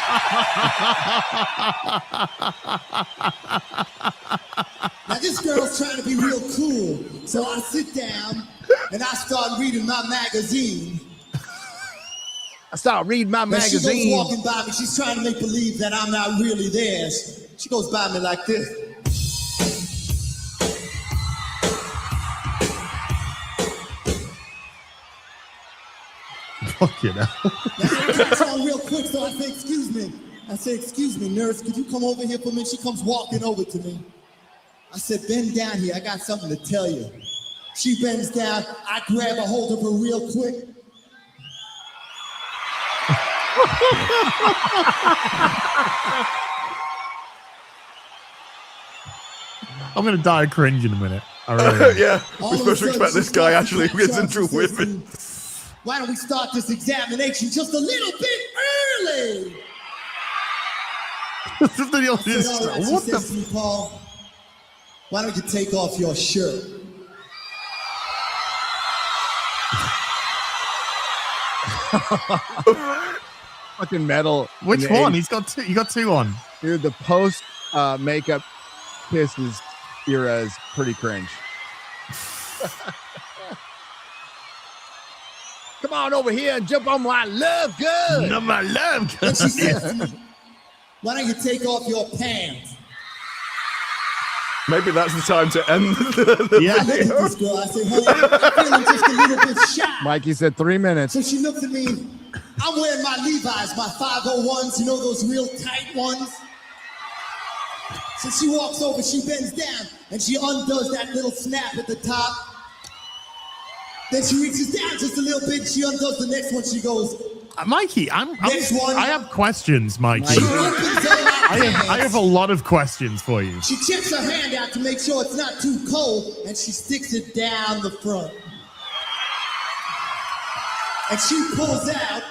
Now this girl's trying to be real cool, so I sit down and I start reading my magazine. I start reading my When she magazine. goes walking by me, she's trying to make believe that I'm not really there. She goes by me like this. Fucking hell. Now, I catch on real quick, so I say, excuse me. I say, excuse me, nurse, could you come over here for me? She comes walking over to me. I said, bend down here. I got something to tell you. She bends down. I grab a hold of her real quick. I'm going to die of cringe in a minute. I really am. Yeah, All we're of a supposed to sudden, expect she this guy starts to actually catch gets on. into She says to women. me, why don't we start this examination just a little bit early? I said, all right. She What says the? to me, Paul, why don't you take off your shirt? Fucking metal. Which in the one? 80s. He's got two. You got two on. Dude, the post makeup kisses era is pretty cringe. Come on over here and jump on my love gun. No, my love. And she says to me, why don't you take off your pants? Maybe that's the time to end the Yeah. I look at this girl. I say, honey, I'm feeling just a little bit shy. Mikey said 3 minutes. So she looks at me. I'm wearing my Levi's, my 501s, you know, those real tight ones. So she walks over, she bends down, and she undoes that little snap at the top. Then she reaches down just a little bit, she undoes the next one, she goes, Mikey, Next one. I have questions, Mikey. she opens up my I have a lot of questions for you. She chips her hand out to make sure it's not too cold, and she sticks it down the front. And she pulls out.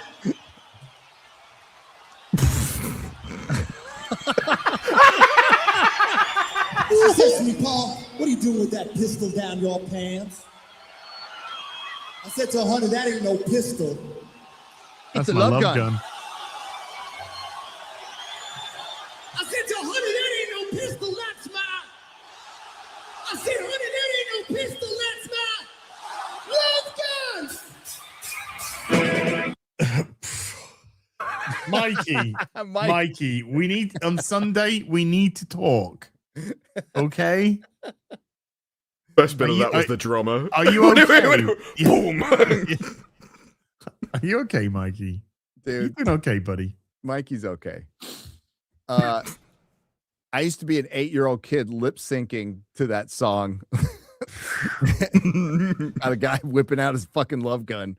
She says to me, Paul, what are you doing with that pistol down your pants? I said to her, honey, that ain't no pistol. That's a my love love gun. gun. I said to her, honey, that ain't no pistol, that's my. I said, honey, that ain't no pistol, that's my love gun. Mikey, Mikey, we need on Sunday. We need to talk. Okay. Best bit Are of you- that was are- the drama. Are you okay? Boom. Are you okay, Mikey? You Dude, doing okay, buddy? Mikey's okay. I used to be an 8-year-old kid lip syncing to that song. Got a guy whipping out his fucking love gun.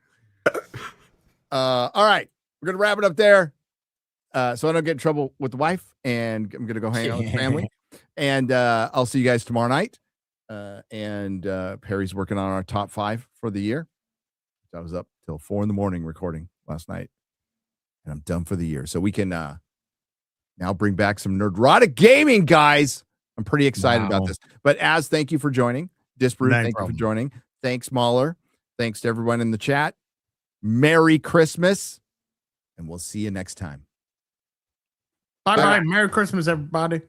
All right, we're gonna wrap it up there. So I don't get in trouble with the wife, and I'm gonna go hang out with the family. And I'll see you guys tomorrow night. And Perry's working on our top 5 for the year. I was up till 4 a.m. recording last night, and I'm done for the year. So we can now bring back some Nerdrotic gaming, guys. I'm pretty excited about this. But thank you for joining. Disprove, No thank problem. you for joining. Thanks, Mahler. Thanks to everyone in the chat. Merry Christmas, and we'll see you next time. Bye bye. Merry Christmas, everybody.